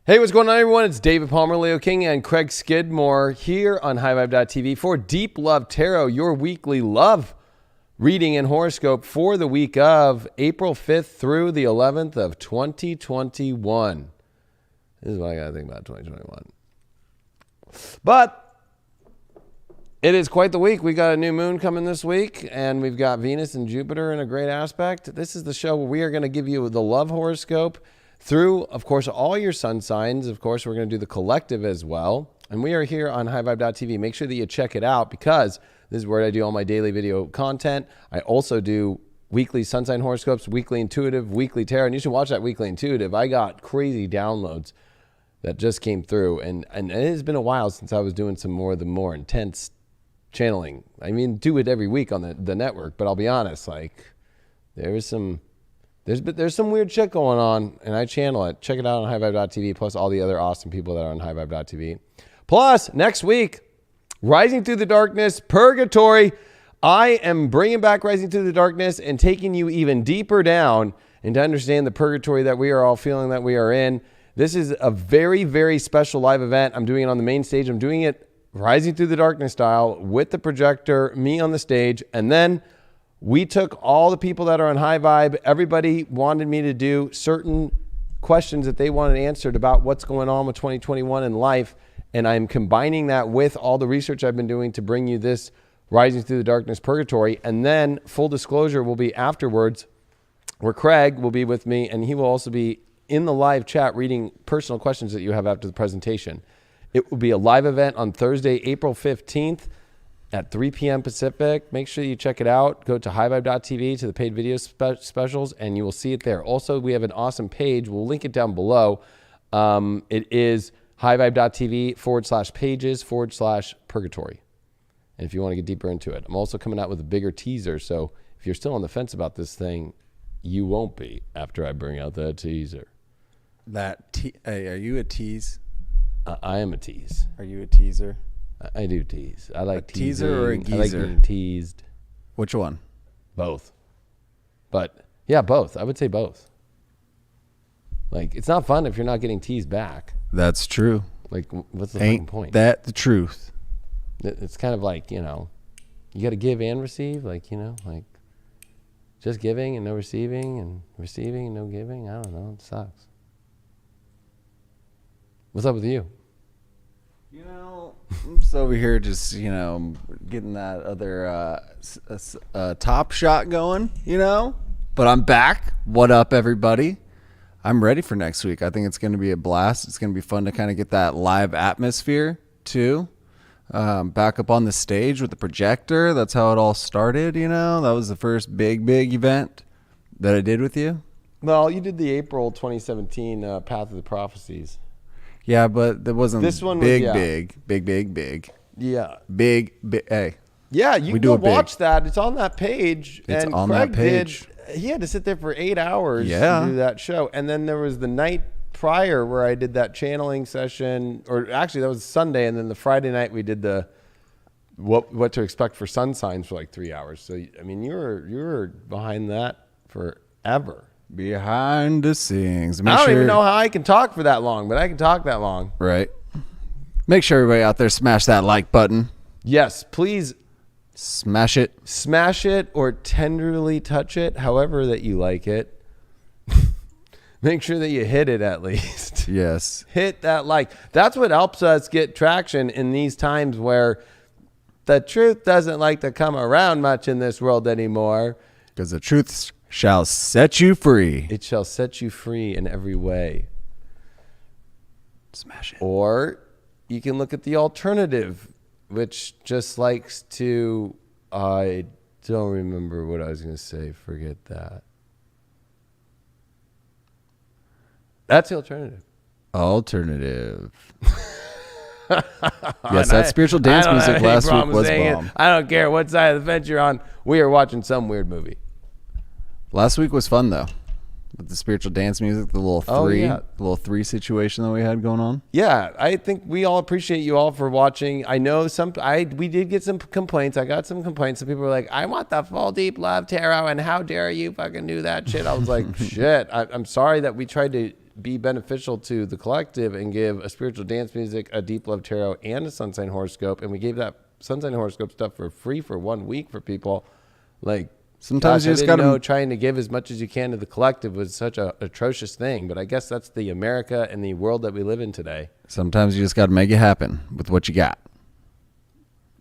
Hey, what's going on, everyone? It's David Palmer, Leo King, and Craig Skidmore here on HighVibe.tv for Deep Love Tarot, your weekly love reading and horoscope for the week of April 5th through the 11th of 2021. This is what I got to think about 2021. But it is quite the week. We got a new moon coming this week, and we've got Venus and Jupiter in a great aspect. This is the show where we are going to give you the love horoscope through, of course, all your sun signs. Of course, we're going to do the collective as well. And we are here on HighVibe.tv. Make sure that you check it out because this is where I do all my daily video content. I also do weekly sun sign horoscopes, weekly intuitive, weekly tarot. And you should watch that weekly intuitive. I got crazy downloads that just came through. And it has been a while since I was doing some more of the more intense channeling. I mean, do it every week on the network. But I'll be honest, like, there's some weird shit going on, and I channel it. Check it out on HighVibe.tv, plus all the other awesome people that are on HighVibe.tv. Plus, next week, Rising Through the Darkness, Purgatory. I am bringing back Rising Through the Darkness and taking you even deeper down and to understand the purgatory that we are all feeling that we are in. This is a very, very special live event. I'm doing it on the main stage. I'm doing it Rising Through the Darkness style with the projector, me on the stage, and then we took all the people that are on High Vibe. Everybody wanted me to do certain questions that they wanted answered about what's going on with 2021 in life. And I'm combining that with all the research I've been doing to bring you this Rising Through the Darkness Purgatory. And then full disclosure will be afterwards where Craig will be with me and he will also be in the live chat reading personal questions that you have after the presentation. It will be a live event on Thursday, April 15th. At 3 p.m. Pacific. Make sure you check it out. Go to highvibe.tv to the paid video specials, and you will see it there. Also, we have an awesome page. We'll link it down below. It is highvibe.tv/pages/purgatory. And if you want to get deeper into it, I'm also coming out with a bigger teaser. So if you're still on the fence about this thing, you won't be after I bring out that teaser. Hey, are you a tease? I am a tease. Are you a teaser? I do tease. I like teasing. Teaser or a geezer? I like being teased. Which one? Both. But yeah, both. I would say both. Like, it's not fun if you're not getting teased back. That's true. Like, what's the fucking point? That the truth? It's kind of like, you know, you got to give and receive. Like, you know, like just giving and no receiving and receiving and no giving. I don't know. It sucks. What's up with you? You know, I'm just over here just, you know, getting that other top shot going, you know. But I'm back. What up, everybody? I'm ready for next week. I think it's going to be a blast. It's going to be fun to kind of get that live atmosphere, too. Back up on the stage with the projector. That's how it all started, you know. That was the first big event that I did with you. Well, you did the April 2017 Path of the Prophecies. Yeah, but that wasn't this one big. Yeah. Big. Hey. Yeah, you can go watch that. It's on that page. It's and on Craig that page. He had to sit there for 8 hours to do that show. And then there was the night prior where I did that channeling session. Or actually, that was Sunday. And then the Friday night we did the what to expect for sun signs for like 3 hours. So, I mean, you were behind that forever. Behind the scenes. I don't even know how I can talk for that long, but I can talk that long. Right. Make sure everybody out there smash that like button. Yes, please. Smash it. Smash it or tenderly touch it, however that you like it. Make sure that you hit it at least. Yes. Hit that like. That's what helps us get traction in these times where the truth doesn't like to come around much in this world anymore. Because the truth shall set you free. It shall set you free in every way. Smash it. Or you can look at the alternative, which just likes to, I don't remember what I was going to say. Forget that. That's the alternative. Alternative. Yes, that spiritual dance music last week was bomb. I don't care what side of the fence you're on. We are watching some weird movie. Last week was fun though, with the spiritual dance music, the little three situation that we had going on. Yeah, I think we all appreciate you all for watching. I know we did get some complaints. I got some complaints. Some people were like, "I want the full deep love tarot," and how dare you fucking do that shit? I was like, shit. I'm sorry that we tried to be beneficial to the collective and give a spiritual dance music, a deep love tarot, and a sun sign horoscope. And we gave that sun sign horoscope stuff for free for 1 week for people. Like, Sometimes you I just didn't got know to. trying to give as much as you can to the collective was such a atrocious thing. But I guess that's the America and the world that we live in today. Sometimes you just got to make it happen with what you got,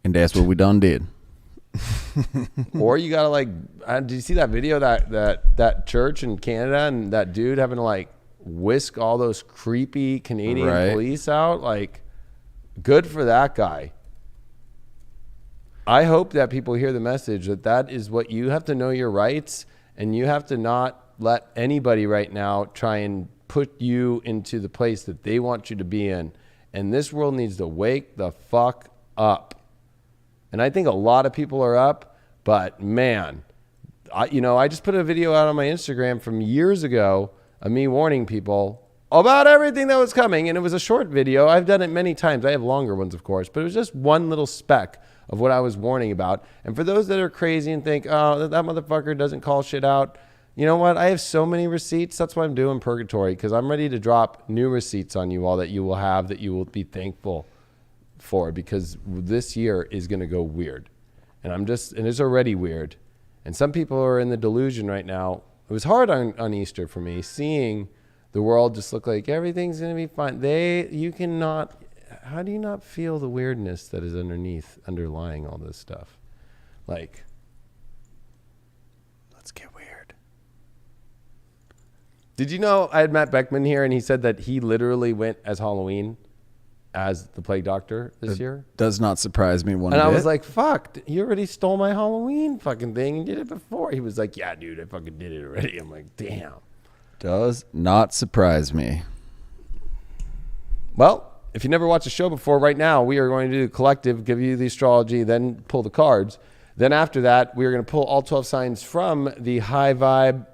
and that's what we done did. Or you gotta like, did you see that video that church in Canada and that dude having to like whisk all those creepy Canadian police out? Like, good for that guy. I hope that people hear the message that is what you have to know your rights, and you have to not let anybody right now try and put you into the place that they want you to be in. And this world needs to wake the fuck up. And I think a lot of people are up, but man, I just put a video out on my Instagram from years ago of me warning people about everything that was coming. And it was a short video. I've done it many times. I have longer ones, of course, but it was just one little speck of what I was warning about. And for those that are crazy and think, oh, that motherfucker doesn't call shit out, you know what? I have so many receipts. That's why I'm doing Purgatory, because I'm ready to drop new receipts on you all that you will have, that you will be thankful for, because this year is going to go weird. And it's already weird. And some people are in the delusion right now. It was hard on Easter for me, seeing the world just look like everything's going to be fine. How do you not feel the weirdness that is underlying all this stuff? Like, let's get weird. Did you know I had Matt Beckman here, and he said that he literally went as Halloween as the plague doctor this year? Does not surprise me one bit. And I was like, fuck, you already stole my Halloween fucking thing and did it before. He was like, yeah, dude, I fucking did it already. I'm like, damn. Does not surprise me. Well, if you never watched the show before, right now we are going to do the collective, give you the astrology, then pull the cards. Then after that, we are going to pull all 12 signs from the high vibe.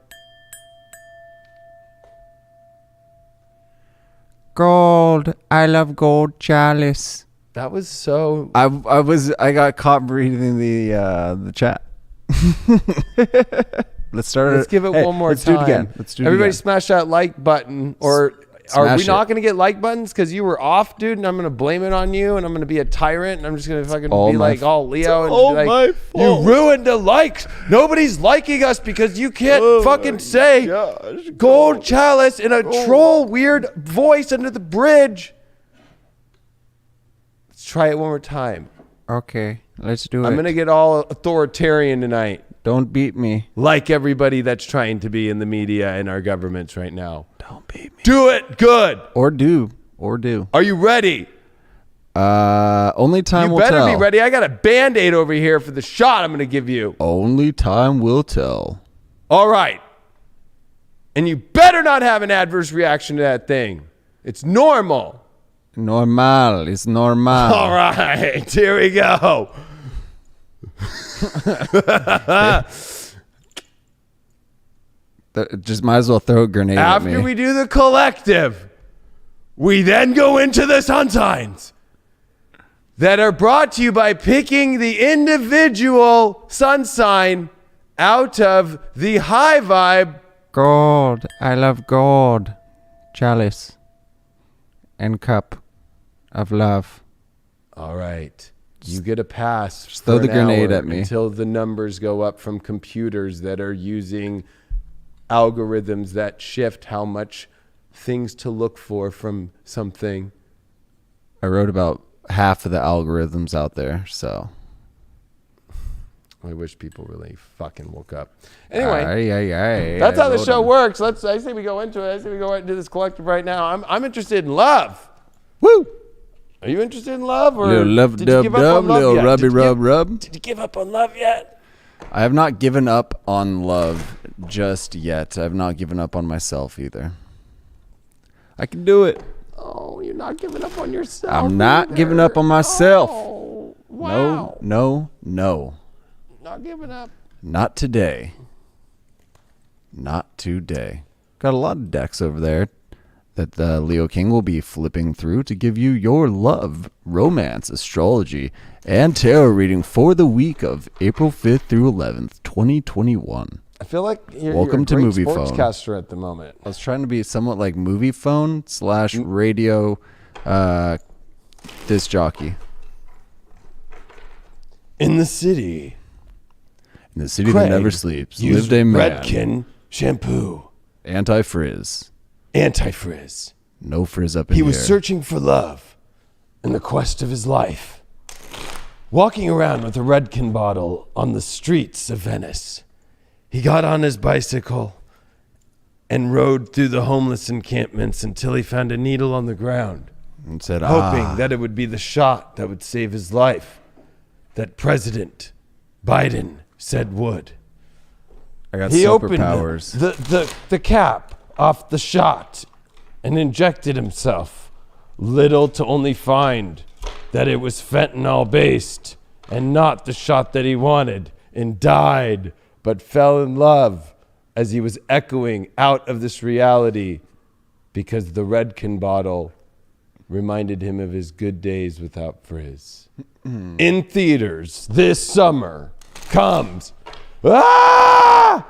Gold. I love gold chalice. That was so... I got caught reading the chat. Let's start. Let's give it one more time. Let's do it again. Everybody smash that like button, or... Are we Smash not it. going to get like buttons because you were off, dude? And I'm going to blame it on you, and I'm going to be a tyrant, and I'm just going to fucking all be my like all Leo and all be like, my you fault. ruined the likes. Nobody's liking us because you can't fucking say gold chalice in a troll weird voice under the bridge. Let's try it one more time. Okay, let's do it. I'm going to get all authoritarian tonight, Don't beat me. like everybody that's trying to be in the media and our governments right now. Don't beat me. Do it good. Or do. Are you ready? Only time You will better tell. be ready. I got a Band-Aid over here for the shot I'm going to give you. Only time will tell. All right. And you better not have an adverse reaction to that thing. It's normal. Normal. It's normal. All right. Here we go. Just might as well throw a grenade at me. After we do the collective, we then go into the sun signs that are brought to you by picking the individual sun sign out of the high vibe. Gold. I love gold. Chalice. And cup of love. All right. You get a pass. Just throw for the an grenade hour at me. until the numbers go up from computers that are using algorithms that shift how much things to look for from something. I wrote about half of the algorithms out there, so. I wish people really fucking woke up. Anyway, Aye. that's how the Hold show on. works. I say we go into it. I say we go into this collective right now. I'm interested in love. Woo! Are you interested in love, or Little love did you give up dub, on love little yet? rubby Did you rub give- rub. Did you give up on love yet? I have not given up on love just yet. I've not given up on myself either. I can do it. Oh, you're not giving up on yourself. I'm not either. giving up on myself. Oh, wow. No. Not giving up. Not today. Not today. Got a lot of decks over there that the Leo King will be flipping through to give you your love, romance, astrology, and tarot reading for the week of April 5th through 11th, 2021. I feel like Welcome you're to a great Movie Phone. sportscaster at the moment. I was trying to be somewhat like movie phone / radio disc jockey. In the city. In the city Craig that never sleeps. used Lived a man. Redken shampoo. Anti-frizz. Anti-frizz. No frizz up in He here. was searching for love in the quest of his life. Walking around with a Redken bottle on the streets of Venice, he got on his bicycle and rode through the homeless encampments until he found a needle on the ground, and said, hoping that it would be the shot that would save his life, that President Biden said would. I got He opened superpowers. the cap off the shot and injected himself, little to only find that it was fentanyl based and not the shot that he wanted, and died, but fell in love as he was echoing out of this reality because the Redken bottle reminded him of his good days without frizz. In theaters this summer comes Redken.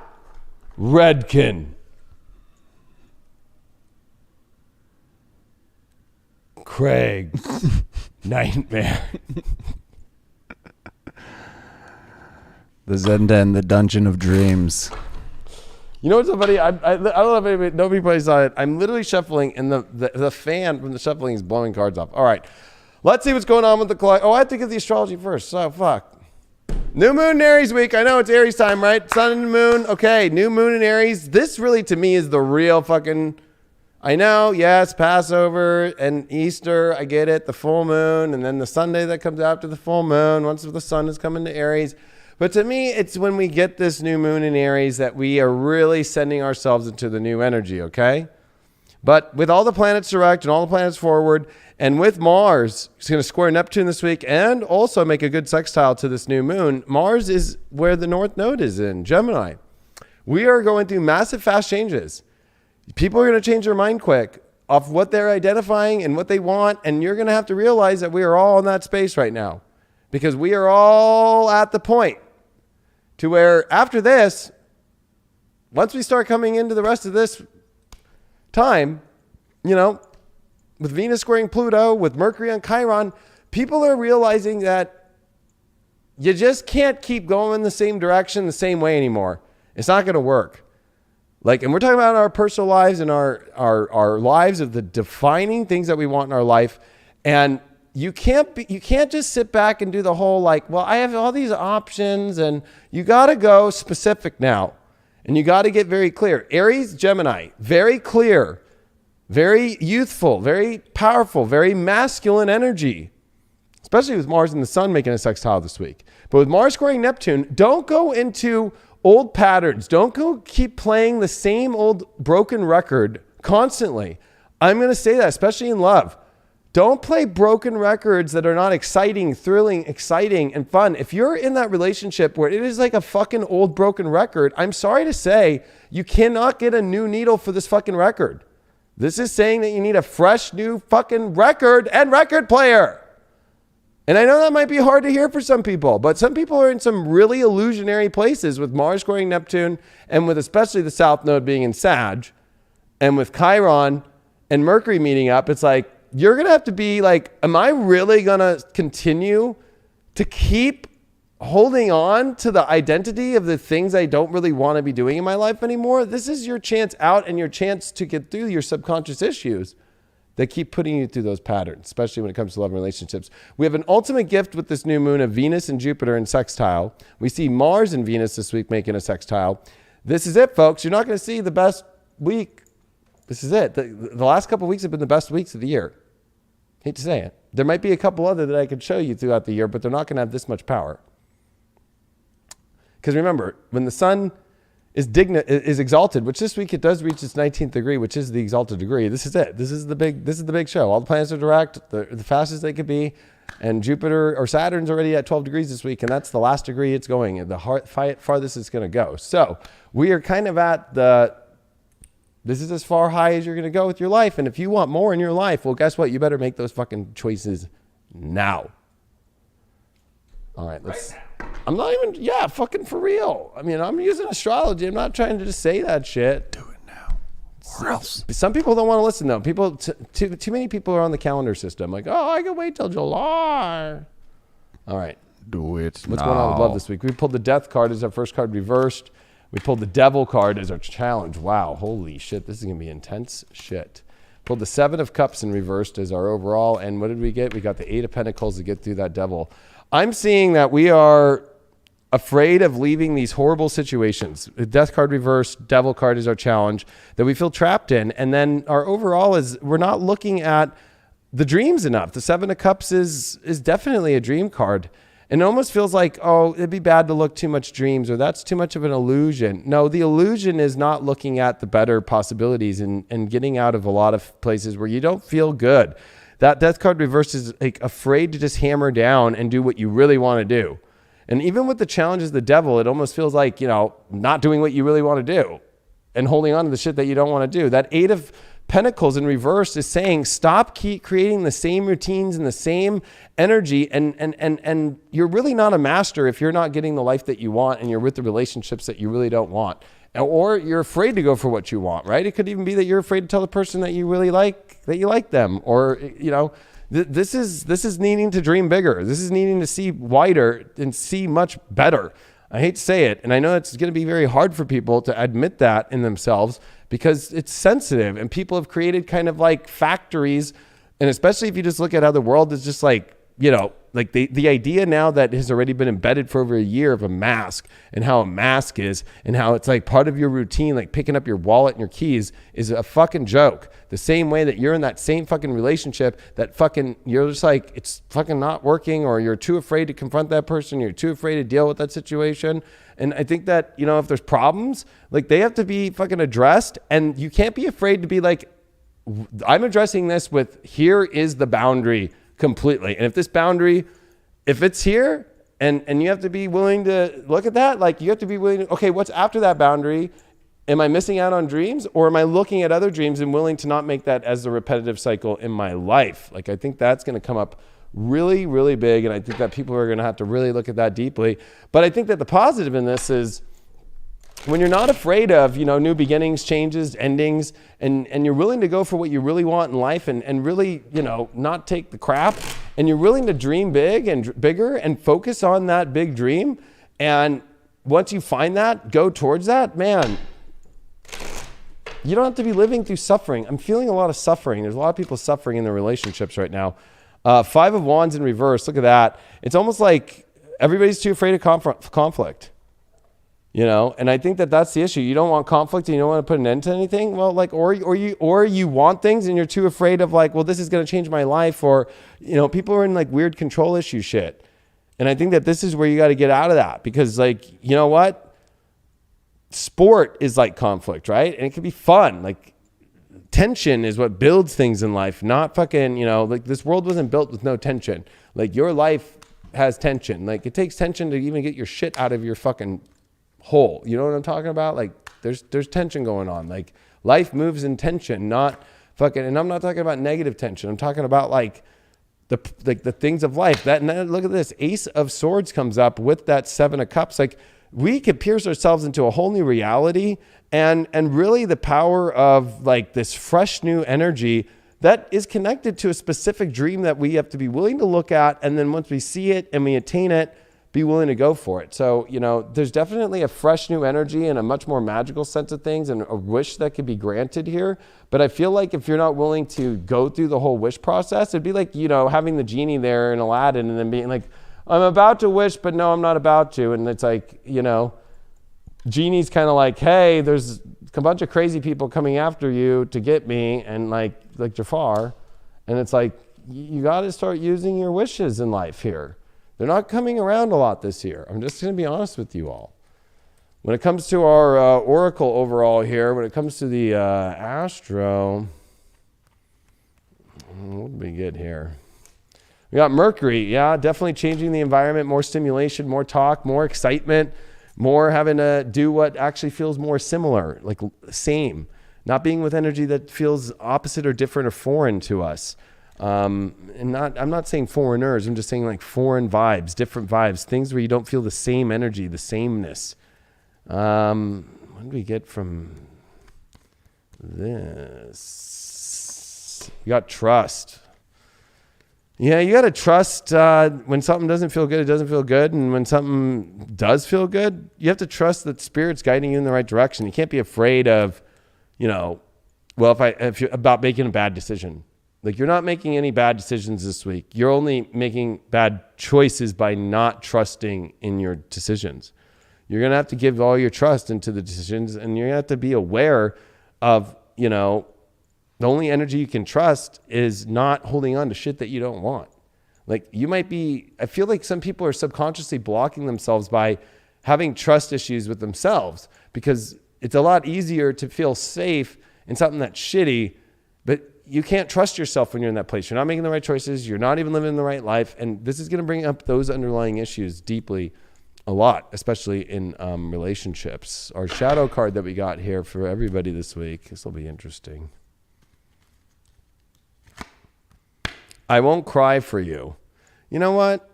Craig's nightmare. The Zenden, the Dungeon of Dreams. You know what's so funny? I don't know if nobody saw it. I'm literally shuffling, and the fan from the shuffling is blowing cards off. All right, let's see what's going on with the clock. Oh, I have to get the astrology first. So fuck. New moon in Aries week. I know it's Aries time, right? Sun and moon. Okay, new moon in Aries. This really, to me, is the real fucking. I know, yes, Passover and Easter. I get it. The full moon, and then the Sunday that comes after the full moon. Once the sun is coming to Aries. But to me, it's when we get this new moon in Aries that we are really sending ourselves into the new energy, okay? But with all the planets direct and all the planets forward, and with Mars, it's going to square Neptune this week and also make a good sextile to this new moon. Mars is where the North Node is in Gemini. We are going through massive fast changes. People are going to change their mind quick off what they're identifying and what they want, and you're going to have to realize that we are all in that space right now because we are all at the point to where after this, once we start coming into the rest of this time, you know, with Venus squaring Pluto, with Mercury on Chiron, people are realizing that you just can't keep going the same direction the same way anymore. It's not going to work. Like, and we're talking about our personal lives and our lives of the defining things that we want in our life. And you can't just sit back and do the whole like, well, I have all these options, and you got to go specific now. And you got to get very clear. Aries, Gemini, very clear, very youthful, very powerful, very masculine energy, especially with Mars and the Sun making a sextile this week. But with Mars squaring Neptune, don't go into old patterns. Don't go keep playing the same old broken record constantly. I'm going to say that, especially in love. Don't play broken records that are not exciting, thrilling, exciting, and fun. If you're in that relationship where it is like a fucking old broken record, I'm sorry to say, you cannot get a new needle for this fucking record. This is saying that you need a fresh new fucking record and record player. And I know that might be hard to hear for some people, but some people are in some really illusionary places with Mars squaring Neptune and with especially the South Node being in Sag and with Chiron and Mercury meeting up. It's like, you're going to have to be like, am I really going to continue to keep holding on to the identity of the things I don't really want to be doing in my life anymore? This is your chance out and your chance to get through your subconscious issues that keep putting you through those patterns, especially when it comes to love and relationships. We have an ultimate gift with this new moon of Venus and Jupiter in sextile. We see Mars and Venus this week making a sextile. This is it, folks. You're not going to see the best week. This is it. The last couple of weeks have been the best weeks of the year. Hate to say it. There might be a couple other that I could show you throughout the year, but they're not going to have this much power. Because remember, when the sun is exalted, which this week it does reach its 19th degree, which is the exalted degree. This is it. This is the big show. All the planets are direct, the fastest they could be, and Jupiter or Saturn's already at 12 degrees this week, and that's the last degree it's going, and the farthest it's going to go. So we are kind of at this is as far high as you're going to go with your life. And if you want more in your life, well, guess what? You better make those fucking choices now. All right, let's. Right now. I'm not even, yeah, fucking for real. I mean, I'm using astrology. I'm not trying to just say that shit. Do it now. Or else. Some people don't want to listen, though. Too many people are on the calendar system. Like, oh, I can wait till July. All right. Do it What's going on with love this week? We pulled the Death card as our first card reversed. We pulled the Devil card as our challenge. Wow, holy shit. This is going to be intense shit. Pulled the Seven of Cups in reversed as our overall. And what did we get? We got the Eight of Pentacles to get through that Devil. I'm seeing that we are afraid of leaving these horrible situations. The Death card reversed, Devil card is our challenge that we feel trapped in. And then our overall is we're not looking at the dreams enough. The Seven of Cups is definitely a dream card. And it almost feels like, oh, it'd be bad to look too much dreams, or that's too much of an illusion. No, the illusion is not looking at the better possibilities and getting out of a lot of places where you don't feel good. That Death card reverse is like afraid to just hammer down and do what you really want to do. And even with the challenges of the Devil, it almost feels like, not doing what you really want to do and holding on to the shit that you don't want to do. That Eight of Pentacles in reverse is saying, stop keep creating the same routines and the same energy. And you're really not a master if you're not getting the life that you want and you're with the relationships that you really don't want. Or you're afraid to go for what you want, right? It could even be that you're afraid to tell the person that you really like, that you like them. Or, this is needing to dream bigger. This is needing to see wider and see much better. I hate to say it. And I know it's going to be very hard for people to admit that in themselves because it's sensitive and people have created kind of like factories. And especially if you just look at how the world is just like, like the idea now that has already been embedded for over a year of a mask and how a mask is and how it's like part of your routine, like picking up your wallet and your keys is a fucking joke. The same way that you're in that same fucking relationship that fucking, you're just like, it's fucking not working, or you're too afraid to confront that person. You're too afraid to deal with that situation. And I think that, if there's problems, like they have to be fucking addressed, and you can't be afraid to be like, I'm addressing this with, here is the boundary completely. And if this boundary, if it's here and you have to be willing to look at that, like you have to be willing to, okay, what's after that boundary? Am I missing out on dreams, or am I looking at other dreams and willing to not make that as a repetitive cycle in my life? Like, I think that's going to come up really, really big. And I think that people are going to have to really look at that deeply. But I think that the positive in this is when you're not afraid of, new beginnings, changes, endings, and you're willing to go for what you really want in life and really, not take the crap, and you're willing to dream big and bigger and focus on that big dream. And once you find that, go towards that, man, you don't have to be living through suffering. I'm feeling a lot of suffering. There's a lot of people suffering in their relationships right now. Five of Wands in reverse. Look at that. It's almost like everybody's too afraid of conflict. And I think that that's the issue. You don't want conflict and you don't want to put an end to anything. Well, like, or you want things and you're too afraid of like, well, this is going to change my life. Or, people are in like weird control issue shit. And I think that this is where you got to get out of that, because like, you know what? Sport is like conflict, right? And it can be fun. Like tension is what builds things in life, not fucking, like this world wasn't built with no tension. Like your life has tension. Like it takes tension to even get your shit out of your fucking hole. You know what I'm talking about? Like there's tension going on. Like life moves in tension, not fucking, and I'm not talking about negative tension. I'm talking about like the things of life. And then look at this. Ace of Swords comes up with that Seven of Cups. Like we could pierce ourselves into a whole new reality, and really the power of like this fresh new energy that is connected to a specific dream that we have to be willing to look at. And then once we see it and we attain it, be willing to go for it. So, there's definitely a fresh new energy and a much more magical sense of things and a wish that could be granted here. But I feel like if you're not willing to go through the whole wish process, it'd be like, having the genie there in Aladdin and then being like, I'm about to wish, but no, I'm not about to. And it's like, genie's kind of like, hey, there's a bunch of crazy people coming after you to get me. And like Jafar. And it's like, you got to start using your wishes in life here. They're not coming around a lot this year. I'm just going to be honest with you all. When it comes to our oracle overall here, when it comes to the astro, what did we get here? We got Mercury. Yeah, definitely changing the environment, more stimulation, more talk, more excitement, more having to do what actually feels more similar, like same. Not being with energy that feels opposite or different or foreign to us. And I'm not saying foreigners. I'm just saying like foreign vibes, different vibes, things where you don't feel the same energy, the sameness. What do we get from this? You got trust. Yeah, you got to trust when something doesn't feel good, it doesn't feel good. And when something does feel good, you have to trust that Spirit's guiding you in the right direction. You can't be afraid of, if you're about making a bad decision. Like, you're not making any bad decisions this week. You're only making bad choices by not trusting in your decisions. You're going to have to give all your trust into the decisions, and you're going to have to be aware of, the only energy you can trust is not holding on to shit that you don't want. Like, I feel like some people are subconsciously blocking themselves by having trust issues with themselves, because it's a lot easier to feel safe in something that's shitty, but you can't trust yourself when you're in that place. You're not making the right choices. You're not even living the right life. And this is going to bring up those underlying issues deeply a lot, especially in relationships. Our shadow card that we got here for everybody this week. This will be interesting. I won't cry for you. You know what?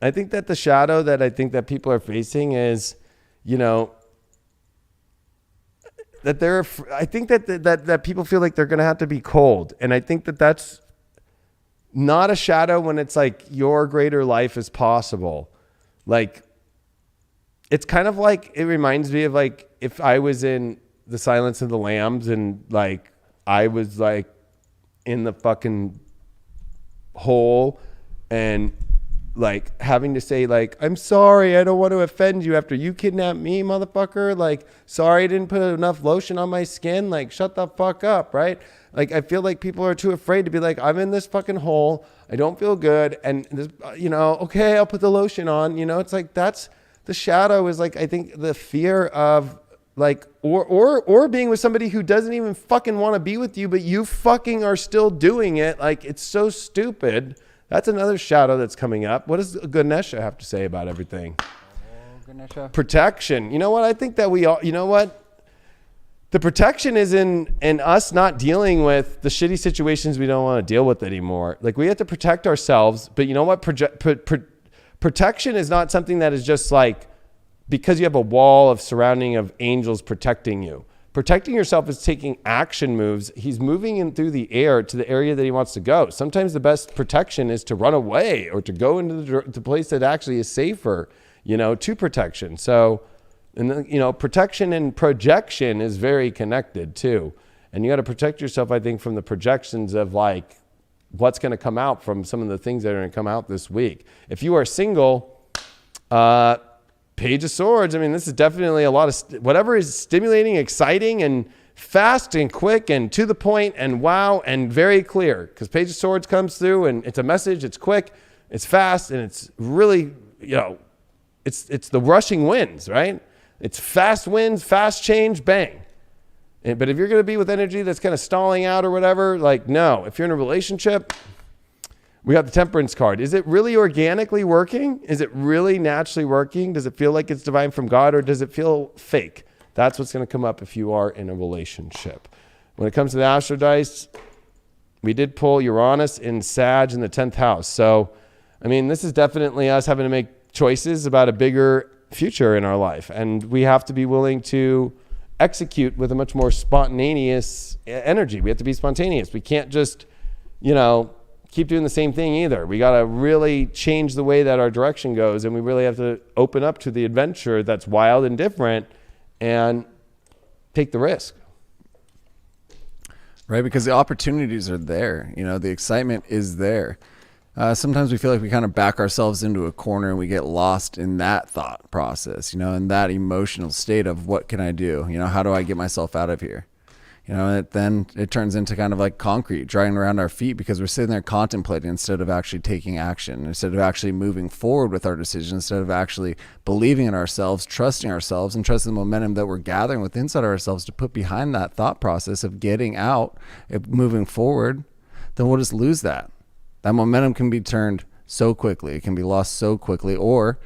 I think that the shadow that I think that people are facing is, that I think that people feel like they're going to have to be cold. And I think that that's not a shadow when it's like your greater life is possible. Like, it's kind of like, it reminds me of like, if I was in the Silence of the Lambs and like, I was like in the fucking hole and like having to say like, I'm sorry, I don't want to offend you after you kidnapped me, motherfucker. Like, sorry, I didn't put enough lotion on my skin. Like, shut the fuck up, right? Like, I feel like people are too afraid to be like, I'm in this fucking hole. I don't feel good. And this, okay, I'll put the lotion on. It's like, that's the shadow is like, I think the fear of like, or being with somebody who doesn't even fucking want to be with you, but you fucking are still doing it. Like, it's so stupid. That's another shadow that's coming up. What does Ganesha have to say about everything? Ganesha. Protection. You know what? I think that we all, the protection is in us not dealing with the shitty situations we don't want to deal with anymore. Like, we have to protect ourselves, but you know what? Protection is not something that is just like, because you have a wall of surrounding of angels protecting you. Protecting yourself is taking action moves. He's moving in through the air to the area that he wants to go. Sometimes the best protection is to run away or to go into the place that actually is safer, to protection. So, and protection and projection is very connected too. And you got to protect yourself, I think, from the projections of like what's going to come out from some of the things that are going to come out this week. If you are single, Page of Swords. I mean, this is definitely a lot of whatever is stimulating, exciting, and fast and quick and to the point and wow and very clear. Because Page of Swords comes through and it's a message. It's quick, it's fast, and it's really, it's the rushing winds, right? It's fast winds, fast change, bang. But if you're going to be with energy that's kind of stalling out or whatever, like, no. If you're in a relationship, we got the Temperance card. Is it really organically working? Is it really naturally working? Does it feel like it's divine from God, or does it feel fake? That's what's going to come up if you are in a relationship. When it comes to the Astro Dice, we did pull Uranus in Sag in the 10th house. So, I mean, this is definitely us having to make choices about a bigger future in our life. And we have to be willing to execute with a much more spontaneous energy. We have to be spontaneous. We can't just, keep doing the same thing either. We got to really change the way that our direction goes, and we really have to open up to the adventure that's wild and different and take the risk. Right, because the opportunities are there. The excitement is there. Sometimes we feel like we kind of back ourselves into a corner and we get lost in that thought process, in that emotional state of what can I do? How do I get myself out of here? Then it turns into kind of like concrete dragging around our feet because we're sitting there contemplating instead of actually taking action, instead of actually moving forward with our decisions, instead of actually believing in ourselves, trusting ourselves, and trusting the momentum that we're gathering with inside ourselves to put behind that thought process of getting out, of moving forward. Then we'll just lose that. That momentum can be turned so quickly. It can be lost so quickly, or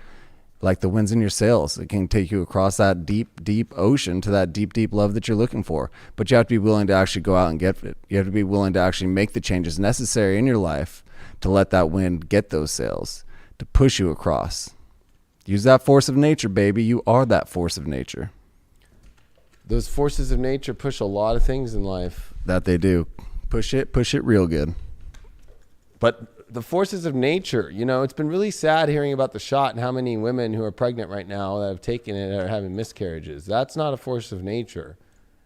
like the winds in your sails. It can take you across that deep, deep ocean to that deep, deep love that you're looking for. But you have to be willing to actually go out and get it. You have to be willing to actually make the changes necessary in your life to let that wind get those sails, to push you across. Use that force of nature, baby. You are that force of nature. Those forces of nature push a lot of things in life. That they do. Push it real good. But the forces of nature, you know, it's been really sad hearing about the shot and how many women who are pregnant right now that have taken it are having miscarriages. That's not a force of nature.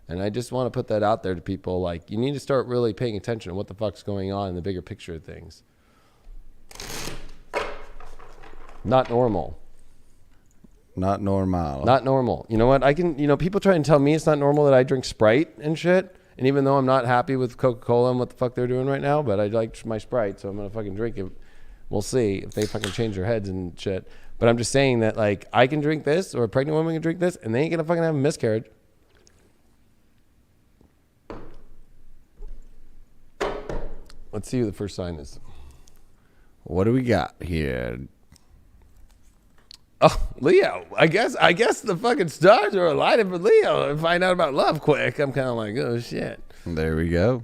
And I just want to put that out there to people. Like, you need to start really paying attention to what the fuck's going on in the bigger picture of things. Not normal. Not normal. Not normal. You know what? People try and tell me it's not normal that I drink Sprite and shit. And even though I'm not happy with Coca-Cola and what the fuck they're doing right now, but I like my Sprite, so I'm going to fucking drink it. We'll see if they fucking change their heads and shit. But I'm just saying that, like, I can drink this, or a pregnant woman can drink this, and they ain't going to fucking have a miscarriage. Let's see who the first sign is. What do we got here? Oh, Leo. I guess the fucking stars are aligning for Leo and find out about love quick. I'm kind of like, oh, shit. There we go.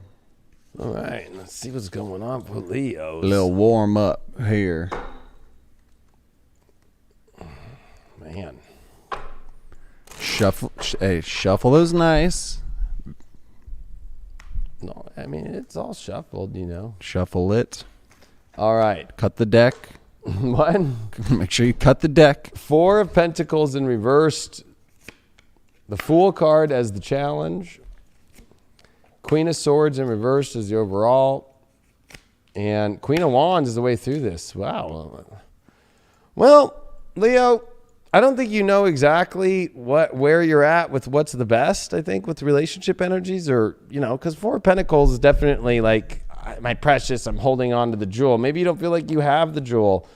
All right. Let's see what's going on for Leos. A little warm up here. Man. Shuffle those nice. No, I mean, it's all shuffled, you know. Shuffle it. All right. Cut the deck. What? Make sure you cut the deck. 4 of Pentacles in reversed. The Fool card as the challenge. Queen of Swords in reversed as the overall. And Queen of Wands is the way through this. Wow. Well, Leo, I don't think you know exactly where you're at with what's the best, I think, with relationship energies, or, you know, because 4 of Pentacles is definitely like, my precious, I'm holding on to the jewel. Maybe you don't feel like you have the jewel.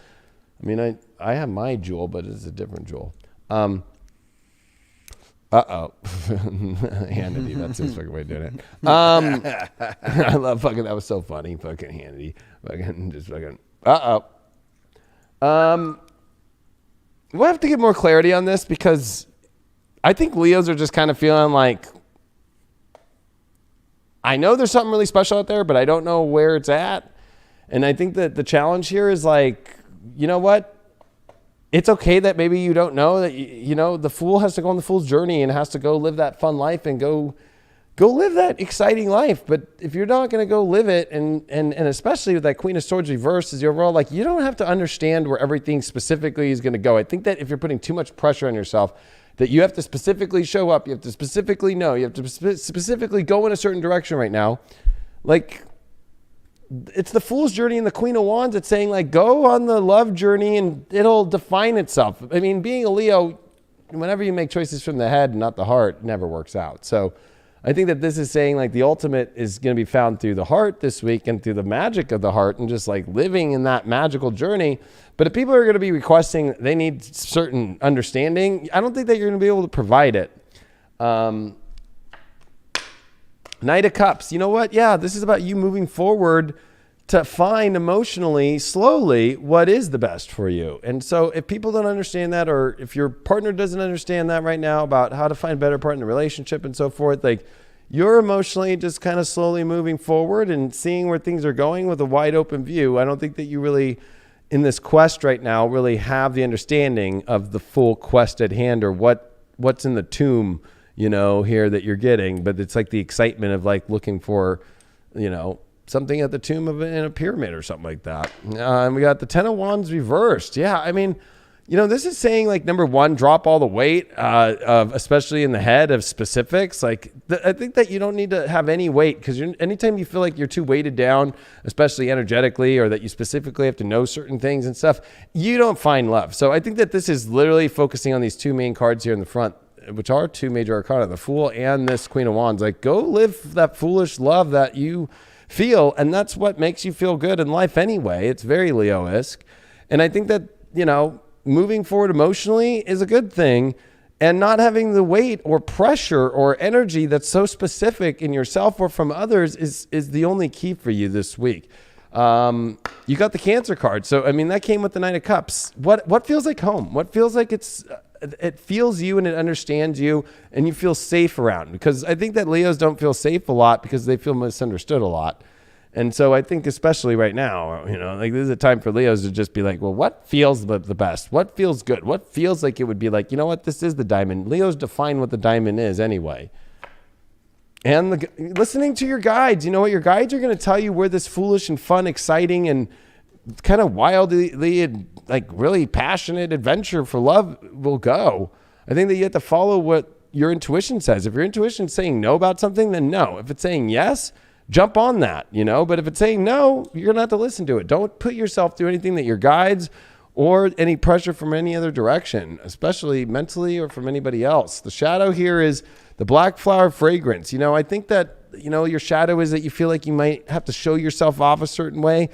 I mean, I have my jewel, but it's a different jewel. Uh-oh. Hannity, that's his fucking way of doing it. I love fucking, that was so funny. Fucking Hannity. Fucking, just fucking, uh-oh. We'll have to get more clarity on this, because I think Leos are just kind of feeling like, I know there's something really special out there, but I don't know where it's at. And I think that the challenge here is like, you know what? It's okay that maybe you don't know that, you know, the Fool has to go on the Fool's journey and has to go live that fun life and go live that exciting life. But if you're not going to go live it, and especially with that Queen of Swords reversed as the overall, like, you don't have to understand where everything specifically is going to go. I think that if you're putting too much pressure on yourself, that you have to specifically show up, you have to specifically know, you have to specifically go in a certain direction right now. Like, it's the Fool's journey and the Queen of Wands. It's saying, like, go on the love journey and it'll define itself. I mean, being a Leo, whenever you make choices from the head and not the heart, it never works out. So I think that this is saying, like, the ultimate is going to be found through the heart this week and through the magic of the heart and just, like, living in that magical journey. But if people are going to be requesting, they need certain understanding, I don't think that you're going to be able to provide it. Knight of Cups. You know what? Yeah, this is about you moving forward to find emotionally, slowly, what is the best for you. And so if people don't understand that, or if your partner doesn't understand that right now about how to find a better part in the relationship and so forth, like, you're emotionally just kind of slowly moving forward and seeing where things are going with a wide open view. I don't think that you really, in this quest right now, really have the understanding of the full quest at hand, or what's in the tomb, you know, here that you're getting. But it's like the excitement of, like, looking for, you know, something at the tomb of in a pyramid or something like that. And we got the 10 of Wands reversed. Yeah, I mean, you know, this is saying, like, number one, drop all the weight, of, especially in the head, of specifics. Like, I think that you don't need to have any weight, because anytime you feel like you're too weighted down, especially energetically, or that you specifically have to know certain things and stuff, you don't find love. So I think that this is literally focusing on these 2 main cards here in the front, which are 2 major arcana, the Fool and this Queen of Wands. Like, go live that foolish love that you feel, and that's what makes you feel good in life anyway. It's very Leo-esque. And I think that, you know, moving forward emotionally is a good thing, and not having the weight or pressure or energy that's so specific in yourself or from others is the only key for you this week. You You got the Cancer card. So, I mean, that came with the Knight of Cups. What feels like home? What feels like it feels you and it understands you and you feel safe around? Because I think that Leos don't feel safe a lot because they feel misunderstood a lot. And so I think especially right now, like this is a time for Leos to just be like, well, what feels the best? What feels good? What feels like it would be like, you know what? This is the diamond. Leos define what the diamond is anyway. And listening to your guides, you know what? Your guides are going to tell you where this foolish and fun, exciting, and kind of wildly, like really passionate adventure for love will go. I think that you have to follow what your intuition says. If your intuition is saying no about something, then no. If it's saying yes, jump on that, But if it's saying no, you're going to have to listen to it. Don't put yourself through anything that your guides or any pressure from any other direction, especially mentally or from anybody else. The shadow here is the black flower fragrance. I think that, your shadow is that you feel like you might have to show yourself off a certain way.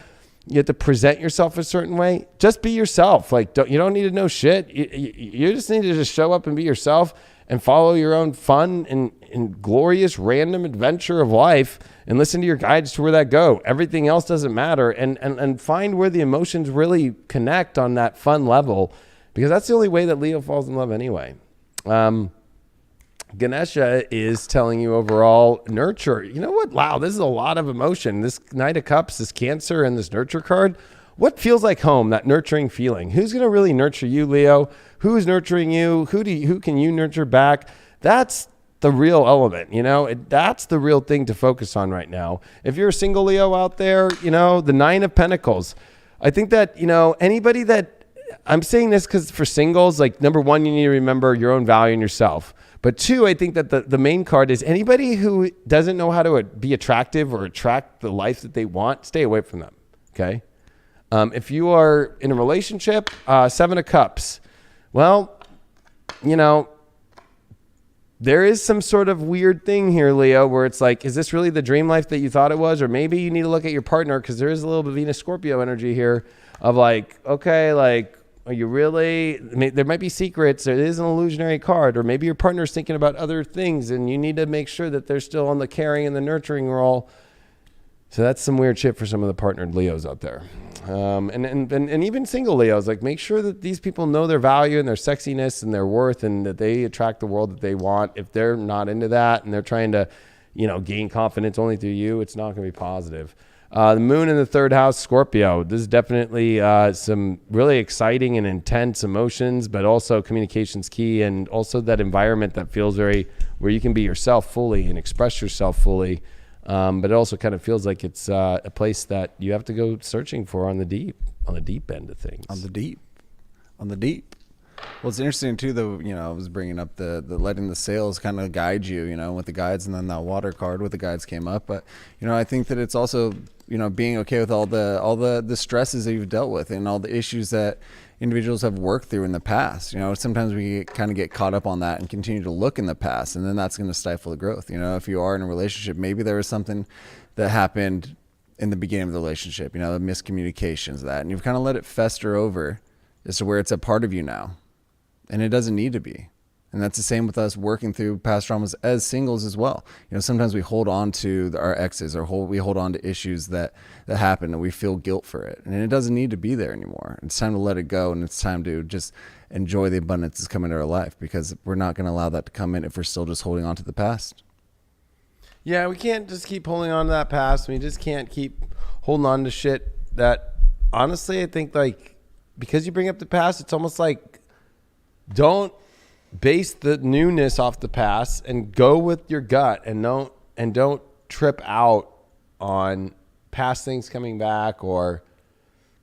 You have to present yourself a certain way. Just be yourself. Like, you don't need to know shit. You just need to just show up and be yourself and follow your own fun and glorious random adventure of life and listen to your guides to where that go. Everything else doesn't matter. And find where the emotions really connect on that fun level, because that's the only way that Leo falls in love anyway. Ganesha is telling you overall nurture. You know what? Wow, this is a lot of emotion. This Knight of Cups, this Cancer, and this nurture card. What feels like home, that nurturing feeling? Who's going to really nurture you, Leo? Who's nurturing you? Who can you nurture back? That's the real element, that's the real thing to focus on right now. If you're a single Leo out there, the Nine of Pentacles. I think that, anybody that, I'm saying this because for singles, like number one, you need to remember your own value in yourself. But two, I think that the main card is anybody who doesn't know how to be attractive or attract the life that they want, stay away from them, okay? If you are in a relationship, Seven of Cups, well, there is some sort of weird thing here, Leo, where it's like, is this really the dream life that you thought it was? Or maybe you need to look at your partner, because there is a little bit of Venus Scorpio energy here of like, okay, like, are you really, there might be secrets. It is an illusionary card. Or maybe your partner's thinking about other things and you need to make sure that they're still on the caring and the nurturing role. So that's some weird shit for some of the partnered Leos out there. And even single Leos, like make sure that these people know their value and their sexiness and their worth, and that they attract the world that they want. If they're not into that and they're trying to, gain confidence only through you, it's not going to be positive. The moon in the third house, Scorpio. This is definitely some really exciting and intense emotions, but also communication's key, and also that environment that feels very, where you can be yourself fully and express yourself fully. But it also kind of feels like it's a place that you have to go searching for on the deep end of things. On the deep. Well, it's interesting too, though, I was bringing up the letting the sails kind of guide you, with the guides, and then that water card with the guides came up. But, I think that it's also, being okay with all the stresses that you've dealt with and all the issues that individuals have worked through in the past. Sometimes we kind of get caught up on that and continue to look in the past, and then that's going to stifle the growth. If you are in a relationship, maybe there was something that happened in the beginning of the relationship, the miscommunications, and you've kind of let it fester over as to where it's a part of you now, and it doesn't need to be. And that's the same with us working through past traumas as singles as well. Sometimes we hold on to our exes, or we hold on to issues that happened, and we feel guilt for it. And it doesn't need to be there anymore. It's time to let it go, and it's time to just enjoy the abundance that's coming into our life, because we're not going to allow that to come in if we're still just holding on to the past. Yeah, we can't just keep holding on to that past. We just can't keep holding on to shit that, honestly, I think, like, because you bring up the past, it's almost like, don't base the newness off the past and go with your gut, and don't trip out on past things coming back, or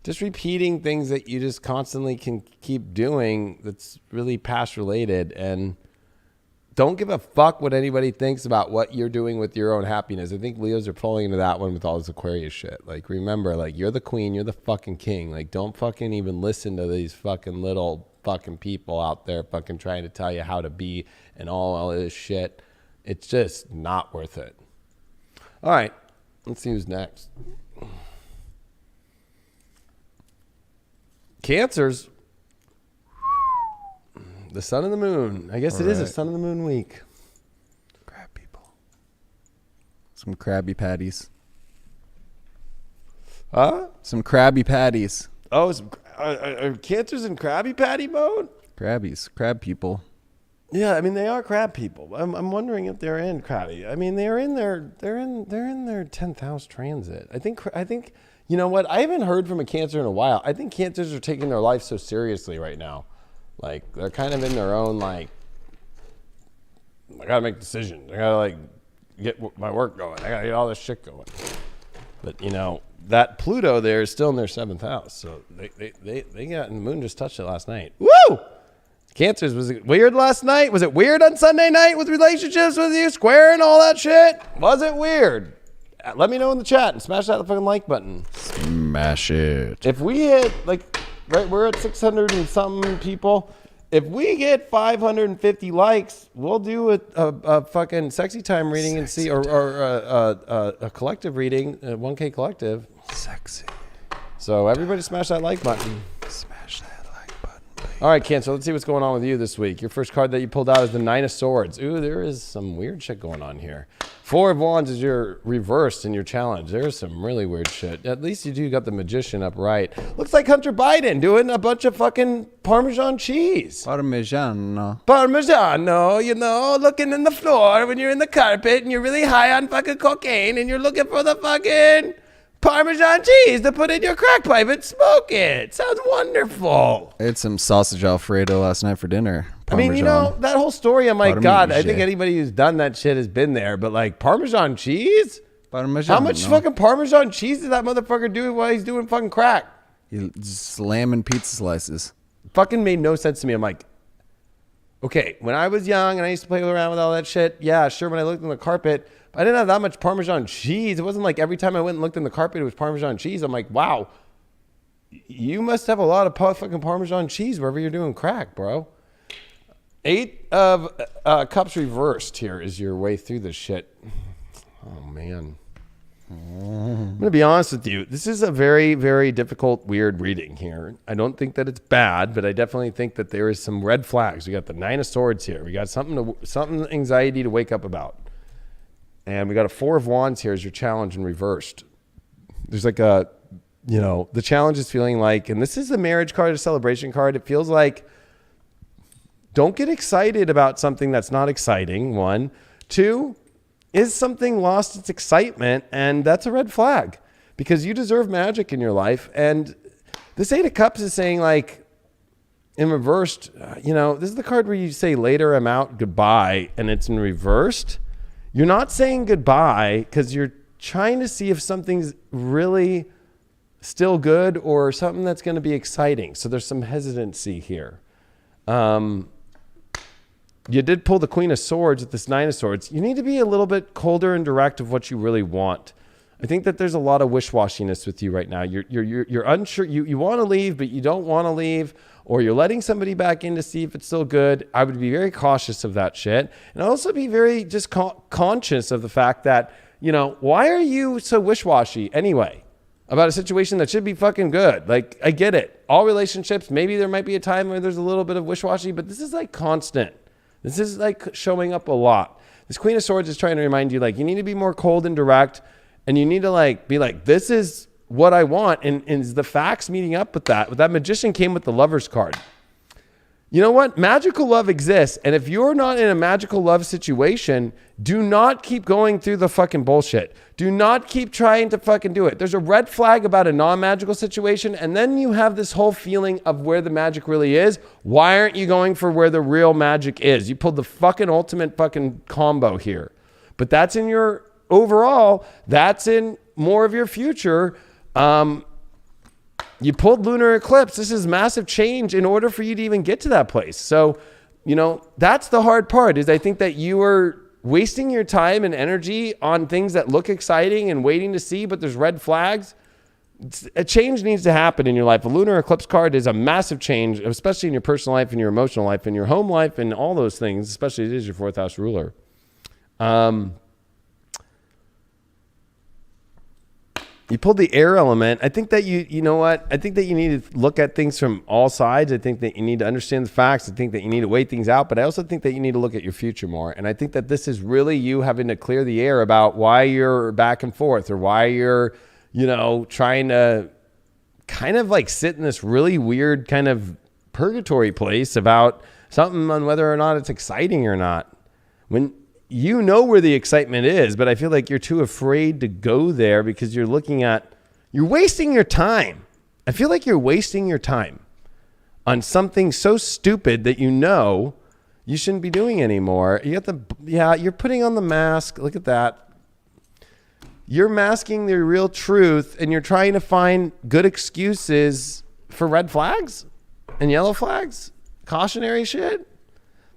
just repeating things that you just constantly can keep doing that's really past related. And don't give a fuck what anybody thinks about what you're doing with your own happiness. I think Leos are falling into that one with all this Aquarius shit. Like, remember, like, you're the queen, you're the fucking king. Like, don't fucking even listen to these fucking little fucking people out there fucking trying to tell you how to be and all this shit. It's just not worth it. All right, let's see who's next. Cancers. The sun and the moon. I guess all it right. Is a sun and the moon week. Crab people. Some Krabby Patties. Huh? Some Krabby Patties. Oh, are Cancers in Krabby Patty mode? Crabbies. Crab people. Yeah, I mean they are crab people. I'm wondering if they're in crabby. I mean they're in their 10th house transit. I think you know what? I haven't heard from a Cancer in a while. I think Cancers are taking their life so seriously right now. Like they're kind of in their own like I gotta make decisions. I gotta like get my work going. I gotta get all this shit going. But you know that Pluto there is still in their 7th house. So they got and the moon just touched it last night. Woo! Cancers, was it weird last night? Was it weird on Sunday night with relationships with you, square and all that shit? Was it weird? Let me know in the chat and smash that fucking like button. Smash it. If we hit, like, right, we're at 600 and something people. If we get 550 likes, we'll do a fucking sexy time reading and see, or a collective reading, 1K collective. Sexy. So everybody smash that like button. Smash that like button, baby. All right, Cancer, let's see what's going on with you this week. Your first card that you pulled out is the 9 of Swords. Ooh, there is some weird shit going on here. 4 of Wands is your reversed in your challenge. There's some really weird shit. At least you do got the Magician upright. Looks like Hunter Biden doing a bunch of fucking Parmesan cheese. Parmigiano. Parmigiano, you know, looking in the floor when you're in the carpet and you're really high on fucking cocaine and you're looking for the fucking Parmesan cheese to put in your crack pipe and smoke it. Sounds wonderful. I had some sausage Alfredo last night for dinner. I mean, you know, that whole story, I'm like, God, I think anybody who's done that shit has been there. But like Parmesan cheese? How much fucking Parmesan cheese does that motherfucker do while he's doing fucking crack? He's slamming pizza slices. Fucking made no sense to me. I'm like, okay, when I was young and I used to play around with all that shit, yeah, sure, when I looked in the carpet, but I didn't have that much Parmesan cheese. It wasn't like every time I went and looked in the carpet, it was Parmesan cheese. I'm like, wow, you must have a lot of fucking Parmesan cheese wherever you're doing crack, bro. 8 of Cups reversed here is your way through this shit. Oh, man. I'm going to be honest with you. This is a very, very difficult, weird reading here. I don't think that it's bad, but I definitely think that there is some red flags. We got the 9 of Swords here. We got something anxiety to wake up about. And we got a 4 of Wands here as your challenge in reversed. There's like a, you know, the challenge is feeling like, and this is the marriage card, a celebration card. It feels like, don't get excited about something that's not exciting, 1. 2, is something lost its excitement? And that's a red flag because you deserve magic in your life. And this 8 of Cups is saying, like, in reversed, you know, this is the card where you say later I'm out, goodbye, and it's in reversed. You're not saying goodbye because you're trying to see if something's really still good or something that's going to be exciting. So there's some hesitancy here. You did pull the Queen of Swords with this 9 of Swords. You need to be a little bit colder and direct of what you really want. I think that there's a lot of wish-washiness with you right now. You're unsure. You want to leave, but you don't want to leave, or you're letting somebody back in to see if it's still good. I would be very cautious of that shit, and also be very just conscious of the fact that, you know, why are you so wish-washy anyway about a situation that should be fucking good? Like, I get it. All relationships, maybe there might be a time where there's a little bit of wish-washy, but this is like constant. This is like showing up a lot. This Queen of Swords is trying to remind you, like, you need to be more cold and direct, and you need to like be like, this is what I want. And is the facts meeting up with that? But that Magician came with the Lover's card. You know what? Magical love exists. And if you're not in a magical love situation, do not keep going through the fucking bullshit. Do not keep trying to fucking do it. There's a red flag about a non-magical situation. And then you have this whole feeling of where the magic really is. Why aren't you going for where the real magic is? You pulled the fucking ultimate fucking combo here. But that's in your overall. That's in more of your future. You pulled lunar eclipse. This is massive change in order for you to even get to that place. So, you know, that's the hard part is I think that you are wasting your time and energy on things that look exciting and waiting to see, but there's red flags. A change needs to happen in your life. A lunar eclipse card is a massive change, especially in your personal life and your emotional life and your home life and all those things, especially it is your 4th house ruler. You pulled the air element. I think that you know what? I think that you need to look at things from all sides. I think that you need to understand the facts. I think that you need to weigh things out, but I also think that you need to look at your future more. And I think that this is really you having to clear the air about why you're back and forth or why you're, trying to kind of like sit in this really weird kind of purgatory place about something on whether or not it's exciting or not. When you know where the excitement is, but I feel like you're too afraid to go there because you're wasting your time. I feel like you're wasting your time on something so stupid that you shouldn't be doing anymore. You're putting on the mask. Look at that. You're masking the real truth, and you're trying to find good excuses for red flags and yellow flags, cautionary shit.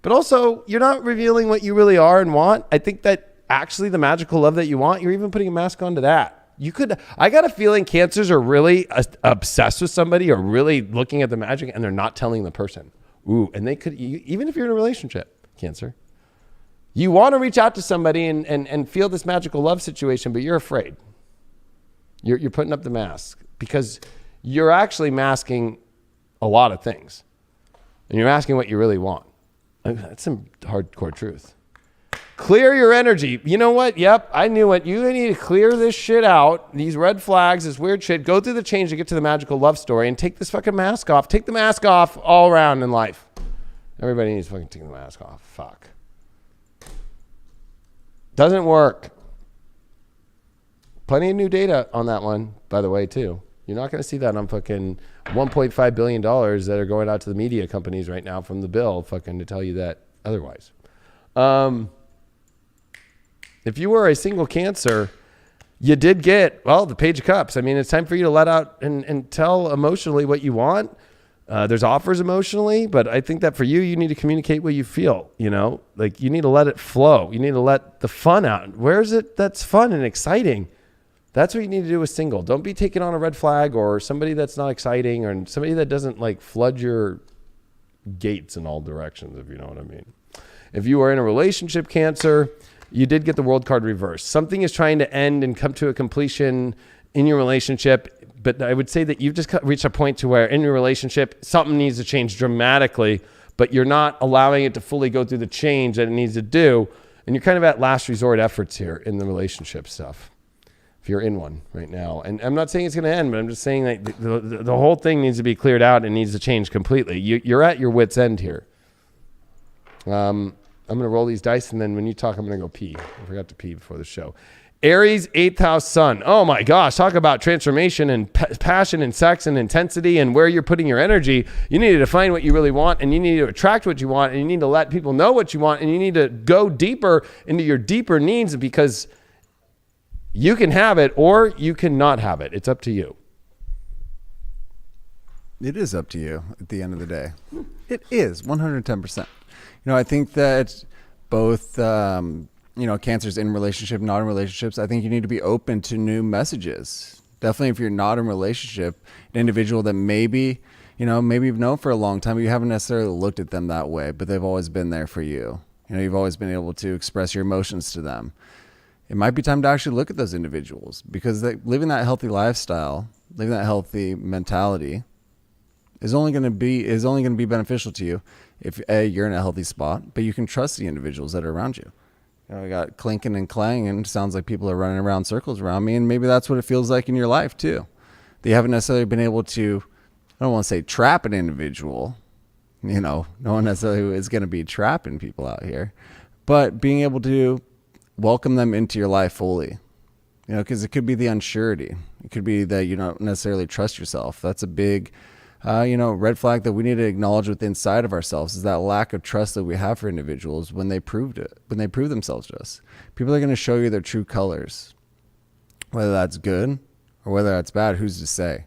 But also, you're not revealing what you really are and want. I think that actually the magical love that you want, you're even putting a mask onto that. I got a feeling Cancers are really obsessed with somebody or really looking at the magic, and they're not telling the person. Ooh, and they could, even if you're in a relationship, Cancer, you want to reach out to somebody and feel this magical love situation, but you're afraid. You're putting up the mask because you're actually masking a lot of things, and you're asking what you really want. That's some hardcore truth. Clear your energy. You know what? Yep, I knew it. You need to clear this shit out. These red flags, this weird shit. Go through the change to get to the magical love story and take this fucking mask off. Take the mask off all around in life. Everybody needs to fucking take the mask off. Fuck. Doesn't work. Plenty of new data on that one, by the way, too. You're not going to see that on fucking $1.5 billion that are going out to the media companies right now from the bill fucking to tell you that otherwise. If you were a single Cancer, you did get, the Page of Cups. I mean, it's time for you to let out and tell emotionally what you want. There's offers emotionally, but I think that for you, you need to communicate what you feel, like you need to let it flow. You need to let the fun out. Where is it that's fun and exciting? That's what you need to do with single. Don't be taking on a red flag or somebody that's not exciting or somebody that doesn't like flood your gates in all directions, if you know what I mean. If you are in a relationship, Cancer, you did get the World card reversed. Something is trying to end and come to a completion in your relationship, but I would say that you've just reached a point to where in your relationship, something needs to change dramatically, but you're not allowing it to fully go through the change that it needs to do. And you're kind of at last resort efforts here in the relationship stuff. If you're in one right now. And I'm not saying it's going to end, but I'm just saying that the whole thing needs to be cleared out and needs to change completely. You're at your wit's end here. I'm going to roll these dice, and then when you talk, I'm going to go pee. I forgot to pee before the show. Aries, 8th house sun. Oh my gosh, talk about transformation and passion and sex and intensity and where you're putting your energy. You need to define what you really want, and you need to attract what you want, and you need to let people know what you want, and you need to go deeper into your deeper needs because you can have it or you cannot have it. It's up to you. It is up to you at the end of the day. It is 110%. I think that both, Cancers in relationship, not in relationships, I think you need to be open to new messages. Definitely if you're not in a relationship, an individual that maybe you've known for a long time, but you haven't necessarily looked at them that way, but they've always been there for you. You've always been able to express your emotions to them. It might be time to actually look at those individuals because living that healthy lifestyle, living that healthy mentality is only going to be beneficial to you if you're in a healthy spot, but you can trust the individuals that are around you. We got clinking and clanging. Sounds like people are running around circles around me, and maybe that's what it feels like in your life too. They haven't necessarily been able to, I don't want to say trap an individual. No one necessarily is going to be trapping people out here, but being able to welcome them into your life fully, because it could be the unsurety. It could be that you don't necessarily trust yourself. That's a big, red flag that we need to acknowledge within inside of ourselves is that lack of trust that we have for individuals when they prove themselves to us. People are going to show you their true colors, whether that's good or whether that's bad. Who's to say?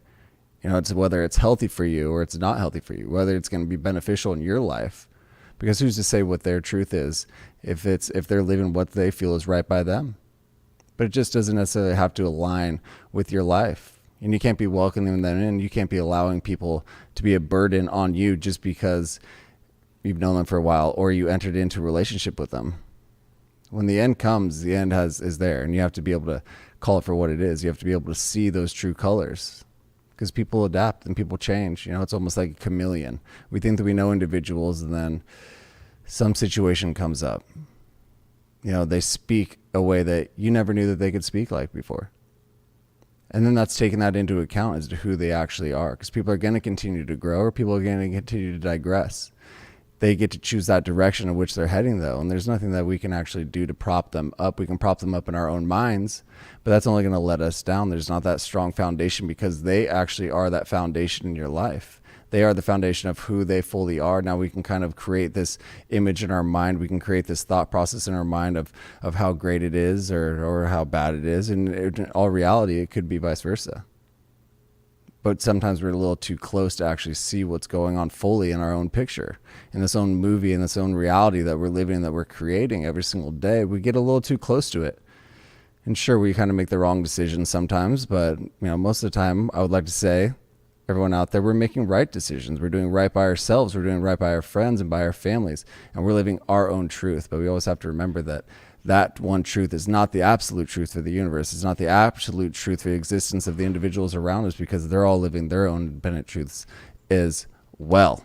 It's whether it's healthy for you or it's not healthy for you, whether it's going to be beneficial in your life, because who's to say what their truth is if they're living what they feel is right by them. But it just doesn't necessarily have to align with your life. And you can't be welcoming them in. You can't be allowing people to be a burden on you just because you've known them for a while or you entered into a relationship with them. When the end comes, the end is there, and you have to be able to call it for what it is. You have to be able to see those true colors, because people adapt and people change. It's almost like a chameleon. We think that we know individuals, and then some situation comes up. They speak a way that you never knew that they could speak like before. And then that's taking that into account as to who they actually are, because people are going to continue to grow or people are going to continue to digress. They get to choose that direction in which they're heading, though. And there's nothing that we can actually do to prop them up. We can prop them up in our own minds, but that's only going to let us down. There's not that strong foundation because they actually are that foundation in your life. They are the foundation of who they fully are. Now we can kind of create this image in our mind. We can create this thought process in our mind of how great it is or how bad it is. And in all reality, it could be vice versa. But sometimes we're a little too close to actually see what's going on fully in our own picture, in this own movie, in this own reality that we're living, that we're creating every single day. We get a little too close to it. And sure, we kind of make the wrong decisions sometimes, but most of the time, I would like to say, everyone out there, we're making right decisions. We're doing right by ourselves. We're doing right by our friends and by our families, and we're living our own truth. But we always have to remember that one truth is not the absolute truth for the universe. It's not the absolute truth for the existence of the individuals around us, because they're all living their own independent truths as well.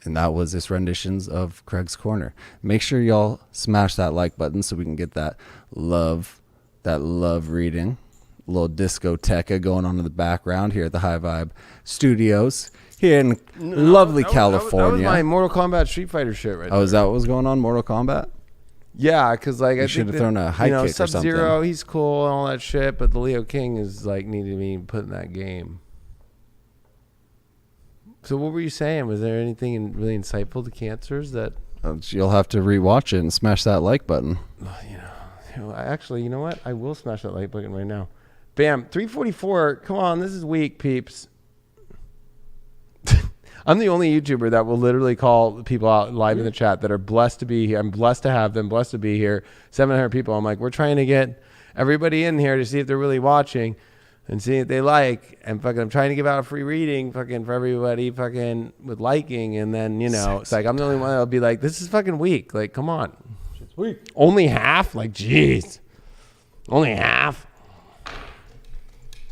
And that was this renditions of Craig's Corner. Make sure y'all smash that like button so we can get that love reading. A little discoteca going on in the background here at the High Vibe Studios here in lovely California. That was my Mortal Kombat Street Fighter shit right there. Oh, is that what was going on? Mortal Kombat? Yeah, because I should have thrown a high kick or something. Sub-Zero, he's cool and all that shit, but the Leo King is needed to be put in that game. So what were you saying? Was there anything really insightful to cancers that? You'll have to rewatch it and smash that like button. Actually, you know what? I will smash that like button right now. Bam, 344. Come on, this is weak, peeps. I'm the only YouTuber that will literally call people out live in the chat that are blessed to be here. I'm blessed to have them, blessed to be here. 700 people. I'm like, we're trying to get everybody in here to see if they're really watching and see if they like. And I'm trying to give out a free reading for everybody with liking. And then, it's like, I'm the only one that'll be like, this is fucking weak. Like, come on. It's weak. Only half? Like, jeez. Only half?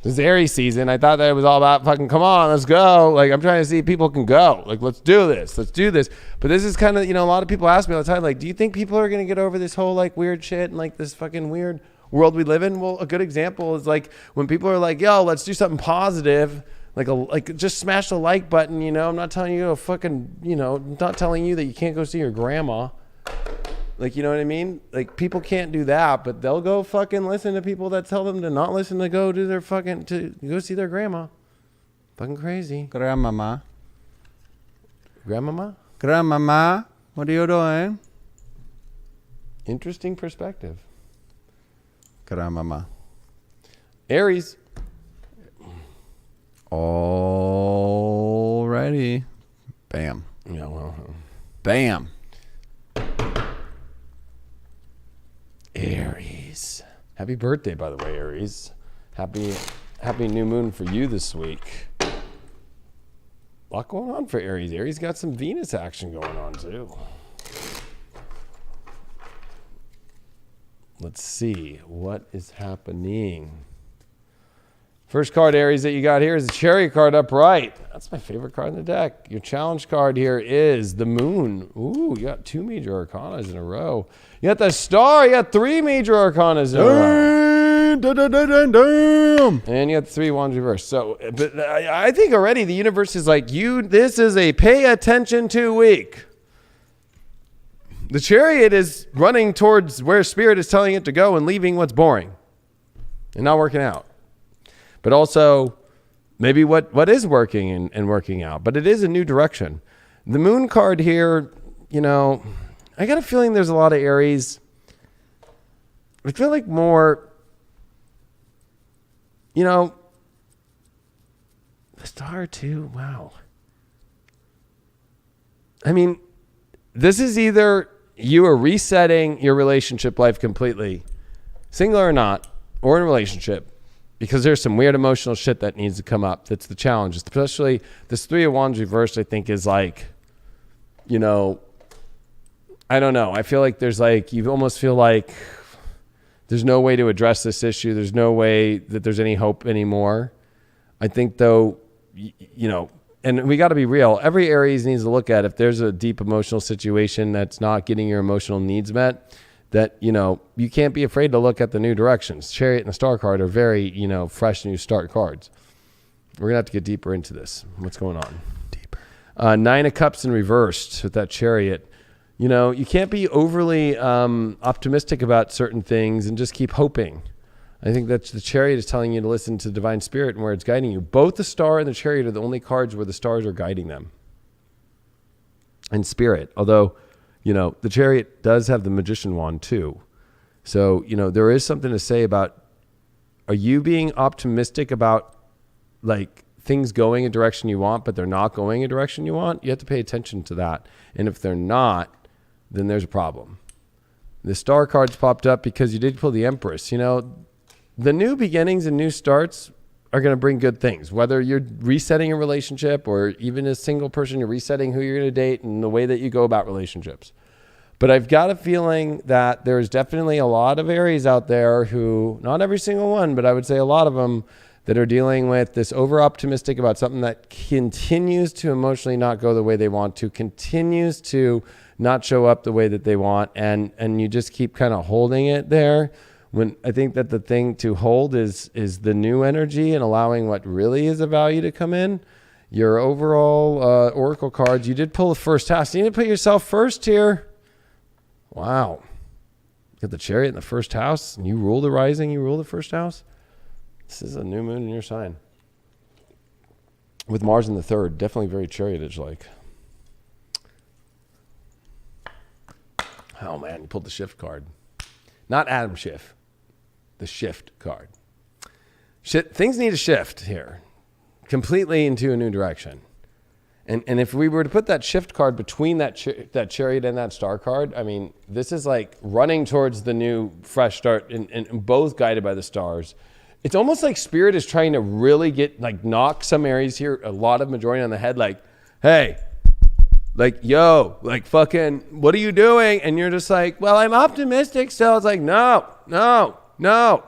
This is Aries season. I thought that it was all about come on, let's go. Like, I'm trying to see if people can go. Like, let's do this. But this is kind of, a lot of people ask me all the time, like, do you think people are going to get over this whole, weird shit and, this fucking weird world we live in? Well, a good example is, when people are like, yo, let's do something positive. Just smash the like button, I'm not telling you to fucking, I'm not telling you that you can't go see your grandma. You know what I mean? People can't do that, but they'll go fucking listen to people that tell them to not listen, to go do to go see their grandma. Fucking crazy. Grandmama, what are you doing? Interesting perspective. Grandmama. Aries. Alrighty. Bam. Yeah, well. Bam. Aries. Happy birthday, by the way, Aries. Happy new moon for you this week. A lot going on for Aries. Aries got some Venus action going on, too. Let's see what is happening. First card, Aries, that you got here is the Chariot card upright. That's my favorite card in the deck. Your challenge card here is the Moon. Ooh, you got 2 major arcanas in a row. You got the Star. You got 3 major arcanas in a row. And you got the 3 wands reversed. So, but I think already the universe is like, this is a pay attention to week. The Chariot is running towards where Spirit is telling it to go and leaving what's boring and not working out. But also maybe what is working and working out. But it is a new direction. The Moon card here, I got a feeling there's a lot of Aries. I feel like more, the Star too. Wow. I mean, this is either you are resetting your relationship life completely, single or not, or in a relationship. Because there's some weird emotional shit that needs to come up. That's the challenge. Especially this 3 of Wands reversed, I think, is I don't know. I feel like there's you almost feel like there's no way to address this issue. There's no way that there's any hope anymore. I think, though, and we got to be real. Every Aries needs to look at if there's a deep emotional situation that's not getting your emotional needs met, that, you can't be afraid to look at the new directions. Chariot and the Star card are very, fresh new start cards. We're going to have to get deeper into this. What's going on? Deeper. 9 of Cups in reversed with that Chariot. You can't be overly optimistic about certain things and just keep hoping. I think that the Chariot is telling you to listen to Divine Spirit and where it's guiding you. Both the Star and the Chariot are the only cards where the stars are guiding them. And Spirit, although, the Chariot does have the Magician wand too. So, there is something to say about, are you being optimistic about like things going a direction you want, but they're not going a direction you want? You have to pay attention to that. And if they're not, then there's a problem. The Star cards popped up because you did pull the Empress. The new beginnings and new starts are going to bring good things. Whether you're resetting a relationship or even as a single person, you're resetting who you're going to date and the way that you go about relationships. But I've got a feeling that there's definitely a lot of Aries out there who, not every single one, but I would say a lot of them, that are dealing with this over-optimistic about something that continues to emotionally not go the way they want to, continues to not show up the way that they want, and you just keep kind of holding it there. When I think that the thing to hold is the new energy and allowing what really is of value to come in. Your overall oracle cards, you did pull the first house. You need to put yourself first here. Wow. You got the Chariot in the first house, and you rule the rising, you rule the first house. This is a new moon in your sign. With Mars in the third, definitely very Chariot-like. Oh man, you pulled the Shift card. Not Adam Schiff. The Shift card. Things need to shift here completely into a new direction. And if we were to put that Shift card between that Chariot and that Star card, I mean, this is like running towards the new fresh start and both guided by the stars. It's almost like Spirit is trying to really knock some Aries here, a lot of majority on the head, like, hey, like, yo, like fucking, what are you doing? And you're just like, well, I'm optimistic. So it's like, no,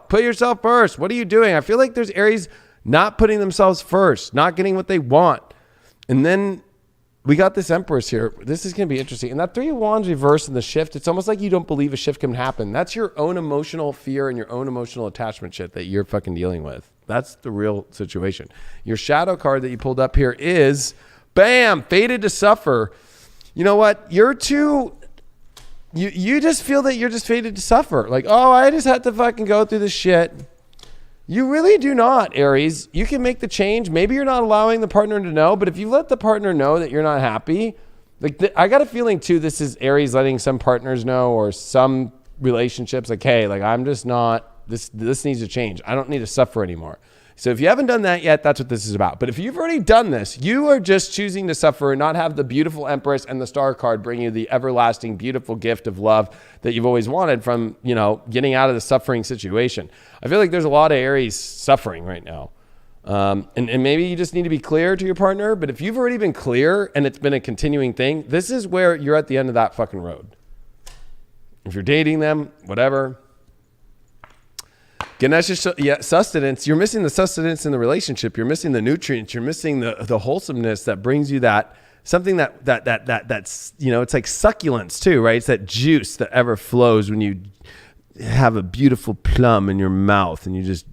put yourself first. What are you doing? I feel like there's Aries not putting themselves first, not getting what they want. And then we got this Empress here. This is going to be interesting. And that 3 of Wands reverse in the Shift, it's almost like you don't believe a shift can happen. That's your own emotional fear and your own emotional attachment shit that you're fucking dealing with. That's the real situation. Your shadow card that you pulled up here is, bam, fated to suffer. You know what? You're too... You just feel that you're just fated to suffer. Like, oh, I just had to fucking go through this shit. You really do not, Aries. You can make the change. Maybe you're not allowing the partner to know, but if you let the partner know that you're not happy, I got a feeling too, this is Aries letting some partners know or some relationships like, hey, like I'm just not, this needs to change. I don't need to suffer anymore. So if you haven't done that yet, that's what this is about. But if you've already done this, you are just choosing to suffer and not have the beautiful Empress and the Star card bring you the everlasting, beautiful gift of love that you've always wanted from, getting out of the suffering situation. I feel like there's a lot of Aries suffering right now. And maybe you just need to be clear to your partner. But if you've already been clear and it's been a continuing thing, this is where you're at the end of that fucking road. If you're dating them, whatever. Ganesha, sustenance, you're missing the sustenance in the relationship. You're missing the nutrients. You're missing the wholesomeness that brings you that something that's, it's like succulence too, right? It's that juice that ever flows when you have a beautiful plum in your mouth and you just,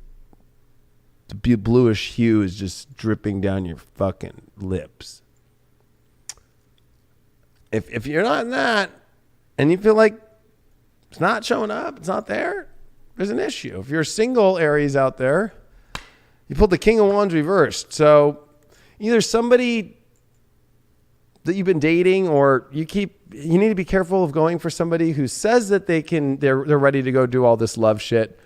the bluish hue is just dripping down your fucking lips. If you're not in that and you feel like it's not showing up, it's not there, there's an issue. If you're single Aries out there, you pulled the King of Wands reversed. So either somebody that you've been dating or you need to be careful of going for somebody who says that they're ready to go do all this love shit,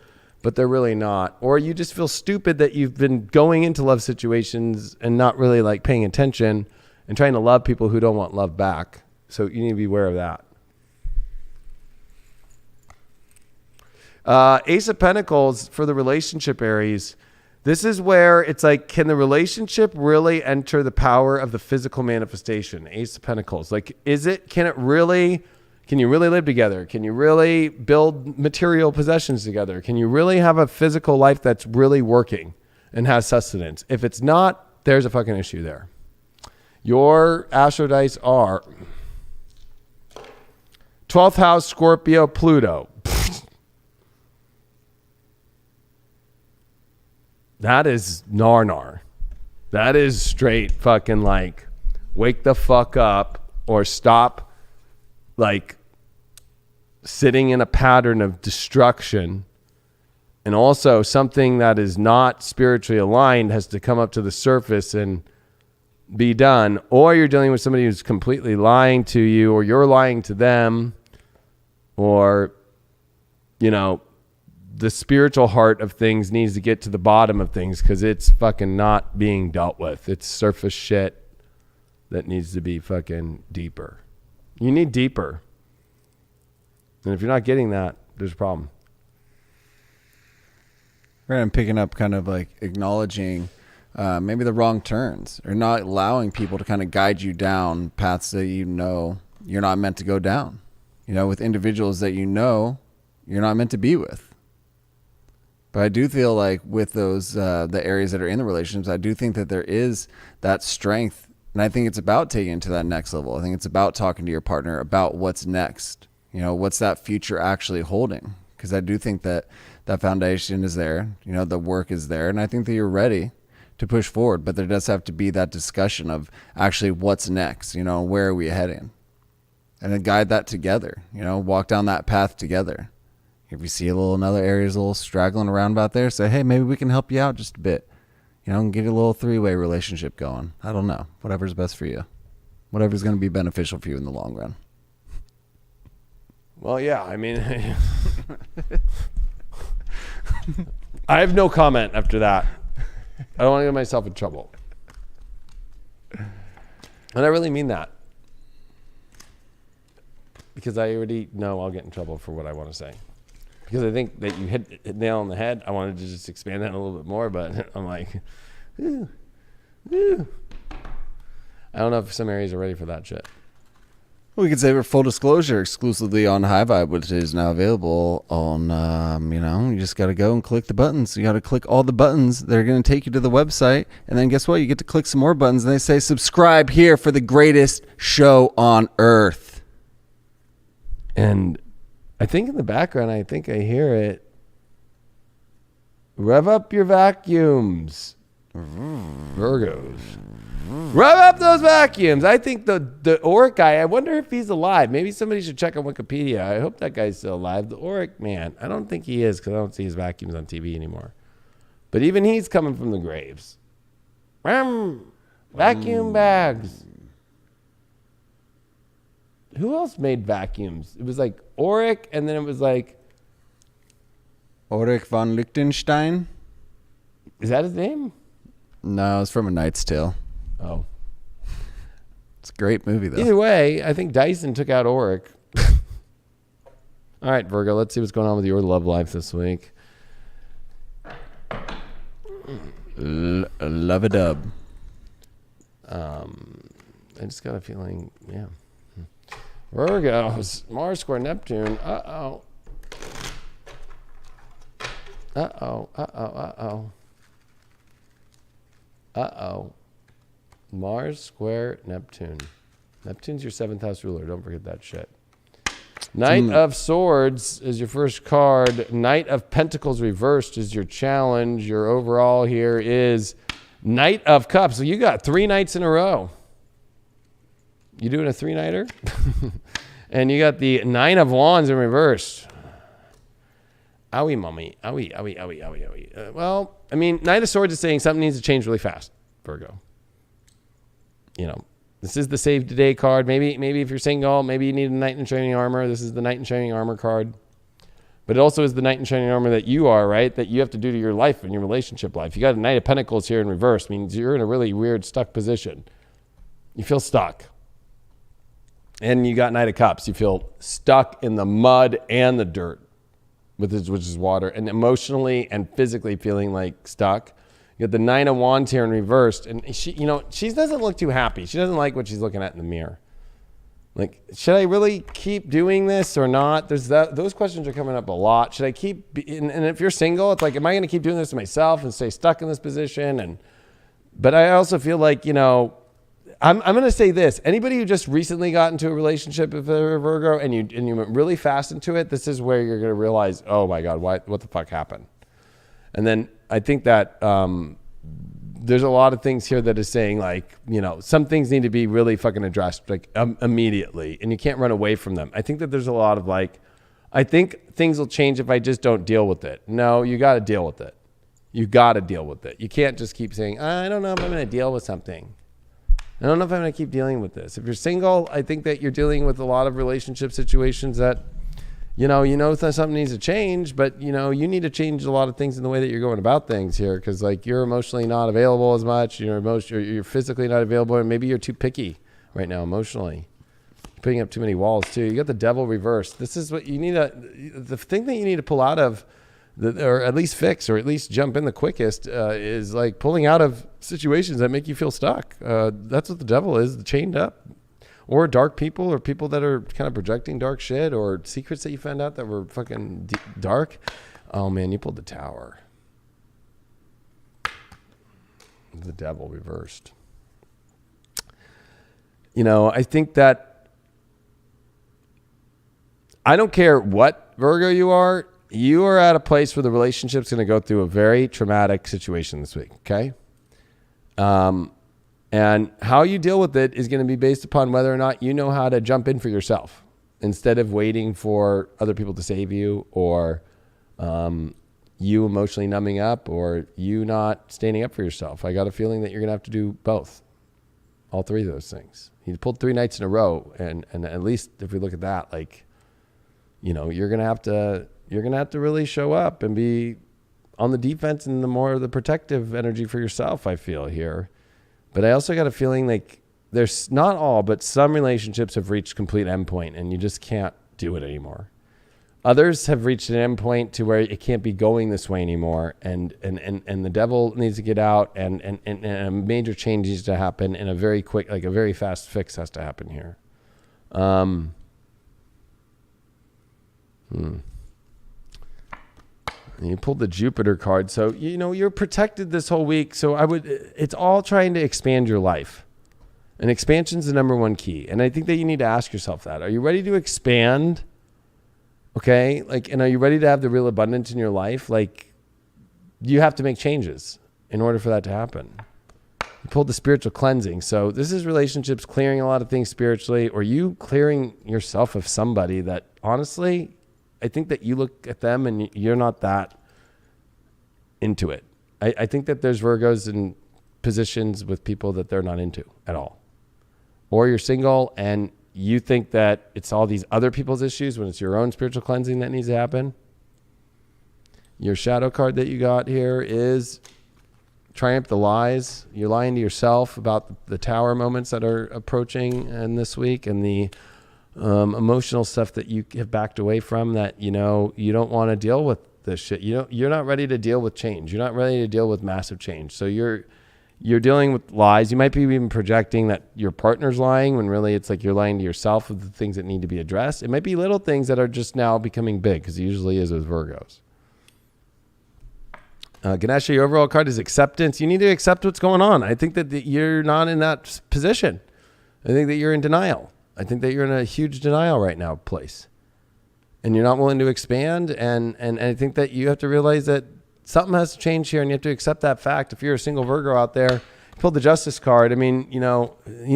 but they're really not. Or you just feel stupid that you've been going into love situations and not really like paying attention and trying to love people who don't want love back. So you need to be aware of that. Ace of Pentacles for the relationship Aries. This is where it's like, can the relationship really enter the power of the physical manifestation? Ace of Pentacles. Like, can you really live together? Can you really build material possessions together? Can you really have a physical life that's really working and has sustenance? If it's not, there's a fucking issue there. Your astro dice are 12th house, Scorpio, Pluto. that is nar. That is straight fucking like wake the fuck up or stop like sitting in a pattern of destruction. And also something that is not spiritually aligned has to come up to the surface and be done. Or you're dealing with somebody who's completely lying to you, or you're lying to them, or, you know, the spiritual heart of things needs to get to the bottom of things because it's fucking not being dealt with. It's surface shit that needs to be fucking deeper. You need deeper. And if you're not getting that, there's a problem. Right, I'm picking up kind of like acknowledging maybe the wrong turns, or not allowing people to kind of guide you down paths that you know you're not meant to go down. You know, with individuals that you know you're not meant to be with. But I do feel like with those, the areas that are in the relationships, I do think that there is that strength. And I think it's about taking it to that next level. I think it's about talking to your partner about what's next. You know, what's that future actually holding? Because I do think that that foundation is there. You know, the work is there. And I think that you're ready to push forward. But there does have to be that discussion of actually what's next. You know, where are we heading? And then guide that together. You know, walk down that path together. If you see another area's a little straggling around about there, say, hey, maybe we can help you out just a bit. You know, and get a little 3-way relationship going. I don't know. Whatever's best for you. Whatever's going to be beneficial for you in the long run. Well, yeah, I mean, I have no comment after that. I don't want to get myself in trouble. And I really mean that. Because I already know I'll get in trouble for what I want to say. Because I think that you hit the nail on the head. I wanted to just expand that a little bit more, but I'm like, ooh. I don't know if some areas are ready for that shit. We could say we're full disclosure exclusively on High Vibe, which is now available on, you know, you just got to go and click the buttons. You got to click all the buttons. They're going to take you to the website. And then guess what? You get to click some more buttons and they say subscribe here for the greatest show on earth. And I think in the background, I think I hear it. Rev up your vacuums. Virgos. Rev up those vacuums. I think the Auric guy, I wonder if he's alive. Maybe somebody should check on Wikipedia. I hope that guy's still alive. The Auric man. I don't think he is because I don't see his vacuums on TV anymore. But even he's coming from the graves. Vacuum bags. Who else made vacuums? It was like Auric, and then it was like Ulrich von Liechtenstein? Is that his name? No, it's from A Knight's Tale. Oh. It's a great movie, though. Either way, I think Dyson took out Auric. All right, Virgo, let's see what's going on with your love life this week. Love-a-dub. I just got a feeling, yeah. Virgos, Mars square Neptune. Uh-oh. Uh-oh, uh-oh, uh-oh. Uh-oh. Mars square Neptune. Neptune's your 7th house ruler. Don't forget that shit. Knight of Swords is your first card. Knight of Pentacles reversed is your challenge. Your overall here is Knight of Cups. So you got 3 nights in a row. You doing a 3-nighter? And you got the 9 of Wands in reverse. Owie, mommy. Owie, owie, owie, owie, owie. Well, I mean, Knight of Swords is saying something needs to change really fast, Virgo. You know, this is the Save Today card. Maybe if you're single, maybe you need a Knight in Shining Armor. This is the Knight in Shining Armor card. But it also is the Knight in Shining Armor that you are, right? That you have to do to your life and your relationship life. You got a Knight of Pentacles here in reverse. Means you're in a really weird, stuck position. You feel stuck. And you got Knight of Cups. You feel stuck in the mud and the dirt, which is water, and emotionally and physically feeling like stuck. You got the 9 of Wands here in reversed, and she doesn't look too happy. She doesn't like what she's looking at in the mirror. Like, should I really keep doing this or not? Those questions are coming up a lot. Should I keep? And if you're single, it's like, am I going to keep doing this to myself and stay stuck in this position? But I also feel like, I'm going to say this. Anybody who just recently got into a relationship with a Virgo and you went really fast into it, this is where you're going to realize, oh my God, what the fuck happened? And then I think that there's a lot of things here that is saying like, some things need to be really fucking addressed like immediately, and you can't run away from them. I think that there's a lot of like, I think things will change if I just don't deal with it. No, you got to deal with it. You got to deal with it. You can't just keep saying, I don't know if I'm going to deal with something. I don't know if I'm going to keep dealing with this. If you're single, I think that you're dealing with a lot of relationship situations that, that something needs to change, but you need to change a lot of things in the way that you're going about things here. Cause like you're emotionally not available as much. You're physically not available, and maybe you're too picky right now emotionally. You're putting up too many walls too. You got the devil reversed. This is what you need the thing that you need to pull out of or at least fix, or at least jump in the quickest, is like pulling out of situations that make you feel stuck. That's what the devil is, chained up. Or dark people, or people that are kind of projecting dark shit, or secrets that you found out that were fucking dark. Oh man, you pulled the Tower. The devil reversed. I think that I don't care what Virgo you are at a place where the relationship's going to go through a very traumatic situation this week, okay? And how you deal with it is going to be based upon whether or not you know how to jump in for yourself instead of waiting for other people to save you, or you emotionally numbing up, or you not standing up for yourself. I got a feeling that you're going to have to do both, all three of those things. You pulled 3 nights in a row, and at least if we look at that, like, you're going to have to really show up and be on the defense and the protective energy for yourself, I feel here. But I also got a feeling like there's not all, but some relationships have reached complete endpoint and you just can't do it anymore. Others have reached an endpoint to where it can't be going this way anymore. And the devil needs to get out, and a major change needs to happen, and a very quick, like a very fast fix has to happen here. You pulled the Jupiter card. So, you're protected this whole week. So it's all trying to expand your life. And expansion's the number one key. And I think that you need to ask yourself that. Are you ready to expand? Okay. And are you ready to have the real abundance in your life? Like, you have to make changes in order for that to happen. You pulled the spiritual cleansing. So this is relationships, clearing a lot of things spiritually, or you clearing yourself of somebody that honestly, I think that you look at them and you're not that into it. I think that there's Virgos in positions with people that they're not into at all. Or you're single and you think that it's all these other people's issues when it's your own spiritual cleansing that needs to happen. Your shadow card that you got here is Triumph the Lies. You're lying to yourself about the Tower moments that are approaching in this week, and the emotional stuff that you have backed away from, that you don't want to deal with this shit. You're not ready to deal with change. You're not ready to deal with massive change. So you're dealing with lies. You might be even projecting that your partner's lying when really it's like you're lying to yourself of the things that need to be addressed. It might be little things that are just now becoming big, because it usually is with Virgos. Ganesha, your overall card is acceptance. You need to accept what's going on. I think that you're not in that position. I think that you're in denial. I think that you're in a huge denial right now place, and you're not willing to expand. And I think that you have to realize that something has to change here, and you have to accept that fact. If you're a single Virgo out there, you pulled the Justice card. I mean, you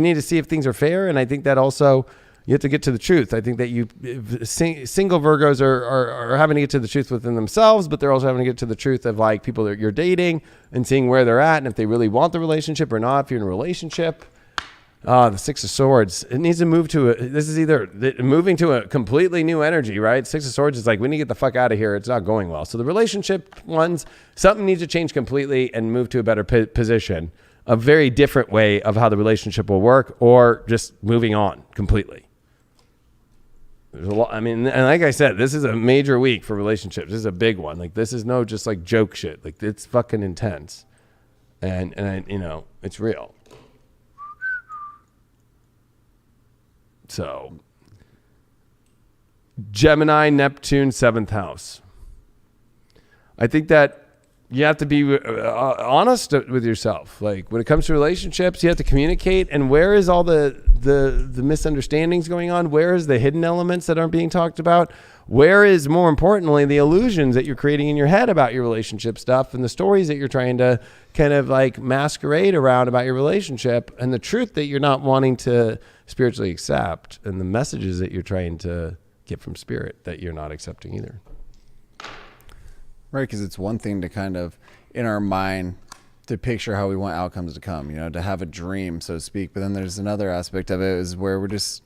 need to see if things are fair. And I think that also you have to get to the truth. I think that single Virgos are having to get to the truth within themselves, but they're also having to get to the truth of like people that you're dating and seeing where they're at and if they really want the relationship or not. If you're in a relationship, the Six of Swords, it needs to move to this is either moving to a completely new energy, right? Six of Swords is like, we need to get the fuck out of here. It's not going well. So the relationship ones, something needs to change completely and move to a better position, a very different way of how the relationship will work, or just moving on completely. There's a lot. I mean, and like I said, this is a major week for relationships. This is a big one. Like, this is no just like joke shit. Like, it's fucking intense, and it's real. So, Gemini, Neptune, 7th house. I think that you have to be honest with yourself. Like, when it comes to relationships, you have to communicate. And where is all the misunderstandings going on? Where is the hidden elements that aren't being talked about? where is, more importantly, the illusions that you're creating in your head about your relationship stuff and the stories that you're trying to kind of like masquerade around about your relationship and the truth that you're not wanting to spiritually accept and the messages that you're trying to get from spirit that you're not accepting either. Right, because it's one thing to kind of, in our mind, to picture how we want outcomes to come, you know, to have a dream, so to speak. But then there's another aspect of it is where we're just,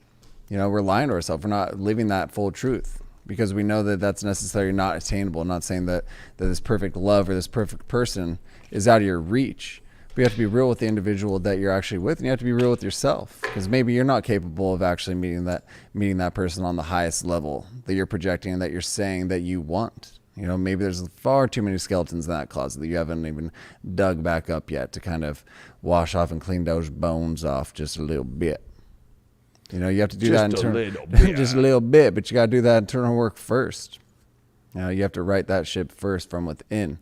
you know, we're lying to ourselves. We're not living that full truth because we know that that's necessarily not attainable. I'm not saying that this perfect love or this perfect person is out of your reach. But you have to be real with the individual that you're actually with, and you have to be real with yourself because maybe you're not capable of actually meeting that person on the highest level that you're projecting and that you're saying that you want. You know, maybe there's far too many skeletons in that closet that you haven't even dug back up yet to kind of wash off and clean those bones off just a little bit. You know, you have to do that just a little bit, but you got to do that internal work first. You know, you have to right that ship first from within.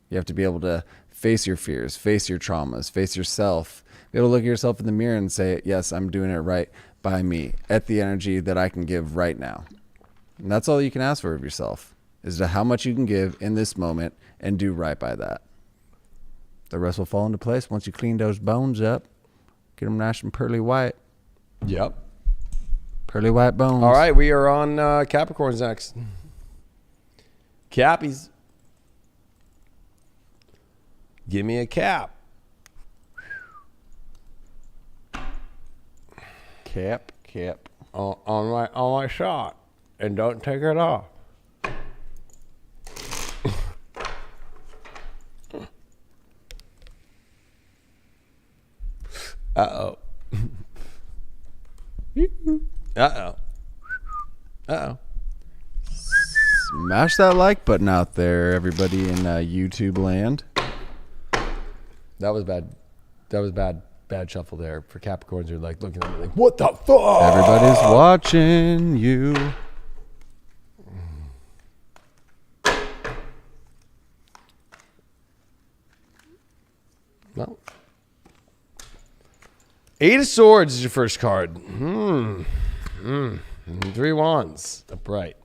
You have to be able to face your fears, face your traumas, face yourself, be able to look at yourself in the mirror and say, yes, I'm doing it right by me at the energy that I can give right now. And that's all you can ask for of yourself. Is to how much you can give in this moment and do right by that. The rest will fall into place once you clean those bones up. Get them nice and pearly white. Yep. Pearly white bones. All right, we are on Capricorns next. Cappies. Give me a cap. Cap. On my shot. And don't take it off. Uh-oh. Smash that like button out there, everybody in YouTube land. That was bad. That was bad shuffle there for Capricorns who are like looking at me like, what the fuck? Everybody's watching you. Well. 8 of Swords is your first card. 3 Wands, upright,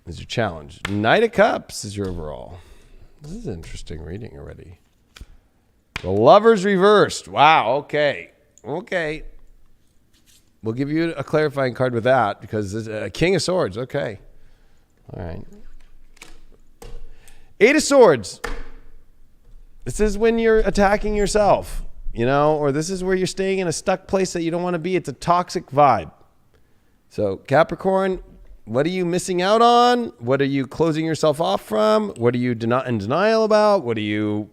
is your challenge. Knight of Cups is your overall. This is interesting reading already. The Lovers reversed. Wow, okay. We'll give you a clarifying card with that because it's a King of Swords. Okay. All right. 8 of Swords. This is when you're attacking yourself. You know, or this is where you're staying in a stuck place that you don't want to be. It's a toxic vibe. So Capricorn, what are you missing out on? What are you closing yourself off from? What are you in denial about? What are you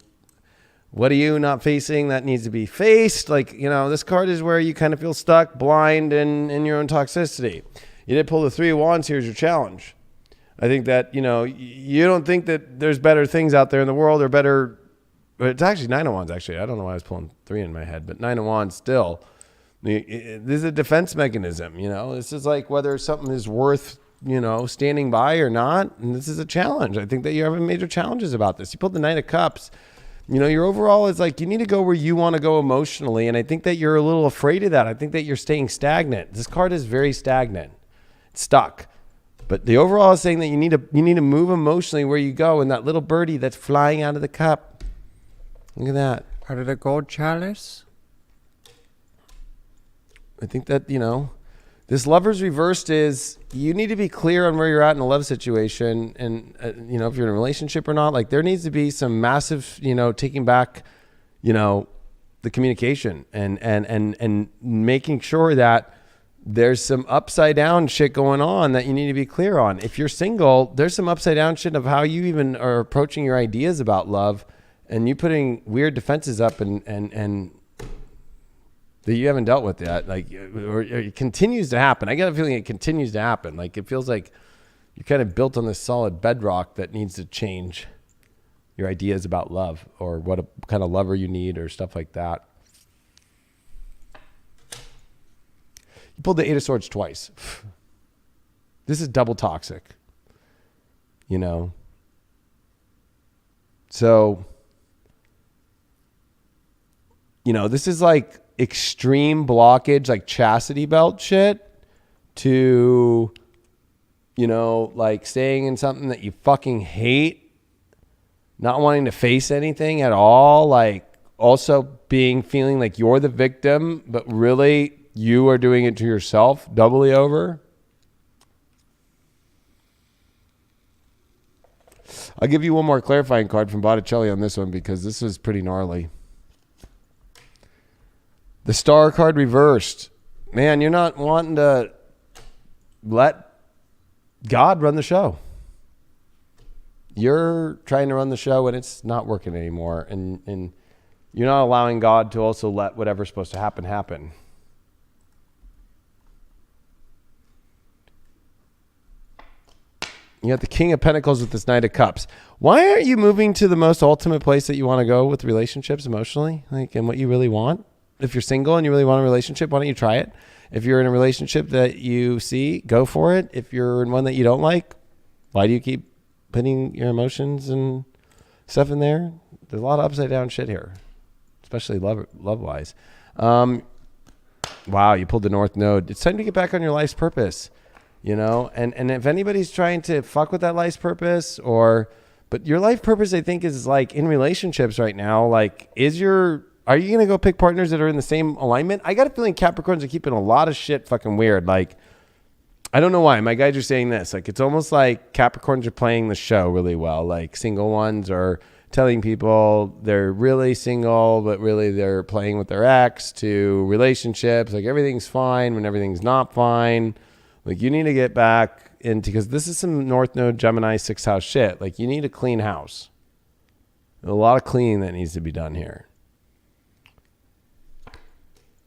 not facing that needs to be faced? Like, you know, this card is where you kind of feel stuck, blind, and in your own toxicity. You did pull the 3 of Wands. Here's your challenge. I think that, you know, you don't think that there's better things out there in the world or better. But it's actually 9 of Wands, actually. I don't know why I was pulling 3 in my head, but 9 of Wands still. This is a defense mechanism, you know. This is like whether something is worth, you know, standing by or not. And this is a challenge. I think that you're having major challenges about this. You pulled the Knight of Cups. You know, your overall is like you need to go where you want to go emotionally. And I think that you're a little afraid of that. I think that you're staying stagnant. This card is very stagnant. It's stuck. But the overall is saying that you need to move emotionally where you go. And that little birdie that's flying out of the cup. Look at that. Part of the gold chalice. I think that, you know, this Lovers reversed is you need to be clear on where you're at in a love situation. And, you know, if you're in a relationship or not, like there needs to be some massive, you know, taking back, you know, the communication and making sure that there's some upside down shit going on that you need to be clear on. If you're single, there's some upside down shit of how you even are approaching your ideas about love. And you putting weird defenses up and that you haven't dealt with yet, like, or it continues to happen. I get a feeling it continues to happen. Like it feels like you're kind of built on this solid bedrock that needs to change your ideas about love or what kind of lover you need or stuff like that. You pulled the 8 of Swords twice. This is double toxic, you know? So, you know, this is like extreme blockage, like chastity belt shit to you know, like staying in something that you fucking hate, not wanting to face anything at all, like also feeling like you're the victim, but really you are doing it to yourself doubly over. I'll give you one more clarifying card from Botticelli on this one because this is pretty gnarly. The Star card reversed. Man, you're not wanting to let God run the show. You're trying to run the show and it's not working anymore. And you're not allowing God to also let whatever's supposed to happen, happen. You got the King of Pentacles with this Knight of Cups. Why aren't you moving to the most ultimate place that you want to go with relationships emotionally? Like, and what you really want? If you're single and you really want a relationship, why don't you try it? If you're in a relationship that you see, go for it. If you're in one that you don't like, why do you keep putting your emotions and stuff in there? There's a lot of upside down shit here, especially love-wise. Wow, you pulled the North Node. It's time to get back on your life's purpose. You know, and if anybody's trying to fuck with that life's purpose but your life purpose, I think, is like in relationships right now. Like, are you going to go pick partners that are in the same alignment? I got a feeling Capricorns are keeping a lot of shit fucking weird. Like, I don't know why. My guys are saying this. Like, it's almost like Capricorns are playing the show really well. Like, single ones are telling people they're really single, but really they're playing with their ex, to relationships. Like, everything's fine when everything's not fine. Like, you need to get back into, because this is some North Node Gemini 6th house shit. Like, you need a clean house. There's a lot of cleaning that needs to be done here.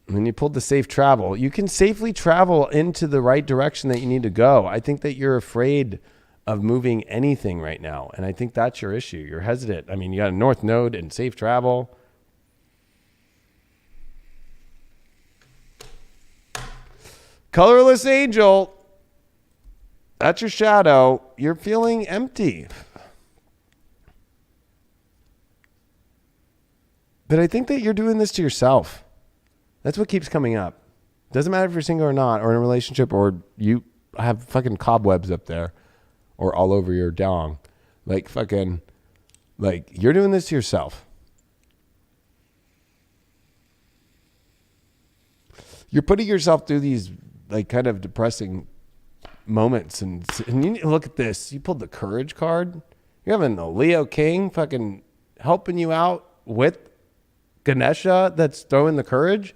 And then you pulled the safe travel. You can safely travel into the right direction that you need to go. I think that you're afraid of moving anything right now. And I think that's your issue. You're hesitant. I mean, you got a North Node and safe travel. Colorless Angel. That's your shadow. You're feeling empty. But I think that you're doing this to yourself. That's what keeps coming up. Doesn't matter if you're single or not, or in a relationship, or you have fucking cobwebs up there or all over your dong. Like, fucking, like, you're doing this to yourself. You're putting yourself through these, like, kind of depressing moments. And you need to look at this. You pulled the Courage card. You're having the Leo King fucking helping you out with Ganesha that's throwing the courage.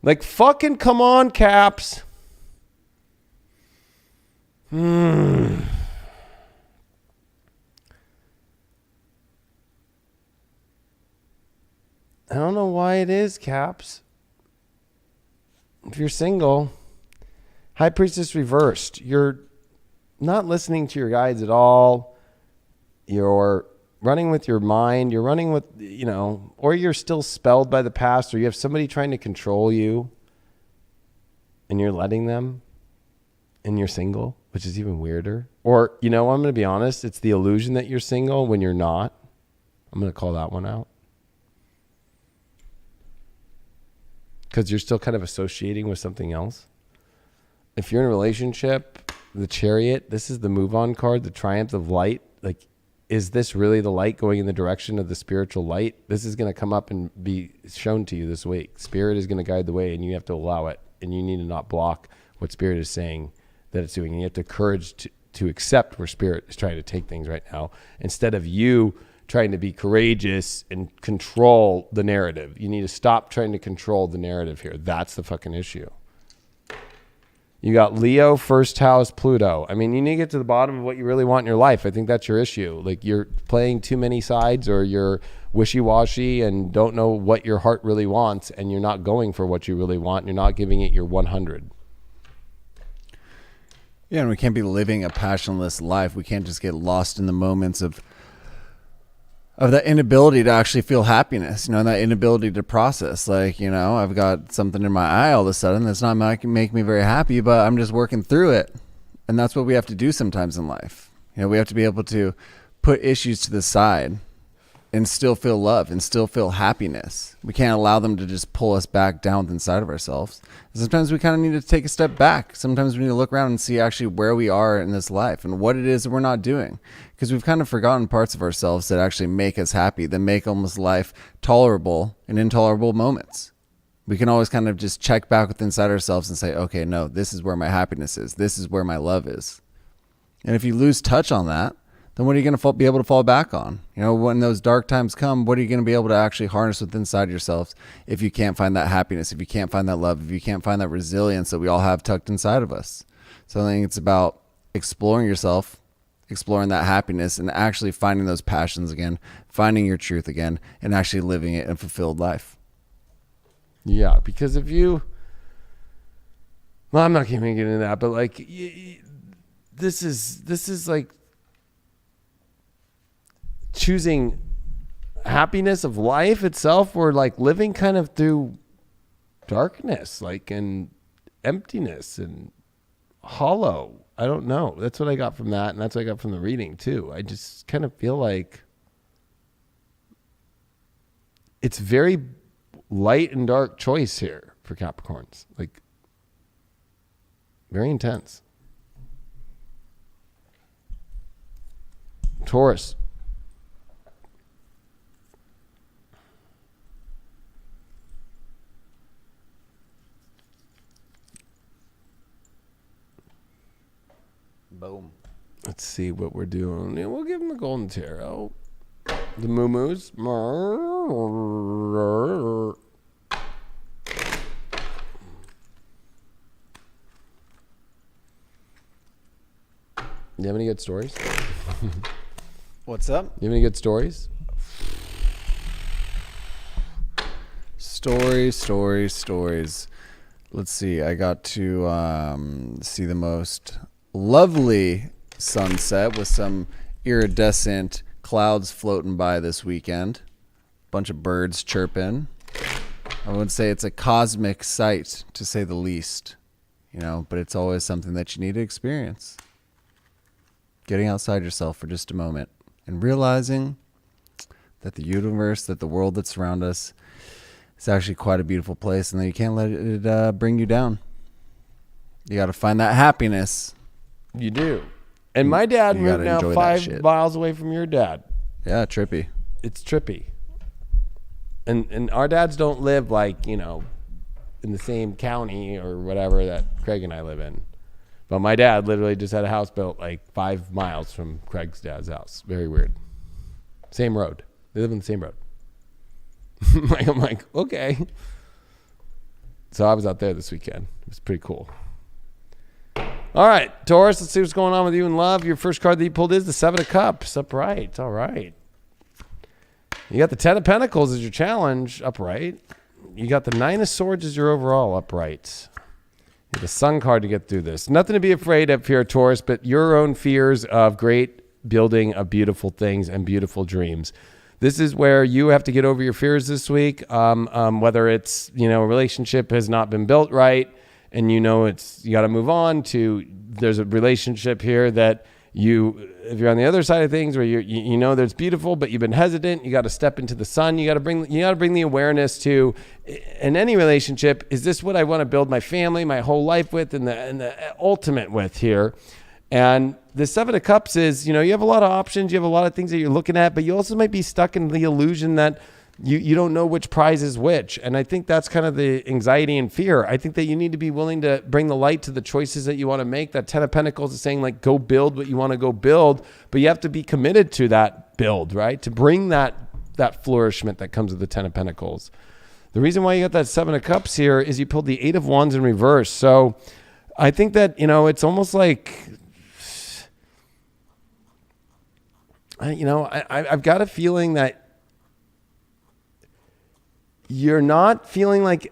Like, fucking come on, Caps. I don't know why it is, Caps. If you're single, High Priestess reversed. You're not listening to your guides at all. You're running with your mind. You're running with, you know, or you're still spelled by the past, or you have somebody trying to control you and you're letting them, and you're single, which is even weirder. Or, you know, I'm going to be honest. It's the illusion that you're single when you're not. I'm going to call that one out. Because you're still kind of associating with something else. If you're in a relationship, the Chariot, this is the move on card, the triumph of light. Like, is this really the light going in the direction of the spiritual light? This is going to come up and be shown to you this week. Spirit is going to guide the way, and you have to allow it. And you need to not block what Spirit is saying that it's doing. And you have the courage to accept where Spirit is trying to take things right now, instead of you trying to be courageous and control the narrative. You need to stop trying to control the narrative here. That's the fucking issue. You got Leo, first house, Pluto. I mean, you need to get to the bottom of what you really want in your life. I think that's your issue. Like, you're playing too many sides, or you're wishy-washy and don't know what your heart really wants, and you're not going for what you really want. And you're not giving it your 100. Yeah, and we can't be living a passionless life. We can't just get lost in the moments of that inability to actually feel happiness, you know, and that inability to process. Like, you know, I've got something in my eye all of a sudden that's not make me very happy, but I'm just working through it. And that's what we have to do sometimes in life. You know, we have to be able to put issues to the side. and still feel love and still feel happiness. We can't allow them to just pull us back down inside of ourselves. Sometimes we kind of need to take a step back. Sometimes we need to look around and see actually where we are in this life and what it is that we're not doing. Because we've kind of forgotten parts of ourselves that actually make us happy, that make almost life tolerable in intolerable moments. We can always kind of just check back within inside ourselves and say, okay, no, this is where my happiness is. This is where my love is. And if you lose touch on that, then what are you going to be able to fall back on? When those dark times come, what are you going to be able to actually harness within inside yourselves if you can't find that happiness, if you can't find that love, if you can't find that resilience that we all have tucked inside of us? So I think it's about exploring yourself, exploring that happiness, and actually finding those passions again, finding your truth again, and actually living it in a fulfilled life. Yeah, because if you... Well, I'm not going to get into that, but like, this is like choosing happiness of life itself, or like living kind of through darkness, like, and emptiness and hollow. I don't know. That's what I got from that, and that's what I got from the reading too. I just kind of feel like it's very light and dark choice here for Capricorns. Like, very intense. Taurus. Boom. Let's see what we're doing. Yeah, we'll give him the golden tarot. The moo-moos. You have any good stories? What's up? You have any good stories? Stories. Let's see. I got to see the most lovely sunset with some iridescent clouds floating by this weekend. Bunch of birds chirping. I would say it's a cosmic sight, to say the least. But it's always something that you need to experience. Getting outside yourself for just a moment and realizing that the universe, that the world that's around us is actually quite a beautiful place, and that you can't let it bring you down. You got to find that happiness. You do. And my dad moved now 5 miles away from your dad. Yeah, trippy. It's trippy. And our dads don't live like, in the same county or whatever that Craig and I live in. But my dad literally just had a house built like 5 miles from Craig's dad's house. Very weird. Same road. They live on the same road. I'm like, okay. So I was out there this weekend. It was pretty cool. All right, Taurus, let's see what's going on with you in love. Your first card that you pulled is the 7 of Cups. Upright. All right. You got the 10 of Pentacles as your challenge. Upright. You got the 9 of Swords as your overall. Upright. You have the Sun card to get through this. Nothing to be afraid of here, Taurus, but your own fears of great building of beautiful things and beautiful dreams. This is where you have to get over your fears this week. Whether it's, a relationship has not been built right, and you got to move on to, there's a relationship here that if you're on the other side of things where you know that's beautiful, but you've been hesitant, you got to step into the sun. You got to bring the awareness to, in any relationship, is this what I want to build my family, my whole life with, and the ultimate with here? And the 7 of Cups is, you have a lot of options, you have a lot of things that you're looking at, but you also might be stuck in the illusion that you don't know which prize is which. And I think that's kind of the anxiety and fear. I think that you need to be willing to bring the light to the choices that you want to make. That 10 of Pentacles is saying, like, go build what you want to go build, but you have to be committed to that build, right? To bring that flourishment that comes with the 10 of Pentacles. The reason why you got that 7 of Cups here is you pulled the 8 of Wands in reverse. So I think that, it's almost like, I've got a feeling that you're not feeling like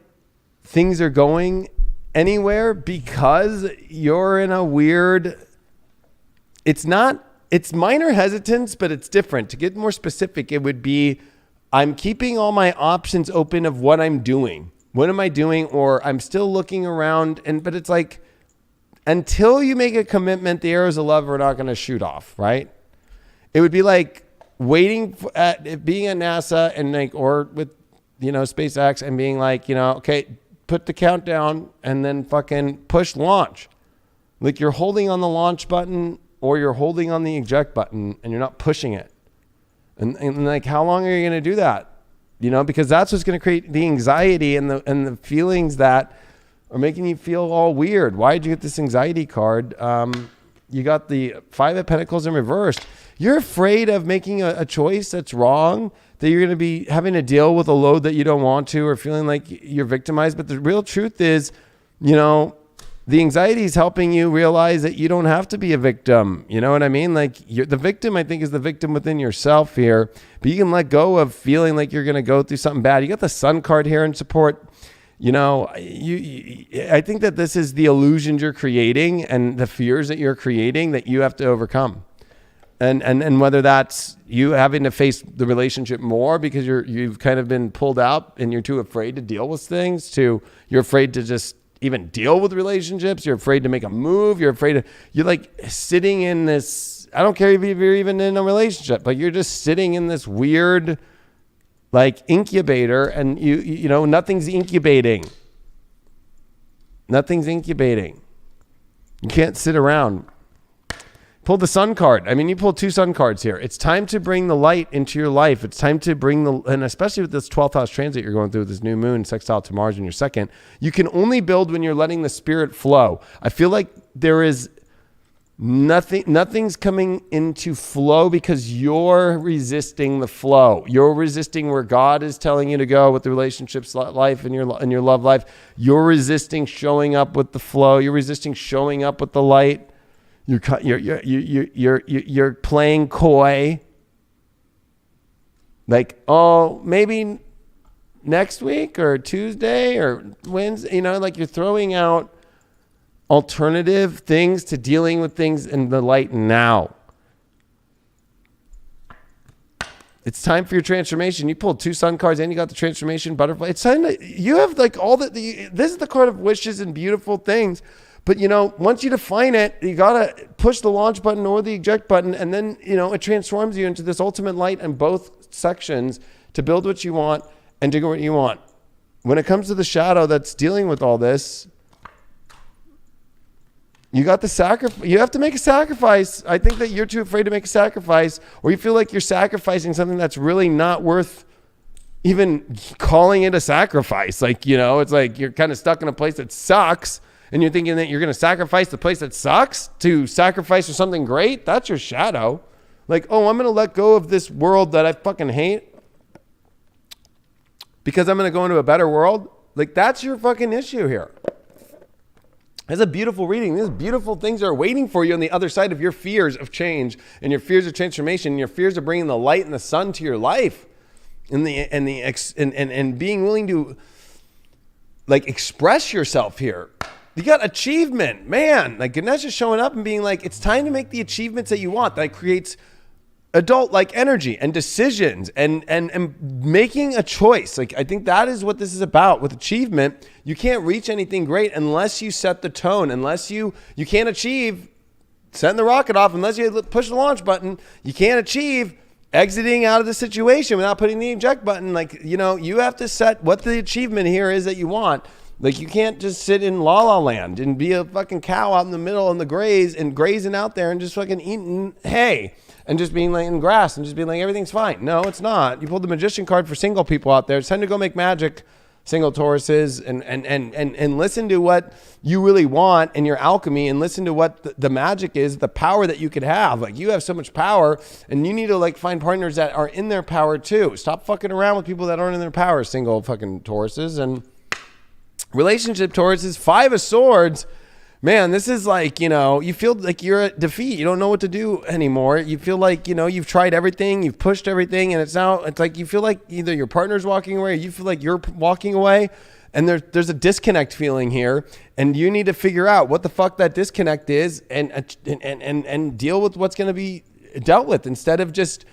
things are going anywhere because you're in a weird, it's minor hesitance, but it's different. To get more specific, it would be, I'm keeping all my options open of what I'm doing. What am I doing? Or I'm still looking around, but it's like, until you make a commitment, the arrows of love are not going to shoot off, right? It would be like, waiting at being at NASA and like, or with, SpaceX and being like, okay, put the countdown and then fucking push launch. Like you're holding on the launch button or you're holding on the eject button and you're not pushing it. And like, how long are you going to do that? Because that's what's going to create the anxiety and the feelings that are making you feel all weird. Why did you get this anxiety card? You got the 5 of Pentacles in reverse. You're afraid of making a choice that's wrong, that you're going to be having to deal with a load that you don't want to, or feeling like you're victimized. But the real truth is, the anxiety is helping you realize that you don't have to be a victim. You know what I mean? Like the victim, I think, is the victim within yourself here. But you can let go of feeling like you're going to go through something bad. You got the Sun card here in support. I think that this is the illusions you're creating and the fears that you're creating that you have to overcome. And whether that's you having to face the relationship more because you've kind of been pulled out and you're too afraid to deal with things, to you're afraid to just even deal with relationships, you're afraid to make a move, you're like sitting in this, I don't care if you're even in a relationship, but you're just sitting in this weird like incubator, and nothing's incubating. Nothing's incubating. You can't sit around. Pull the Sun card. I mean, you pulled 2 Sun cards here. It's time to bring the light into your life. It's time to bring and especially with this 12th house transit you're going through with this new moon sextile to Mars in your second, you can only build when you're letting the spirit flow. I feel like there is nothing's coming into flow because you're resisting the flow. You're resisting where God is telling you to go with the relationships life and your love life. You're resisting showing up with the flow. You're resisting showing up with the light. You're playing coy. Like, oh, maybe next week or Tuesday or Wednesday, like you're throwing out alternative things to dealing with things in the light now. It's time for your transformation. You pulled 2 Sun cards and you got the transformation butterfly. It's time you have like all this is the card of wishes and beautiful things. But, once you define it, you got to push the launch button or the eject button. And then, it transforms you into this ultimate light in both sections to build what you want and to go what you want. When it comes to the shadow that's dealing with all this, you got the sacrifice. You have to make a sacrifice. I think that you're too afraid to make a sacrifice, or you feel like you're sacrificing something that's really not worth even calling it a sacrifice. Like, it's like you're kind of stuck in a place that sucks. And you're thinking that you're going to sacrifice the place that sucks to sacrifice for something great? That's your shadow. Like, oh, I'm going to let go of this world that I fucking hate because I'm going to go into a better world. Like, that's your fucking issue here. It's a beautiful reading. These beautiful things are waiting for you on the other side of your fears of change and your fears of transformation and your fears of bringing the light and the sun to your life and being willing to like express yourself here. You got achievement, man. Like Ganesha's showing up and being like, it's time to make the achievements that you want. That creates adult-like energy and decisions and making a choice. Like I think that is what this is about. With achievement, you can't reach anything great unless you set the tone. Unless you can't achieve setting the rocket off unless you push the launch button. You can't achieve exiting out of the situation without putting the eject button. Like, you have to set what the achievement here is that you want. Like you can't just sit in La La Land and be a fucking cow out in the middle in the grazing out there and just fucking eating hay and just being like in grass and just being like everything's fine. No, it's not. You pulled the Magician card for single people out there. It's time to go make magic, single Tauruses, and listen to what you really want in your alchemy and listen to what the magic is, the power that you could have. Like you have so much power and you need to like find partners that are in their power too. Stop fucking around with people that aren't in their power, single fucking Tauruses. And relationship Taurus is 5 of Swords. Man, this is like, you feel like you're at defeat. You don't know what to do anymore. You feel like, you've tried everything, you've pushed everything, and it's like you feel like either your partner's walking away or you feel like you're walking away, and there's a disconnect feeling here, and you need to figure out what the fuck that disconnect is and deal with what's going to be dealt with instead of just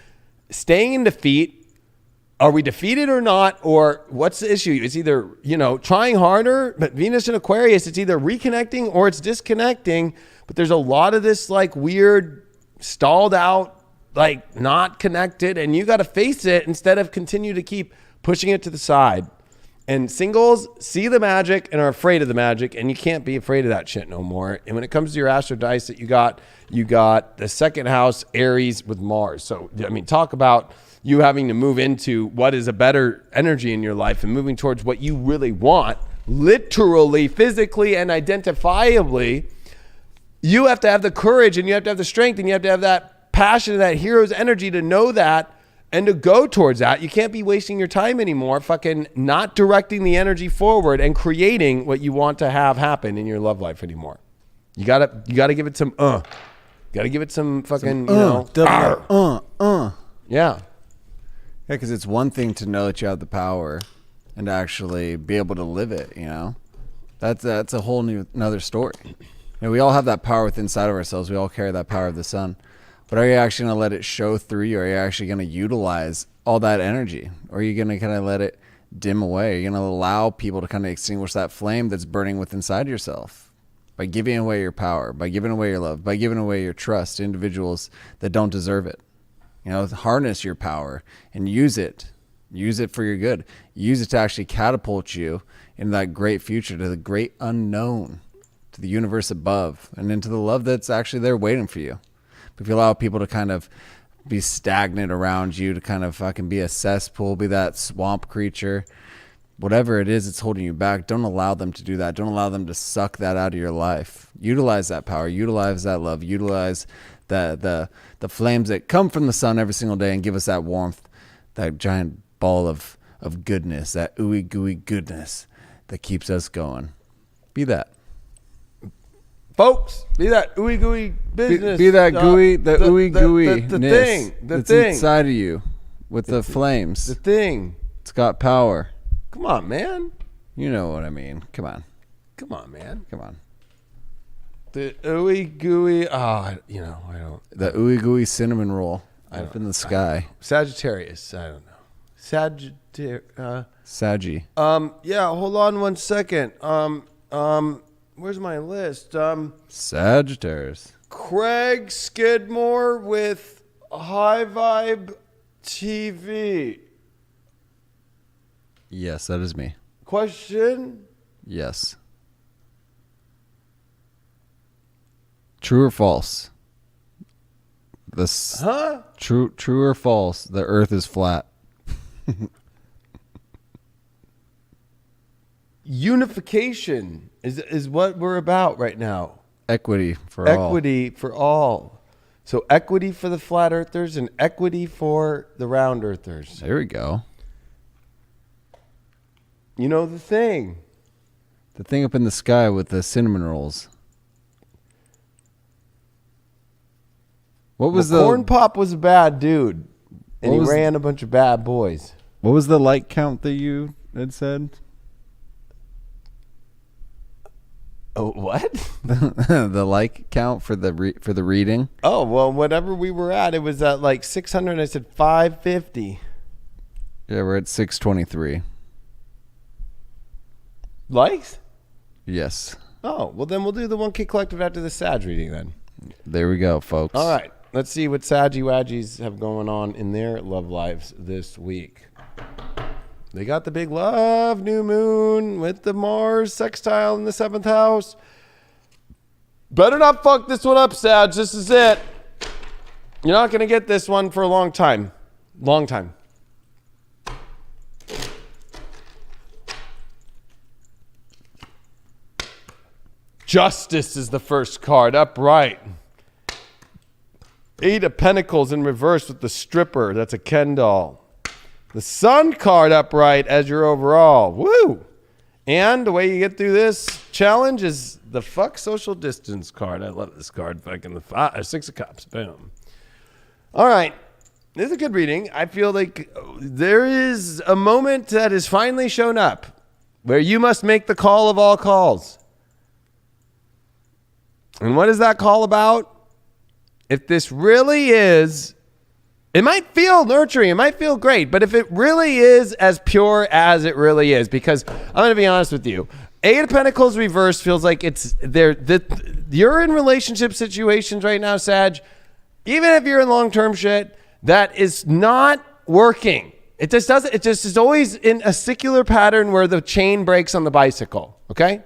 staying in defeat. Are we defeated or not? Or what's the issue? It's either, trying harder, but Venus in Aquarius, it's either reconnecting or it's disconnecting. But there's a lot of this like weird stalled out, like not connected, and you got to face it instead of continue to keep pushing it to the side. And singles see the magic and are afraid of the magic, and you can't be afraid of that shit no more. And when it comes to your astro dice that you got the second house Aries with Mars. So, I mean, talk about you having to move into what is a better energy in your life and moving towards what you really want, literally, physically, and identifiably. You have to have the courage, and you have to have the strength, and you have to have that passion and that hero's energy to know that and to go towards that. You can't be wasting your time anymore, fucking not directing the energy forward and creating what you want to have happen in your love life anymore. You gotta give it some gotta give it some fucking Yeah. Because it's one thing to know that you have the power and to actually be able to live it, you know? That's a whole another story. You know, we all have that power within inside of ourselves. We all carry that power of the sun. But are you actually going to let it show through you? Or are you actually going to utilize all that energy? Or are you going to kind of let it dim away? Are you going to allow people to kind of extinguish that flame that's burning within inside yourself? By giving away your power, by giving away your love, by giving away your trust to individuals that don't deserve it. You know, harness your power and use it. Use it for your good. Use it to actually catapult you into that great future, to the great unknown, to the universe above, and into the love that's actually there waiting for you. If you allow people to kind of be stagnant around you, to kind of fucking be a cesspool, be that swamp creature, whatever it is that's holding you back, don't allow them to do that. Don't allow them to suck that out of your life. Utilize that power. Utilize that love. Utilize the flames that come from the sun every single day and give us that warmth, that giant ball of goodness, that ooey gooey goodness that keeps us going. Be that. Folks, be that ooey gooey business. Be that gooey, the ooey gooey that's inside of you with the flames. The thing. It's got power. Come on, man. You know what I mean. Come on. Come on, man. Come on. The ooey gooey. I don't. The ooey gooey cinnamon roll up in the sky. Sagittarius. I don't know. Saggy. Yeah. Hold on 1 second. Where's my list? Sagittarius. Craig Skidmore with High Vibe TV. Yes, that is me. Question? Yes. True or false? True or false? The Earth is flat. Unification is what we're about right now. Equity for all. Equity for all. So equity for the flat earthers and equity for the round earthers. There we go. You know the thing. The thing up in the sky with the cinnamon rolls. What was the Corn Pop was a bad dude, and he ran a bunch of bad boys. What was the like count that you had said? Oh, what? The like count for the reading. Oh, well, whatever we were at, it was at like 600. I said 550. Yeah, we're at 623. Likes? Yes. Oh, well, then we'll do the 1K Collective after the Sag reading then. There we go, folks. All right. Let's see what Saggy Wadgies have going on in their love lives this week. They got the big love new moon with the Mars sextile in the 7th house. Better not fuck this one up, Sag. This is it. You're not going to get this one for a long time. Long time. Justice is the first card, upright. 8 of Pentacles in reverse with the stripper. That's a Ken doll. The Sun card upright as your overall. Woo! And the way you get through this challenge is the fuck social distance card. I love this card. Fucking the 6 of Cups. Boom. All right. This is a good reading. I feel like there is a moment that has finally shown up where you must make the call of all calls. And what is that call about? If this really is, it might feel nurturing, it might feel great, but if it really is as pure as it really is, because I'm going to be honest with you, 8 of Pentacles reversed feels like it's there. You're in relationship situations right now, Sag. even if you're in long-term shit that is not working, it just doesn't, it just is always in a secular pattern where the chain breaks on the bicycle. Okay.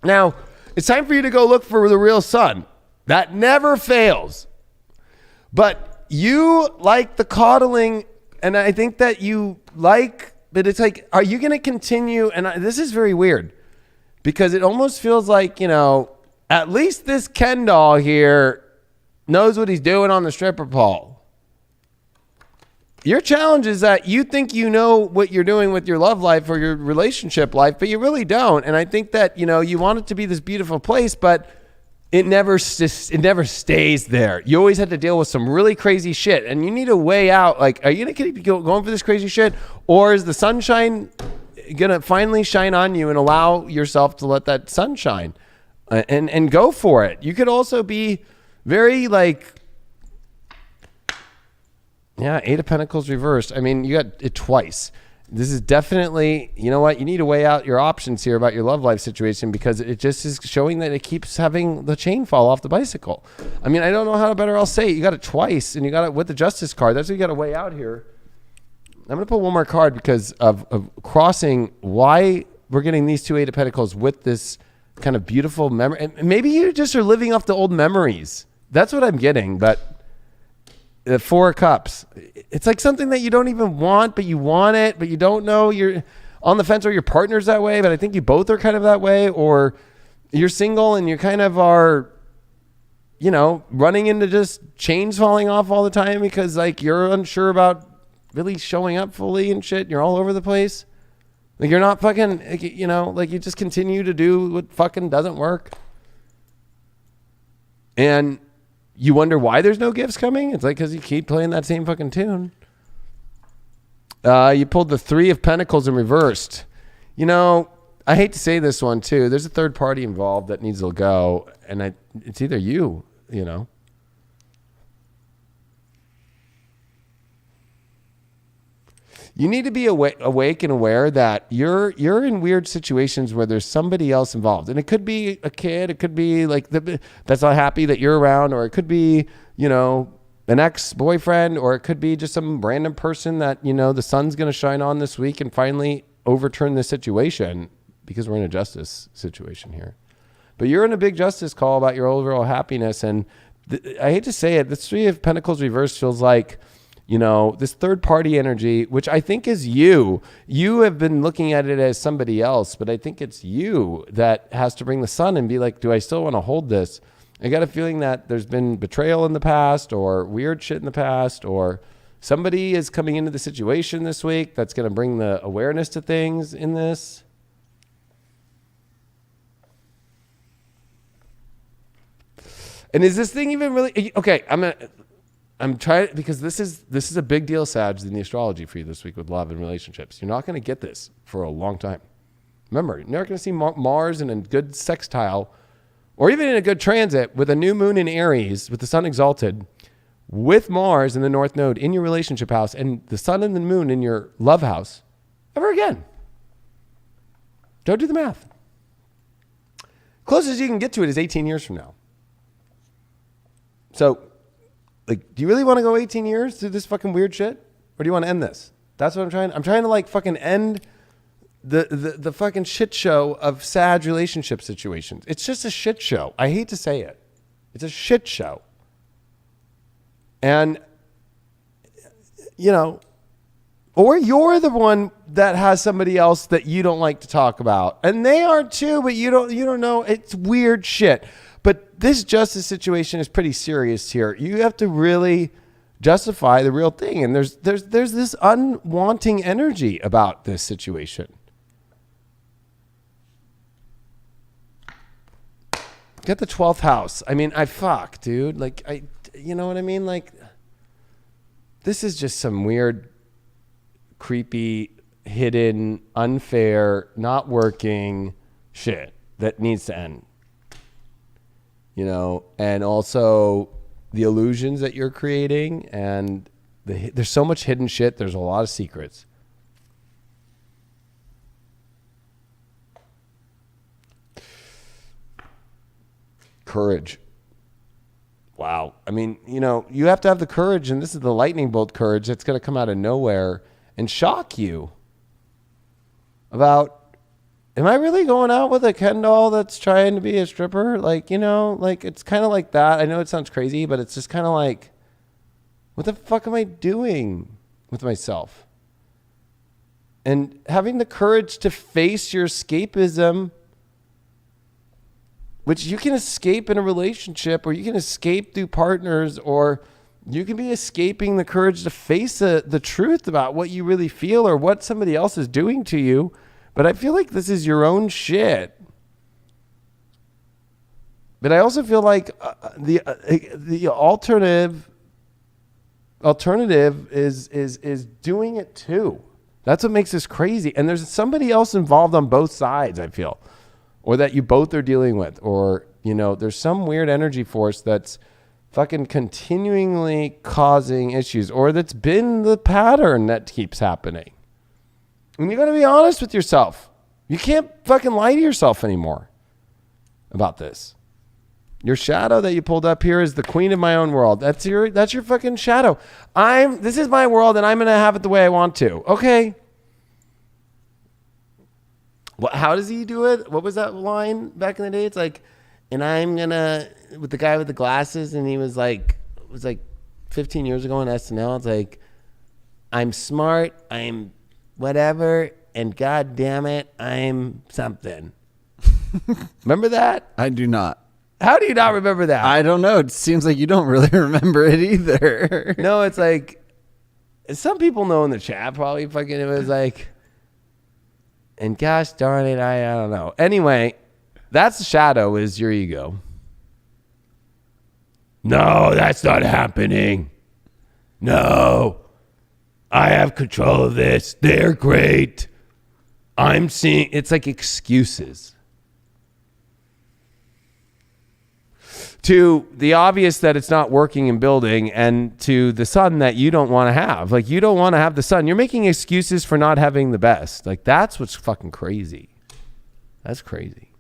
Now it's time for you to go look for the real sun. That never fails. But you like the coddling, and I think that you like, but it's like, are you going to continue? And this is very weird because it almost feels like, you know, at least this Ken doll here knows what he's doing on the stripper pole. Your challenge is that you think you know what you're doing with your love life or your relationship life, but you really don't. And I think that, you know, you want it to be this beautiful place, but it never stays there. You always have to deal with some really crazy shit, and you need a way out. Like, are you going to keep going for this crazy shit, or is the sunshine going to finally shine on you and allow yourself to let that sun shine and go for it? You could also be very like, yeah, Eight of Pentacles reversed. I mean, you got it twice. This is definitely, you know what? You need to weigh out your options here about your love life situation, because it just is showing that it keeps having the chain fall off the bicycle. I mean, I don't know how to better else say it. You got it twice, and you got it with the Justice card. That's what you got to weigh out here. I'm going to pull one more card because of crossing why we're getting these two Eight of Pentacles with this kind of beautiful memory. And maybe you just are living off the old memories. That's what I'm getting, but... The Four of Cups. It's like something that you don't even want, but you want it, but you don't know. You're on the fence, or your partner's that way, but I think you both are kind of that way, or you're single and you kind of are, you know, running into just chains falling off all the time because like you're unsure about really showing up fully and shit. You're all over the place. Like you're not fucking, you know, like you just continue to do what fucking doesn't work. And you wonder why there's no gifts coming? It's like because you keep playing that same fucking tune. You pulled the Three of Pentacles in reversed. You know, I hate to say this one too. There's a third party involved that needs to go. And it's either you know. You need to be awake and aware that you're in weird situations where there's somebody else involved. And it could be a kid. It could be like that's not happy that you're around. Or it could be, you know, an ex-boyfriend. Or it could be just some random person that, you know, the sun's going to shine on this week and finally overturn this situation, because we're in a justice situation here. But you're in a big justice call about your overall happiness. And I hate to say it, this Three of Pentacles reversed feels like, you know, this third party energy, which I think is you. You have been looking at it as somebody else, but I think it's you that has to bring the sun and be like, do I still want to hold this? I got a feeling that there's been betrayal in the past, or weird shit in the past, or somebody is coming into the situation this week that's going to bring the awareness to things in this. And is this thing even really okay? I'm trying, because this is a big deal, Sag, in the astrology for you this week with love and relationships. You're not going to get this for a long time. Remember, you're not going to see Mars in a good sextile, or even in a good transit with a new moon in Aries, with the sun exalted, with Mars in the North Node in your relationship house, and the sun and the moon in your love house, ever again. Don't do the math. Closest you can get to it is 18 years from now. So, like, do you really want to go 18 years through this fucking weird shit? Or do you want to end this? That's what I'm trying to like fucking end the fucking shit show of sad relationship situations. It's just a shit show. I hate to say it. It's a shit show. And, you know, or you're the one that has somebody else that you don't like to talk about. And they are too, but you don't know. It's weird shit. But this justice situation is pretty serious here. You have to really justify the real thing. And there's this unwanting energy about this situation. Get the 12th house. I mean, dude. Like, you know what I mean? Like, this is just some weird, creepy, hidden, unfair, not working shit that needs to end. You know, and also the illusions that you're creating, and there's so much hidden shit. There's a lot of secrets. Courage. Wow. I mean, you have to have the courage, and this is the lightning bolt courage that's going to come out of nowhere and shock you about, am I really going out with a Ken doll that's trying to be a stripper? Like, it's kind of like that. I know it sounds crazy, but it's just kind of like, what the fuck am I doing with myself? And having the courage to face your escapism, which you can escape in a relationship, or you can escape through partners, or you can be escaping the courage to face the truth about what you really feel or what somebody else is doing to you. But I feel like this is your own shit. But I also feel like the alternative is doing it too. That's what makes this crazy. And there's somebody else involved on both sides, I feel, or that you both are dealing with, or, there's some weird energy force that's fucking continually causing issues, or that's been the pattern that keeps happening. And you got to be honest with yourself. You can't fucking lie to yourself anymore about this. Your shadow that you pulled up here is the queen of my own world. That's your fucking shadow. This is my world, and I'm going to have it the way I want to. Okay. How does he do it? What was that line back in the day? It's like, and I'm going to, with the guy with the glasses, and he was like, it was like 15 years ago on SNL. It's like, I'm smart, I'm whatever, and God damn it, I'm something. Remember that? I do not. How do you not remember that? I don't know. It seems like you don't really remember it either. No, it's like, some people know in the chat probably fucking, it was like, and gosh darn it, I don't know. Anyway, that's the shadow, is your ego. No, that's not happening. No, I have control of this. They're great. I'm seeing, it's like excuses. To the obvious that it's not working and building, and to the son that you don't want to have. Like, you don't want to have the son. You're making excuses for not having the best. Like, that's what's fucking crazy. That's crazy.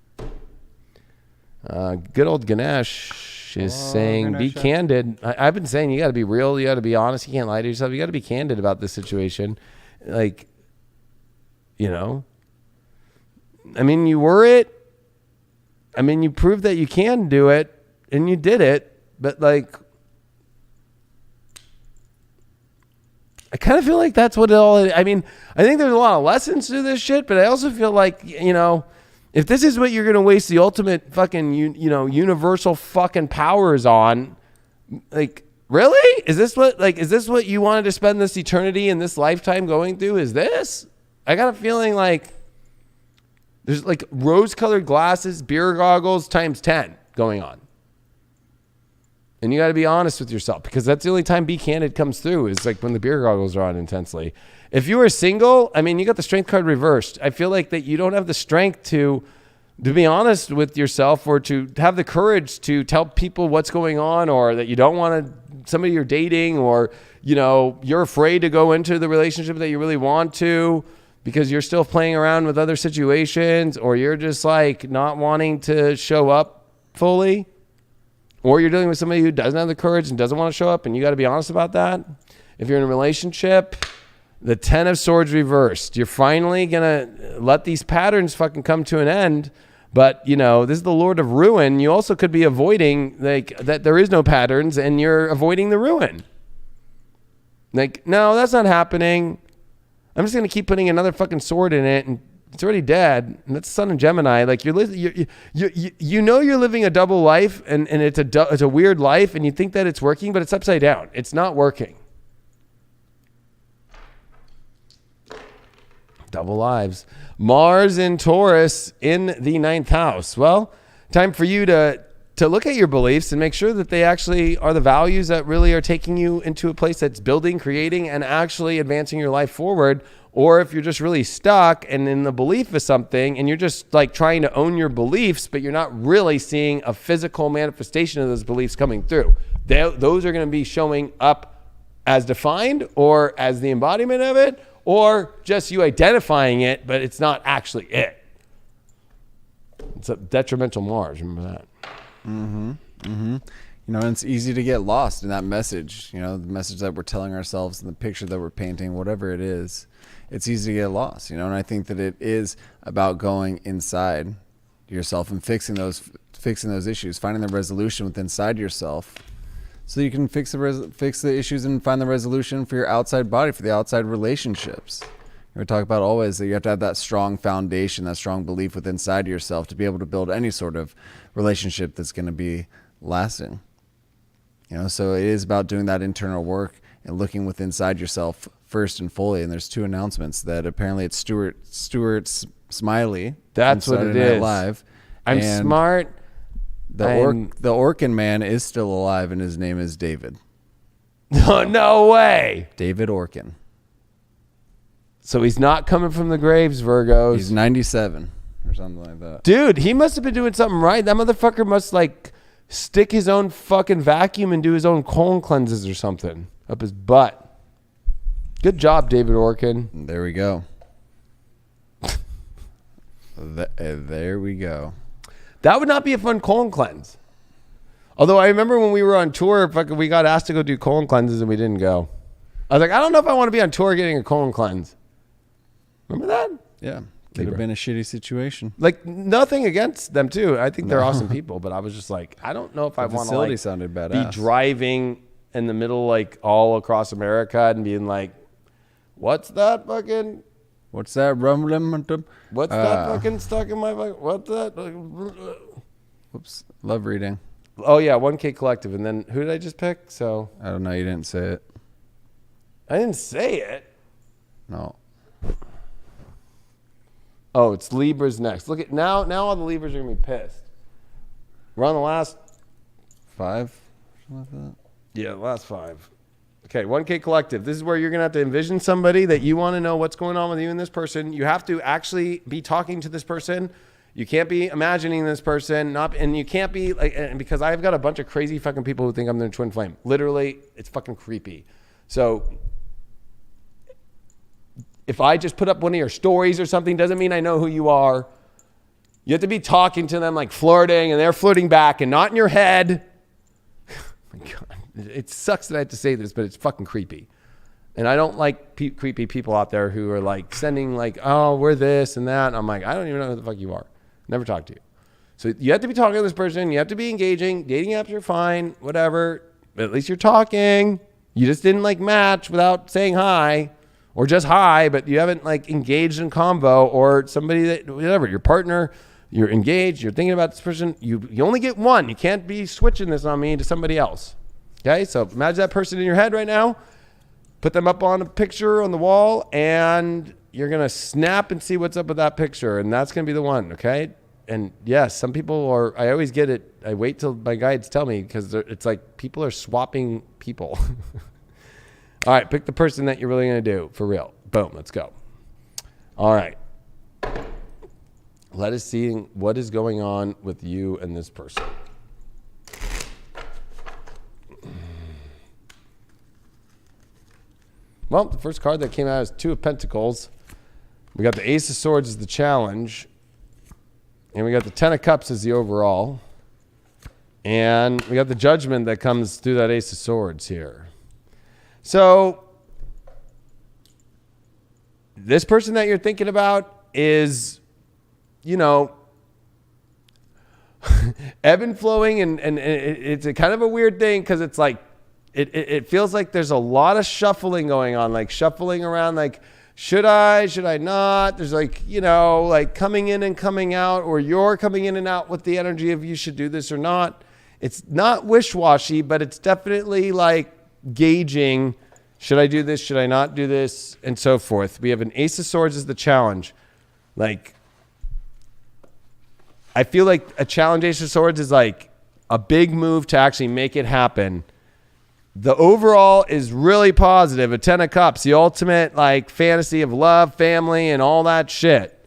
Good old Ganesh is saying, Ganesh, be candid. I've been saying you got to be real. You got to be honest. You can't lie to yourself. You got to be candid about this situation. Like, I mean, you were it. I mean, you proved that you can do it. And you did it, but like, I kind of feel like that's what it all, I mean, I think there's a lot of lessons to this shit, but I also feel like, if this is what you're going to waste the ultimate fucking, universal fucking powers on, like, really? Is this what you wanted to spend this eternity in this lifetime going through? Is this? I got a feeling like there's like rose-colored glasses, beer goggles times 10 going on. And you got to be honest with yourself, because that's the only time Be Candid comes through, is like when the beer goggles are on intensely. If you are single, I mean, you got the strength card reversed. I feel like that you don't have the strength to be honest with yourself, or to have the courage to tell people what's going on, or that you don't want somebody you're dating, or, you're afraid to go into the relationship that you really want to because you're still playing around with other situations, or you're just like not wanting to show up fully. Or you're dealing with somebody who doesn't have the courage and doesn't want to show up, and you got to be honest about that. If you're in a relationship, the 10 of Swords reversed. You're finally going to let these patterns fucking come to an end. But, this is the Lord of Ruin. You also could be avoiding, like, that there is no patterns, and you're avoiding the ruin. Like, no, that's not happening. I'm just going to keep putting another fucking sword in it, and it's already dead, and that's Sun and Gemini. Like, you're living a double life, and it's a weird life, and you think that it's working, but it's upside down. It's not working. Double lives. Mars in Taurus in the 9th house. Well, time for you to look at your beliefs and make sure that they actually are the values that really are taking you into a place that's building, creating, and actually advancing your life forward. Or if you're just really stuck and in the belief of something, and you're just like trying to own your beliefs, but you're not really seeing a physical manifestation of those beliefs coming through. Those are going to be showing up as defined, or as the embodiment of it, or just you identifying it, but it's not actually it. It's a detrimental Mars. Remember that. You know, and it's easy to get lost in that message, you know, the message that we're telling ourselves and the picture that we're painting, whatever it is. It's easy to get lost, you know, and I think that it is about going inside yourself and fixing those issues, finding the resolution within inside yourself, so you can fix the issues and find the resolution for your outside body, for the outside relationships. We talk about always that you have to have that strong foundation, that strong belief within inside yourself to be able to build any sort of relationship that's going to be lasting. You know, so it is about doing that internal work and looking within inside yourself first and fully. And there's 2 announcements that apparently it's Stuart Smiley. That's what it is. Live. I'm smart. The Orkin man is still alive, and his name is David. No way. David Orkin. So he's not coming from the graves, Virgos. He's 97 or something like that. Dude, he must have been doing something right. That motherfucker must like stick his own fucking vacuum and do his own colon cleanses or something up his butt. Good job, David Orkin. There we go. There we go. That would not be a fun colon cleanse. Although I remember when we were on tour, fucking, we got asked to go do colon cleanses and we didn't go. I was like, I don't know if I want to be on tour getting a colon cleanse. Remember that? Yeah. Could have been a shitty situation. Like, nothing against them, too. I think they're awesome people, but I was just like, I don't know if I want to like, sounded be badass. driving in the middle, like, all across America and being like, what's that fucking... What's that rumbling? What's that fucking stuck in my... What's that? Whoops. Love reading. Oh, yeah, 1K Collective. And then who did I just pick? So I don't know. You didn't say it. I didn't say it. No. Oh, it's Libras next. Look at now all the Libras are going to be pissed. We're on the last 5? Something like that. Yeah, the last 5. Okay, 1K Collective. This is where you're going to have to envision somebody that you want to know what's going on with you and this person. You have to actually be talking to this person. You can't be imagining this person, and you can't be like, and because I've got a bunch of crazy fucking people who think I'm their twin flame. Literally, it's fucking creepy. So if I just put up one of your stories or something, doesn't mean I know who you are. You have to be talking to them, like flirting, and they're flirting back, and not in your head. Oh my God. It sucks that I have to say this, but it's fucking creepy. And I don't like creepy people out there who are like sending like, oh, we're this and that. And I'm like, I don't even know who the fuck you are. Never talk to you. So you have to be talking to this person. You have to be engaging. Dating apps are fine, whatever. But at least you're talking. You just didn't like match without saying hi or just hi, but you haven't like engaged in convo or somebody that, whatever, your partner, you're engaged, you're thinking about this person. You only get one. You can't be switching this on me to somebody else. Okay, so imagine that person in your head right now. Put them up on a picture on the wall, and you're going to snap and see what's up with that picture, and that's going to be the one, okay? And yes, some people are, I always get it. I wait till my guides tell me because it's like people are swapping people. All right, pick the person that you're really going to do for real. Boom, let's go. All right. Let us see what is going on with you and this person. Well, the first card that came out is 2 of Pentacles. We got the Ace of Swords as the challenge. And we got the 10 of Cups as the overall. And we got the Judgment that comes through that Ace of Swords here. So, this person that you're thinking about is, you know, ebb and flowing. And it's a kind of a weird thing because it's like, It feels like there's a lot of shuffling going on, like shuffling around, like, should I not? There's like, you know, like coming in and coming out, or you're coming in and out with the energy of you should do this or not. It's not wish-washy, but it's definitely like gauging, should I do this? Should I not do this? And so forth. We have an Ace of Swords as the challenge. Like, I feel like a challenge Ace of Swords is like a big move to actually make it happen. The overall is really positive. A 10 of Cups, the ultimate like fantasy of love, family, and all that shit.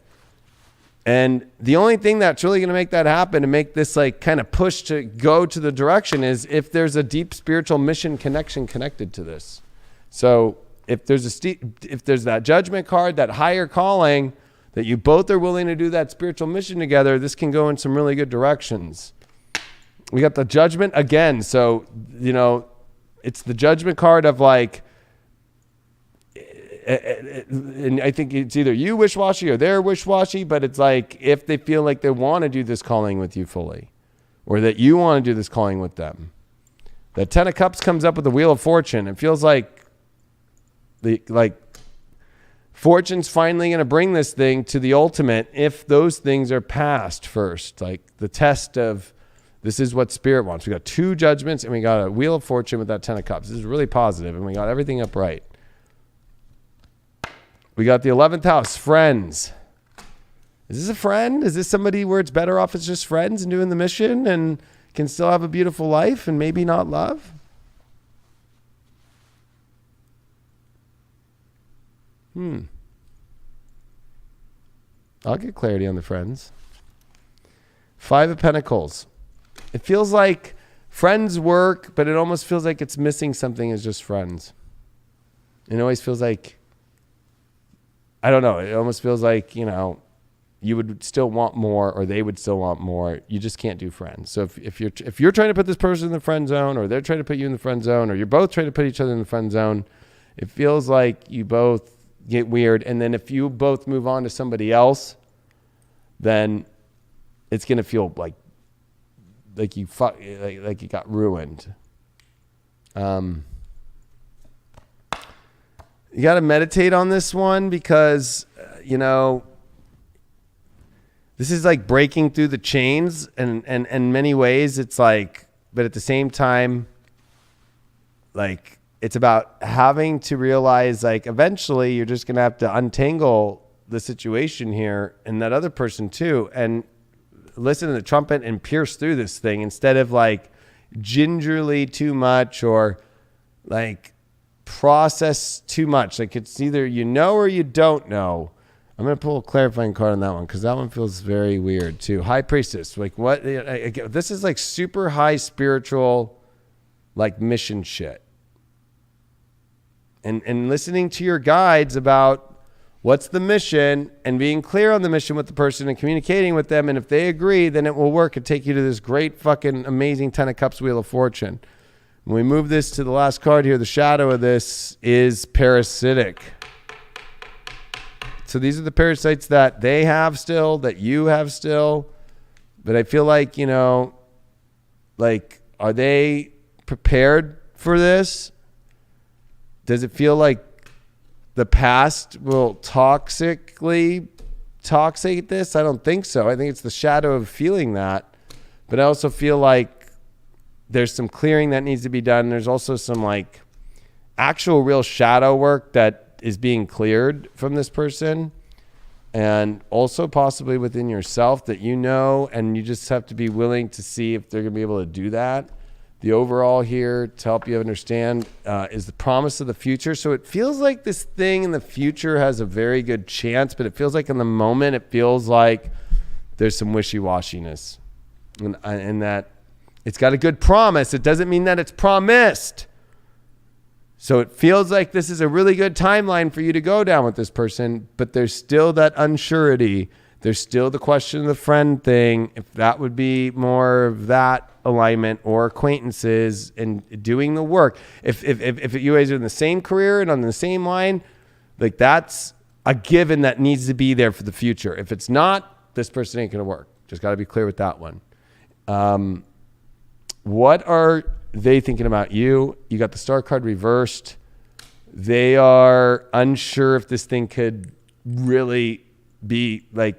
And the only thing that's really going to make that happen and make this like kind of push to go to the direction is if there's a deep spiritual mission connection connected to this. So if there's that Judgment card, that higher calling, that you both are willing to do that spiritual mission together, this can go in some really good directions. We got the Judgment again. So, it's the Judgment card of like, and I think it's either you wish-washy or they're wish-washy, but it's like if they feel like they want to do this calling with you fully, or that you want to do this calling with them. The 10 of Cups comes up with the Wheel of Fortune. It feels like Fortune's finally going to bring this thing to the ultimate if those things are passed first. Like the test of this is what Spirit wants. We got 2 Judgments and we got a Wheel of Fortune with that 10 of Cups. This is really positive, and we got everything upright. We got the 11th house, friends. Is this a friend? Is this somebody where it's better off as just friends and doing the mission and can still have a beautiful life and maybe not love? I'll get clarity on the friends. 5 of Pentacles. It feels like friends work, but it almost feels like it's missing something as just friends. It always feels like, I don't know. It almost feels like, you would still want more, or they would still want more. You just can't do friends. So if you're trying to put this person in the friend zone, or they're trying to put you in the friend zone, or you're both trying to put each other in the friend zone, it feels like you both get weird. And then if you both move on to somebody else, then it's gonna feel like you got ruined. You got to meditate on this one because, this is like breaking through the chains, and in many ways it's like, but at the same time, like it's about having to realize like eventually you're just going to have to untangle the situation here and that other person too, and listen to the trumpet and pierce through this thing instead of like gingerly too much or like process too much. Like it's either or you don't know. I'm going to pull a clarifying card on that one because that one feels very weird too. High Priestess. Like what? This is like super high spiritual, like mission shit. And listening to your guides about what's the mission and being clear on the mission with the person and communicating with them. And if they agree, then it will work and take you to this great fucking amazing 10 of Cups Wheel of Fortune. When we move this to the last card here, the shadow of this is parasitic. So these are the parasites that they have still, that you have still. But I feel like, like, are they prepared for this? Does it feel like the past will toxicate this? I don't think so. I think it's the shadow of feeling that. But I also feel like there's some clearing that needs to be done. There's also some like actual real shadow work that is being cleared from this person, and also possibly within yourself that and you just have to be willing to see if they're going to be able to do that. The overall here to help you understand is the promise of the future. So it feels like this thing in the future has a very good chance, but it feels like in the moment it feels like there's some wishy-washiness, and that it's got a good promise. It doesn't mean that it's promised. So it feels like this is a really good timeline for you to go down with this person, but there's still that unsurety. There's still the question of the friend thing. If that would be more of that alignment, or acquaintances and doing the work. If you guys are in the same career and on the same line, like that's a given that needs to be there for the future. If it's not, this person ain't going to work. Just got to be clear with that one. What are they thinking about you? You got the Star card reversed. They are unsure if this thing could really be like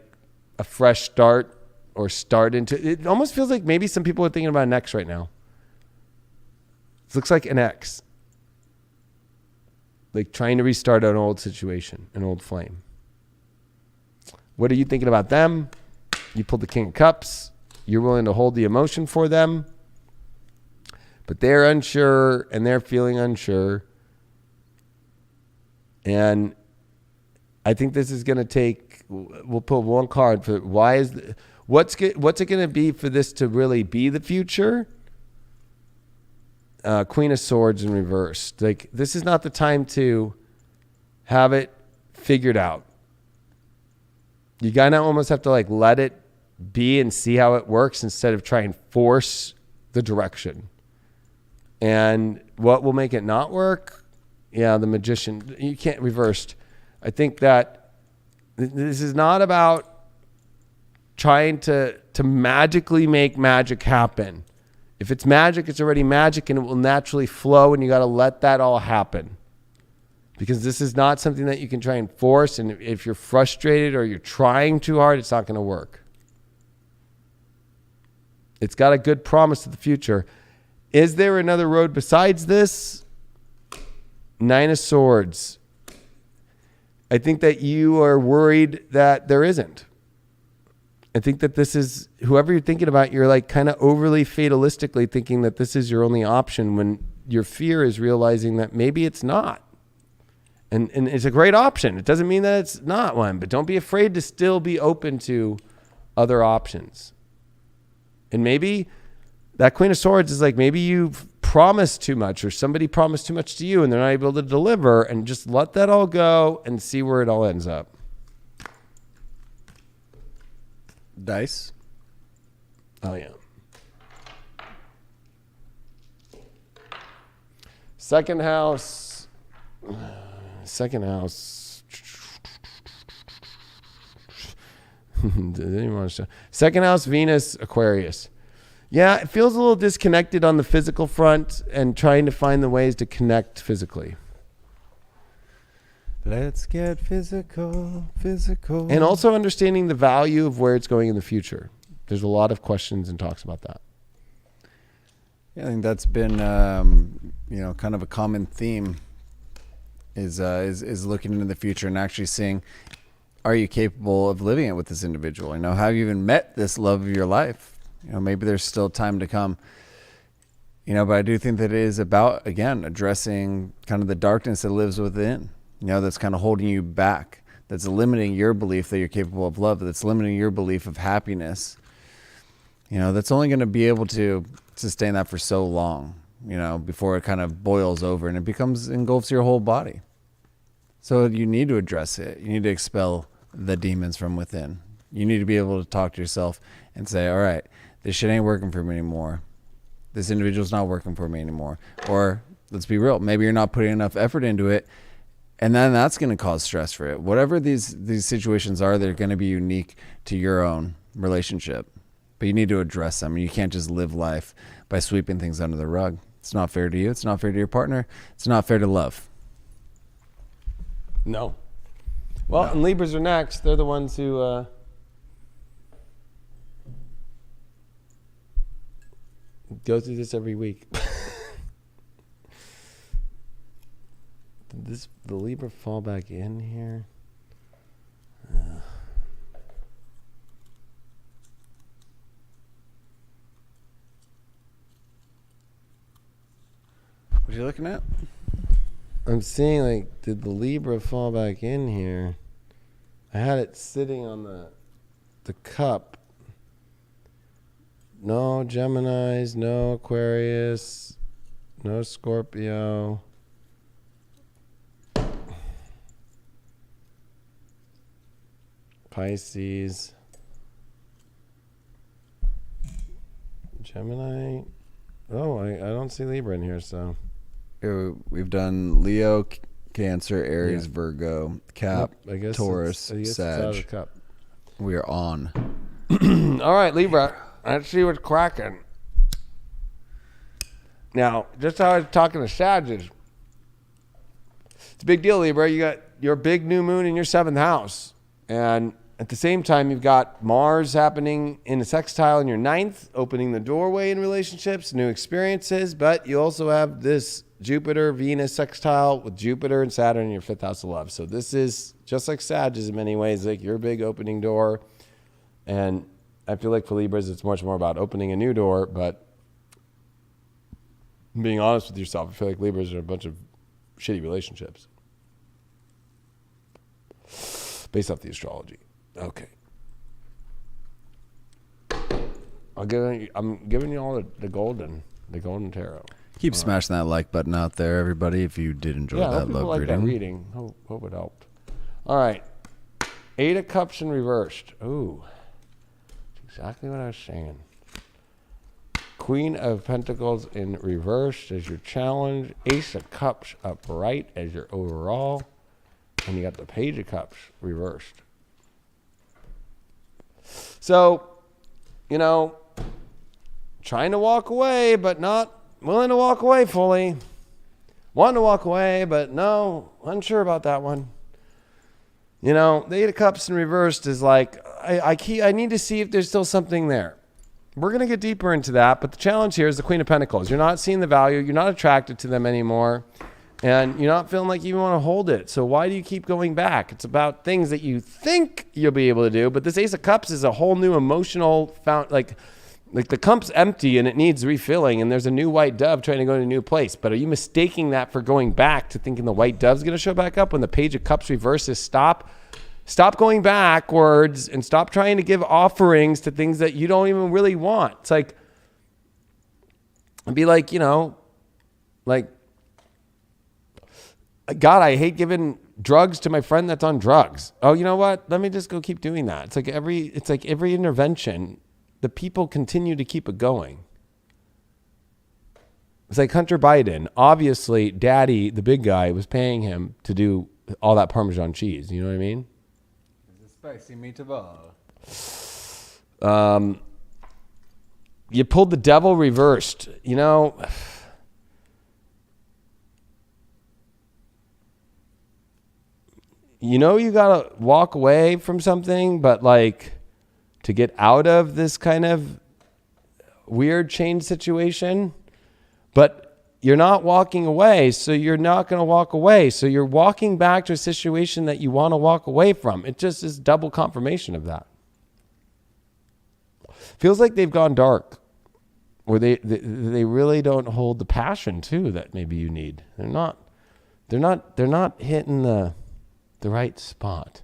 a fresh start or start into it. Almost feels like maybe some people are thinking about an ex right now. It looks like an ex, like trying to restart an old situation, an old flame. What are you thinking about them? You pulled the King of Cups. You're willing to hold the emotion for them, but they're unsure and they're feeling unsure. And I think this is going to take, we'll pull one card for what's it going to be for this to really be the future? Queen of Swords in reverse. Like, this is not the time to have it figured out. You kind of almost have to like let it be and see how it works instead of try and force the direction. And what will make it not work? Yeah, the Magician. You can't reverse. I think that this is not about trying to magically make magic happen. If it's magic, it's already magic and it will naturally flow, and you got to let that all happen. Because this is not something that you can try and force, and if you're frustrated or you're trying too hard, it's not going to work. It's got a good promise of the future. Is there another road besides this? 9 of Swords. I think that you are worried that there isn't. I think that this is, whoever you're thinking about, you're like kind of overly fatalistically thinking that this is your only option, when your fear is realizing that maybe it's not. And it's a great option. It doesn't mean that it's not one, but don't be afraid to still be open to other options. And maybe that Queen of Swords is like, maybe you've promised too much, or somebody promised too much to you and they're not able to deliver, and just let that all go and see where it all ends up. Dice. Oh, yeah. Second house. Second house. Second house, Venus, Aquarius. Yeah, it feels a little disconnected on the physical front and trying to find the ways to connect physically. Let's get physical. And also understanding the value of where it's going in the future. There's a lot of questions and talks about that. Yeah, I think that's been, kind of a common theme is looking into the future and actually seeing, are you capable of living it with this individual? Have you even met this love of your life? Maybe there's still time to come. But I do think that it is about, again, addressing kind of the darkness that lives within. That's kind of holding you back, that's limiting your belief that you're capable of love, that's limiting your belief of happiness. That's only going to be able to sustain that for so long, before it kind of boils over and it engulfs your whole body. So you need to address it. You need to expel the demons from within. You need to be able to talk to yourself and say, all right, this shit ain't working for me anymore. This individual's not working for me anymore. Or let's be real, maybe you're not putting enough effort into it, and then that's going to cause stress for it. Whatever these situations are, they're going to be unique to your own relationship. But you need to address them. You can't just live life by sweeping things under the rug. It's not fair to you. It's not fair to your partner. It's not fair to love. No. Well, no. And Libras are next. They're the ones who go through this every week. Did the Libra fall back in here? What are you looking at? I'm seeing, did the Libra fall back in here? I had it sitting on the cup. No Geminis, no Aquarius, no Scorpio. Pisces. Gemini. Oh, I don't see Libra in here, so. We've done Leo, Cancer, Aries, yeah. Virgo, Cap, Taurus, Sag. It's out of the cup. We are on. All right, Libra. Let's see what's cracking. Now, just how I was talking to Sages, it's a big deal, Libra. You got your big new moon in your 7th house. And at the same time, you've got Mars happening in a sextile in your 9th, opening the doorway in relationships, new experiences. But you also have this Jupiter, Venus sextile with Jupiter and Saturn in your 5th house of love. So this is just like Sages in many ways, like your big opening door. And I feel like for Libras, it's much more about opening a new door, but being honest with yourself, I feel like Libras are a bunch of shitty relationships based off the astrology. Okay. I'm giving you all the golden tarot. Keep smashing that like button out there, everybody, if you did enjoy that love like reading. That reading. Hope it helped. All right. 8 of Cups in reversed. Ooh. That's exactly what I was saying. Queen of Pentacles in reverse as your challenge. Ace of Cups upright as your overall. And you got the Page of Cups reversed. So, you know, trying to walk away, but not willing to walk away fully. Wanting to walk away, but no, unsure about that one. You know, the Eight of Cups in reversed is like, I need to see if there's still something there. We're going to get deeper into that, but the challenge here is the Queen of Pentacles. You're not seeing the value. You're not attracted to them anymore, and you're not feeling like you even want to hold it. So why do you keep going back? It's about things that you think you'll be able to do, but this Ace of Cups is a whole new emotional like the cup's empty and it needs refilling, and there's a new white dove trying to go to a new place. But are you mistaking that for going back to thinking the white dove's going to show back up when the Page of Cups reverses? Stop going backwards and stop trying to give offerings to things that you don't even really want. It's like, it'd be like, you know, like, God, I hate giving drugs to my friend that's on drugs. Oh, you know what? Let me just go keep doing that. It's like every intervention, the people continue to keep it going. It's like Hunter Biden. Obviously, Daddy, the big guy, was paying him to do all that Parmesan cheese. You know what I mean? Spicy meatball. You pulled the Devil reversed. You know, you gotta walk away from something, but like to get out of this kind of weird change situation, but you're not walking away, so you're not going to walk away. So you're walking back to a situation that you want to walk away from. It just is double confirmation of that. Feels like they've gone dark, or they really don't hold the passion too that maybe you need. They're not hitting the right spot.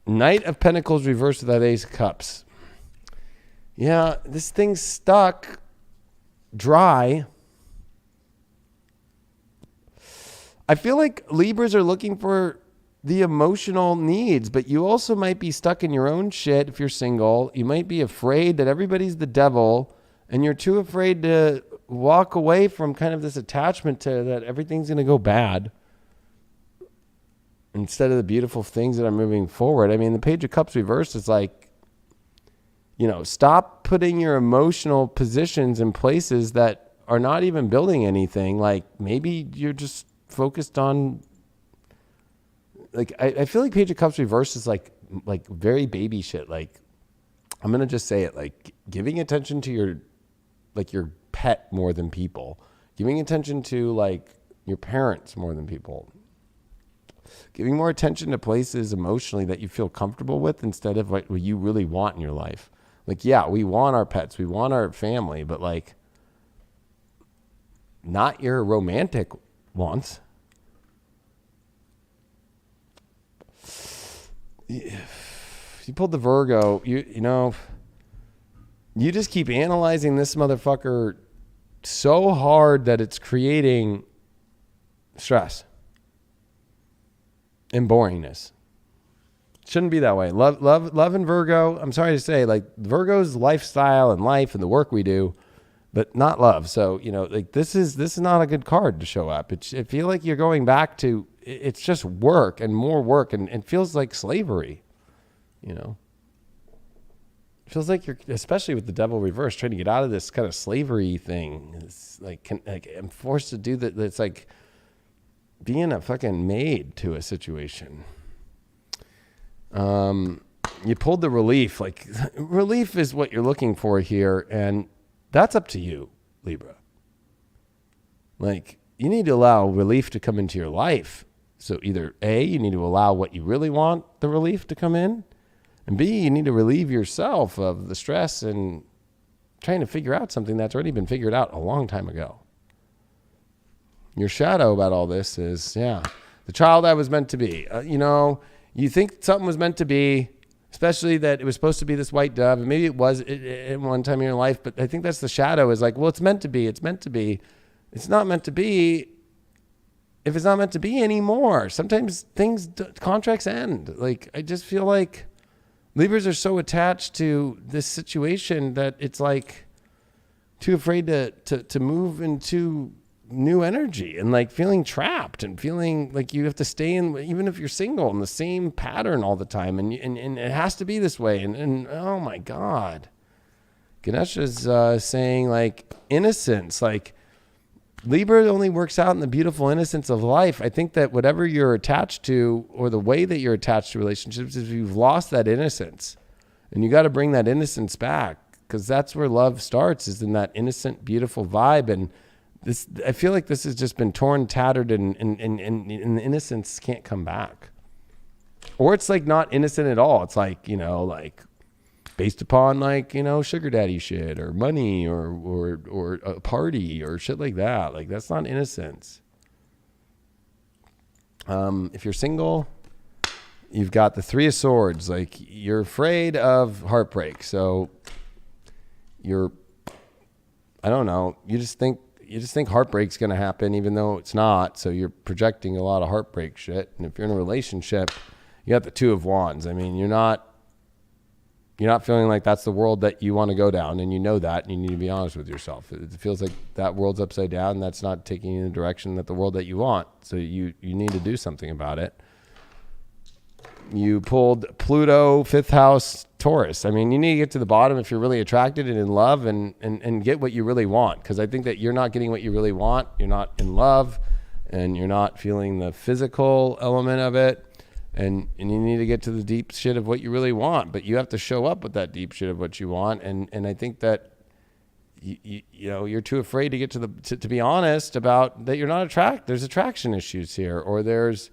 Knight of Pentacles reversed with that Ace of Cups. Yeah, this thing's stuck, dry. I feel like Libras are looking for the emotional needs, but you also might be stuck in your own shit if you're single. You might be afraid that everybody's the devil, and you're too afraid to walk away from kind of this attachment to that everything's going to go bad instead of the beautiful things that are moving forward. I mean, the Page of Cups reversed is like, you know, stop putting your emotional positions in places that are not even building anything. Like maybe you're just focused on, like, I feel like Page of Cups reversed is like very baby shit. Like, I'm going to just say it, like giving attention to your pet more than people, giving attention to like your parents more than people, giving more attention to places emotionally that you feel comfortable with instead of what you really want in your life. Like, yeah, we want our pets, we want our family, but like not your romantic wants. You pulled the Virgo, you know, you just keep analyzing this motherfucker so hard that it's creating stress and boringness. Shouldn't be that way. Love and Virgo, I'm sorry to say, like Virgo's lifestyle and life and the work we do, but not love. So, you know, like this is not a good card to show up. It feel like you're going back to, it's just work and more work, and it feels like slavery, you know. It feels like you're, especially with the Devil reverse, trying to get out of this kind of slavery thing. It's like, I'm forced to do that. It's like being a fucking maid to a situation. You pulled the relief. Like, relief is what you're looking for here, and that's up to you, Libra. Like, you need to allow relief to come into your life. So either A, you need to allow what you really want the relief to come in, and B, you need to relieve yourself of the stress and trying to figure out something that's already been figured out a long time ago. Your shadow about all this is, yeah, the child I was meant to be. You know, you think something was meant to be, especially that it was supposed to be this white dove, and maybe it was at one time in your life, but I think that's the shadow, is like, well, it's meant to be. It's meant to be. It's not meant to be if it's not meant to be anymore. Sometimes contracts end. Like, I just feel like Libras are so attached to this situation that it's like too afraid to move into new energy and like feeling trapped and feeling like you have to stay in, even if you're single, in the same pattern all the time. And it has to be this way. And oh my God. Ganesha's saying like innocence, like Libra only works out in the beautiful innocence of life. I think that whatever you're attached to or the way that you're attached to relationships is you've lost that innocence, and you got to bring that innocence back, because that's where love starts, is in that innocent, beautiful vibe. And this, I feel like this has just been torn, tattered, and the innocence can't come back. Or it's like not innocent at all. It's like, you know, like based upon like, you know, sugar daddy shit or money or a party or shit like that. Like that's not innocence. If you're single, you've got the 3 of Swords. Like you're afraid of heartbreak. So I don't know. You just think heartbreak's going to happen even though it's not. So you're projecting a lot of heartbreak shit. And if you're in a relationship, you got the 2 of Wands. I mean, you're not feeling like that's the world that you want to go down, and you know that, and you need to be honest with yourself. It feels like that world's upside down, and that's not taking you in the direction that the world that you want. So you need to do something about it. You pulled Pluto, 5th house, Taurus. I mean, you need to get to the bottom if you're really attracted and in love, and get what you really want. Because I think that you're not getting what you really want. You're not in love, and you're not feeling the physical element of it. And you need to get to the deep shit of what you really want, but you have to show up with that deep shit of what you want. And I think that you know, you're too afraid to get to be honest about that. You're not attracted. There's attraction issues here, or there's,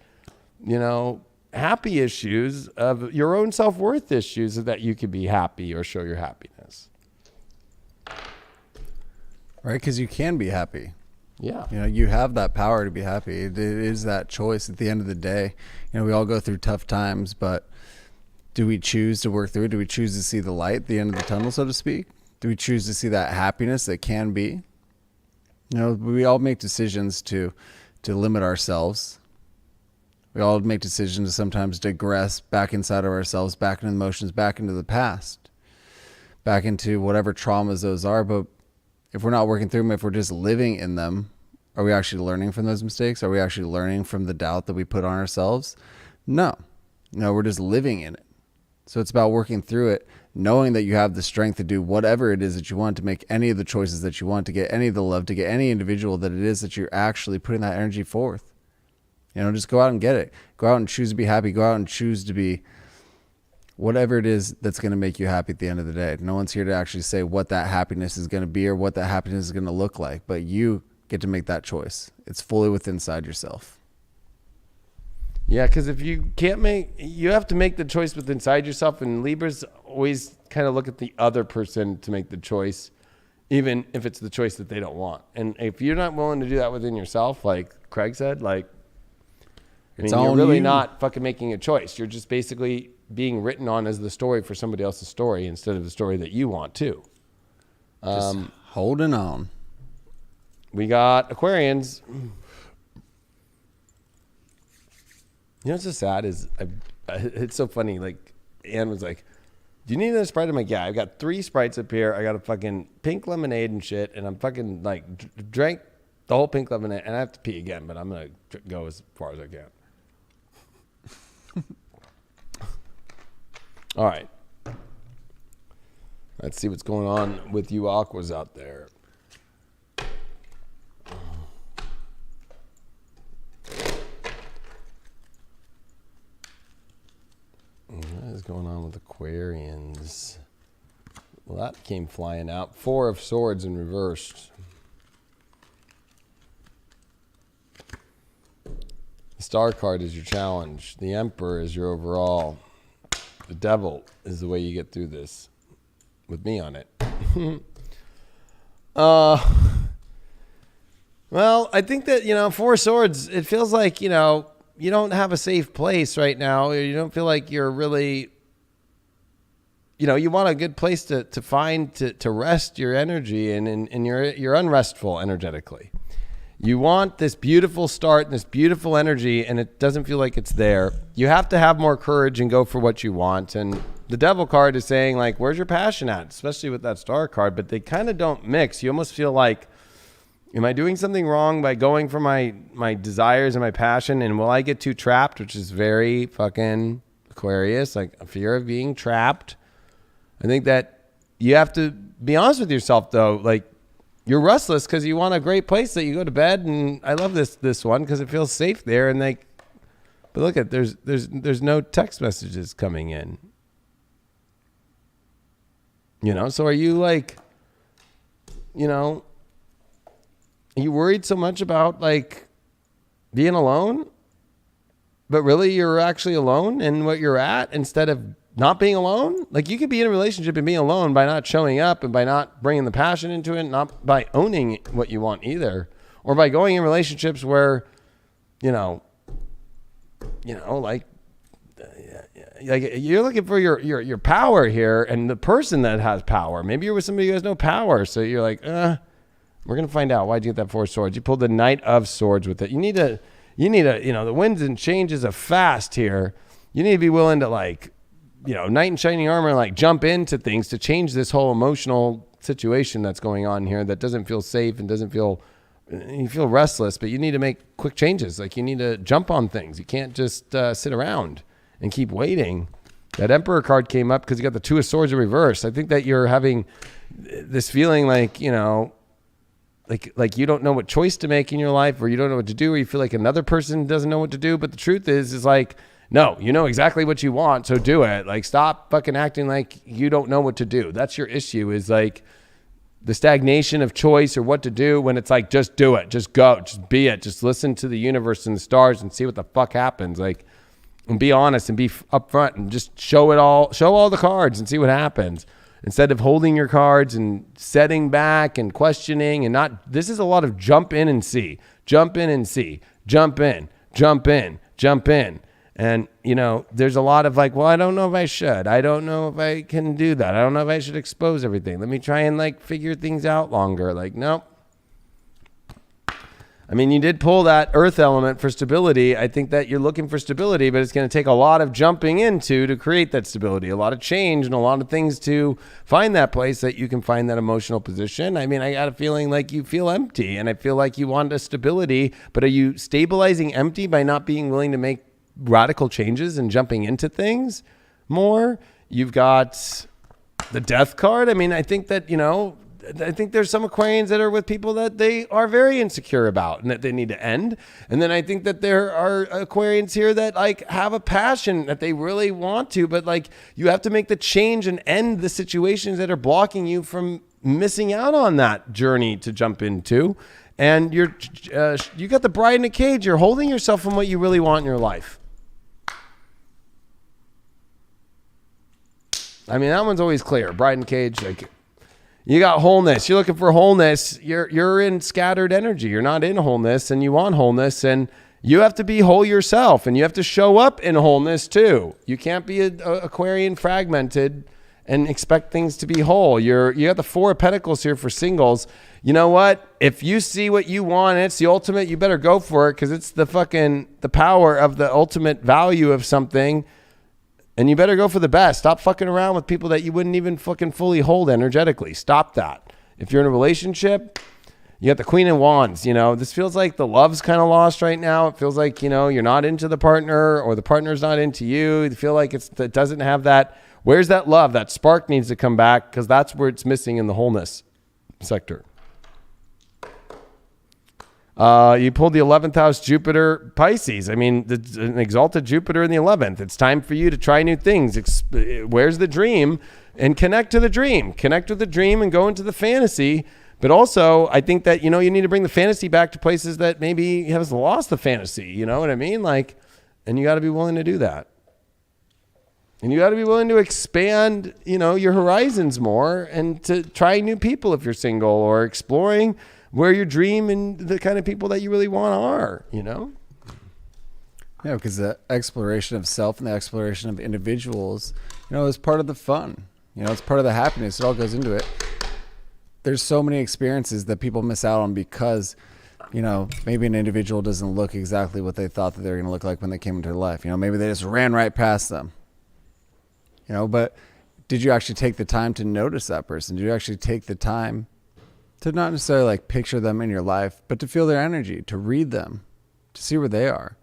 you know, happy issues of your own self-worth issues that you could be happy or show your happiness. Right. Because you can be happy. Yeah. You know, you have that power to be happy. It is that choice at the end of the day. You know, we all go through tough times, but do we choose to work through it? Do we choose to see the light at the end of the tunnel, so to speak? Do we choose to see that happiness that can be? You know, we all make decisions to limit ourselves. We all make decisions to sometimes digress back inside of ourselves, back into emotions, back into the past, back into whatever traumas those are. But if we're not working through them, if we're just living in them, are we actually learning from those mistakes? Are we actually learning from the doubt that we put on ourselves? No, we're just living in it. So it's about working through it, knowing that you have the strength to do whatever it is that you want, to make any of the choices that you want, to get any of the love, to get any individual that it is that you're actually putting that energy forth. You know, just go out and get it. Go out and choose to be happy. Go out and choose to be whatever it is that's going to make you happy at the end of the day. No one's here to actually say what that happiness is going to be or what that happiness is going to look like, but you get to make that choice. It's fully within inside yourself. Yeah, because if you can't you have to make the choice within inside yourself, and Libras always kind of look at the other person to make the choice, even if it's the choice that they don't want. And if you're not willing to do that within yourself, like Craig said, like, I mean, you're really not fucking making a choice. You're just basically being written on as the story for somebody else's story instead of the story that you want too. Just holding on. We got Aquarians. You know what's so sad is it's so funny. Like Ann was like, "Do you need another Sprite?" I'm like, "Yeah, I've got 3 Sprites up here. I got a fucking pink lemonade and shit, and I'm fucking like drank the whole pink lemonade, and I have to pee again, but I'm gonna go as far as I can." All right. Let's see what's going on with you Aquas out there. What is going on with Aquarians? Well, that came flying out. 4 of Swords in reversed. The Star card is your challenge. The Emperor is your overall. The Devil is the way you get through this, with me on it. Well, I think that, 4 Swords, it feels like, you don't have a safe place right now. You don't feel like you're really, you want a good place to find, to rest your energy, and you're unrestful energetically. You want this beautiful start and this beautiful energy, and it doesn't feel like it's there. You have to have more courage and go for what you want. And the devil card is saying, like, where's your passion at? Especially with that star card, but they kind of don't mix. You almost feel like, am I doing something wrong by going for my desires and my passion? And will I get too trapped, which is very fucking Aquarius, like a fear of being trapped. I think that you have to be honest with yourself, though. Like, you're restless because you want a great place that you go to bed. And I love this one because it feels safe there. And like, but look at, there's no text messages coming in. You know, so are you like, you know, are you worried so much about like being alone? But really you're actually alone in what you're at instead of not being alone? Like, you could be in a relationship and being alone by not showing up and by not bringing the passion into it, not by owning what you want either. Or by going in relationships where, you know, like you're looking for your power here and the person that has power. Maybe you're with somebody who has no power. So you're like, we're going to find out. Why'd you get that 4 swords? You pulled the Knight of Swords with it. You need a, you know, the winds and changes of fast here. You need to be willing to, like, you know, knight in shining armor, like jump into things to change this whole emotional situation that's going on here that doesn't feel safe and doesn't feel, you feel restless, but you need to make quick changes. Like, you need to jump on things. You can't just sit around and keep waiting. That Emperor card came up because you got the 2 of Swords in reverse. I think that you're having this feeling like, you know, like you don't know what choice to make in your life, or you don't know what to do, or you feel like another person doesn't know what to do. But the truth is like, no, you know exactly what you want, so do it. Like, stop fucking acting like you don't know what to do. That's your issue, is like the stagnation of choice or what to do, when it's like, just do it, just go, just be it, just listen to the universe and the stars and see what the fuck happens. Like, and be honest and be upfront and just show all the cards and see what happens. Instead of holding your cards and setting back and questioning and not, this is a lot of jump in and see, jump in and see, jump in, jump in, jump in. And, you know, there's a lot of like, well, I don't know if I should. I don't know if I can do that. I don't know if I should expose everything. Let me try and like figure things out longer. Like, nope. I mean, you did pull that earth element for stability. I think that you're looking for stability, but it's going to take a lot of jumping into to create that stability, a lot of change and a lot of things to find that place that you can find that emotional position. I mean, I got a feeling like you feel empty, and I feel like you want a stability, but are you stabilizing empty by not being willing to make radical changes and jumping into things more? You've got the Death card. I mean, I think that, you know, I think there's some Aquarians that are with people that they are very insecure about and that they need to end. And then I think that there are Aquarians here that like have a passion that they really want to, but like you have to make the change and end the situations that are blocking you from missing out on that journey to jump into. And you got the Bride in a cage. You're holding yourself from what you really want in your life. I mean, that one's always clear. Bride in a cage, like, you got wholeness. You're looking for wholeness. You're in scattered energy. You're not in wholeness, and you want wholeness, and you have to be whole yourself, and you have to show up in wholeness too. You can't be a Aquarian fragmented and expect things to be whole. You got the 4 of Pentacles here for singles. You know what? If you see what you want and it's the ultimate, you better go for it, because it's the power of the ultimate value of something. And you better go for the best. Stop fucking around with people that you wouldn't even fucking fully hold energetically. Stop that. If you're in a relationship, you got the Queen of Wands. You know, this feels like the love's kind of lost right now. It feels like, you know, you're not into the partner, or the partner's not into you. You feel like it doesn't have that. Where's that love? That spark needs to come back, because that's where it's missing in the wholeness sector. You pulled the 11th house, Jupiter, Pisces. I mean, an exalted Jupiter in the 11th. It's time for you to try new things. Where's the dream? And connect to the dream. Connect with the dream and go into the fantasy. But also, I think that, you know, you need to bring the fantasy back to places that maybe has lost the fantasy. You know what I mean? Like, and you got to be willing to do that. And you got to be willing to expand, you know, your horizons more, and to try new people if you're single, or exploring where your dream and the kind of people that you really want are, you know? Yeah, because the exploration of self and the exploration of individuals, you know, is part of the fun. You know, it's part of the happiness. It all goes into it. There's so many experiences that people miss out on because, you know, maybe an individual doesn't look exactly what they thought that they were going to look like when they came into their life. You know, maybe they just ran right past them. But did you actually take the time to notice that person? Did you actually take the time to not necessarily like picture them in your life, but to feel their energy, to read them, to see where they are?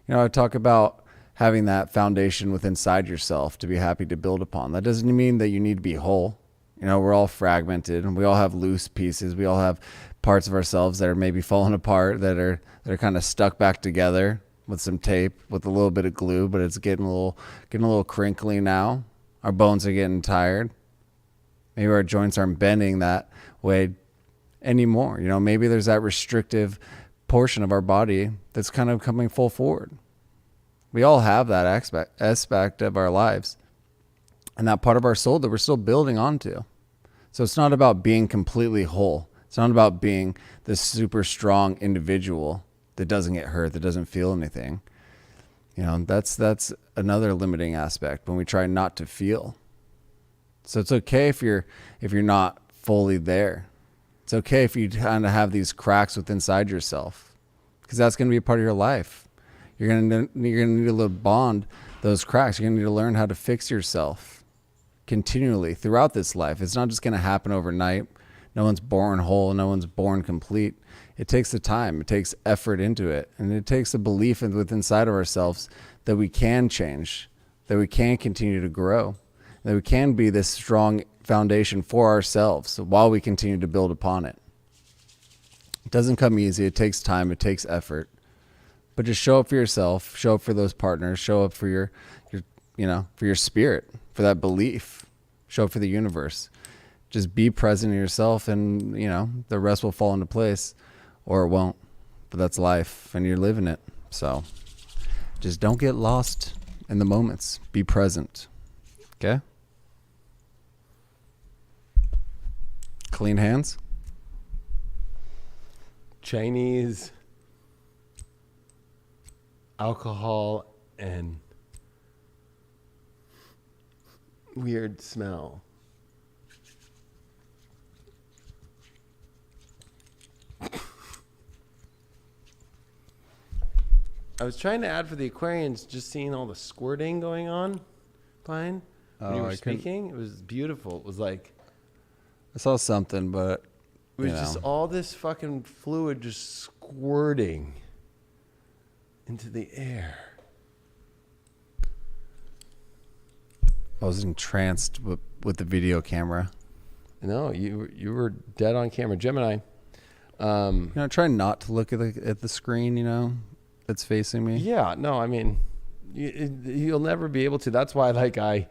I talk about having that foundation within inside yourself to be happy to build upon. That doesn't mean that you need to be whole. We're all fragmented and we all have loose pieces. We all have parts of ourselves that are maybe falling apart, that are kind of stuck back together with some tape, with a little bit of glue, but it's getting a little crinkly now. Our bones are getting tired. Maybe our joints aren't bending that way anymore. Maybe there's that restrictive portion of our body that's kind of coming full forward. We all have that aspect of our lives and that part of our soul that we're still building onto. So it's not about being completely whole. It's not about being this super strong individual that doesn't get hurt, that doesn't feel anything. That's another limiting aspect when we try not to feel. So it's okay if you're not fully there. It's okay if you kind of have these cracks within inside yourself, because that's going to be a part of your life. You're going to need to bond those cracks. You're going to need to learn how to fix yourself continually throughout this life. It's not just going to happen overnight. No one's born whole. No one's born complete. It takes the time. It takes effort into it. And it takes a belief within inside of ourselves that we can change, that we can continue to grow, that we can be this strong foundation for ourselves while we continue to build upon it. It doesn't come easy. It takes time. It takes effort. But just show up for yourself, show up for those partners, show up for your for your spirit, for that belief, show up for the universe. Just be present in yourself, and the rest will fall into place, or it won't. But that's life, and you're living it. So just don't get lost in the moments. Be present. Okay? Clean hands. Chinese alcohol and weird smell. I was trying to add for the Aquarians, just seeing all the squirting going on, Klein, when you were speaking. It was beautiful. It was like, I saw something, but it was just all this fucking fluid just squirting into the air. I was entranced with the video camera. No, you were dead on camera, Gemini. Try not to look at the screen. That's facing me. Yeah, no, I mean, you'll never be able to. That's why,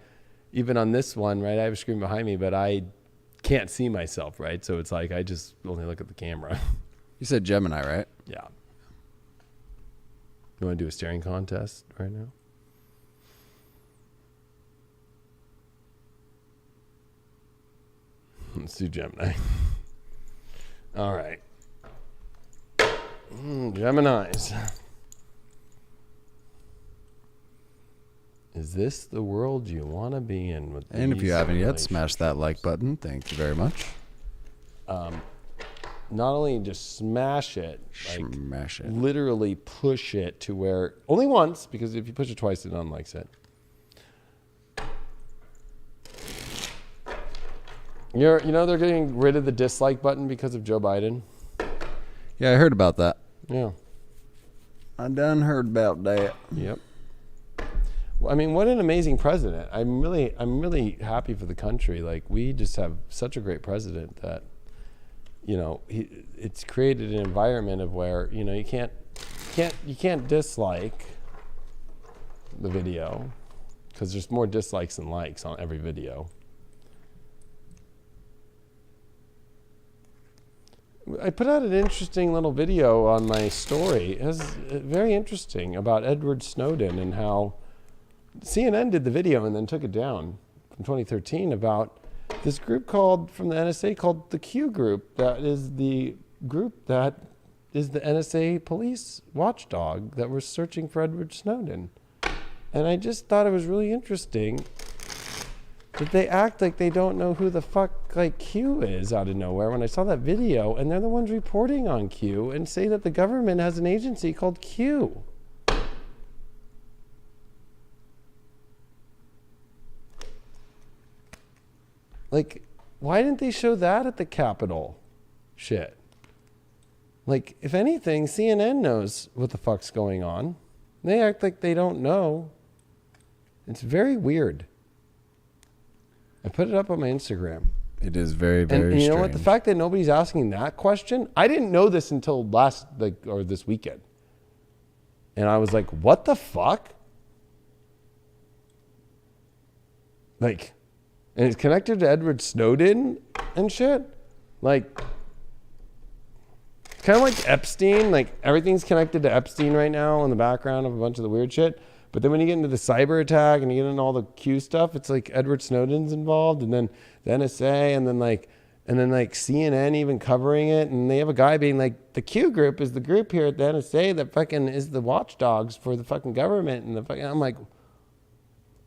even on this one, right, I have a screen behind me, but I can't see myself, right? So it's like I just only look at the camera. You said Gemini, right? Yeah. You want to do a staring contest right now? Let's do Gemini. All right. Geminis. Is this the world you want to be in? And if you haven't yet, smash that like button. Thank you very much. Not only just smash it, smash it. Literally push it to where, only once, because if you push it twice, it unlikes it. They're getting rid of the dislike button because of Joe Biden. Yeah, I heard about that. Yeah. I done heard about that. Yep. Well, I mean, what an amazing president. I'm really happy for the country. We just have such a great president that, it's created an environment of where, you can't dislike the video, because there's more dislikes than likes on every video. I put out an interesting little video on my story. It was very interesting about Edward Snowden and how CNN did the video and then took it down from 2013 about this group from the NSA called the Q Group. That is the group that is the NSA police watchdog that was searching for Edward Snowden. And I just thought it was really interesting that they act like they don't know who the fuck Q is out of nowhere when I saw that video, and they're the ones reporting on Q and say that the government has an agency called Q. Like, why didn't they show that at the Capitol? Shit. Like, if anything, CNN knows what the fuck's going on. They act like they don't know. It's very weird. I put it up on my Instagram. It is very, very and you know strange. what? The fact that nobody's asking that question, I didn't know this until this weekend. And I was like, what the fuck? Like, and it's connected to Edward Snowden and shit. Like, kind of like Epstein. Like, everything's connected to Epstein right now in the background of a bunch of the weird shit. But then when you get into the cyber attack and you get into all the Q stuff, it's like Edward Snowden's involved, and then the NSA, and then like CNN even covering it. And they have a guy being like, the Q group is the group here at the NSA that fucking is the watchdogs for the fucking government. And the fucking, I'm like,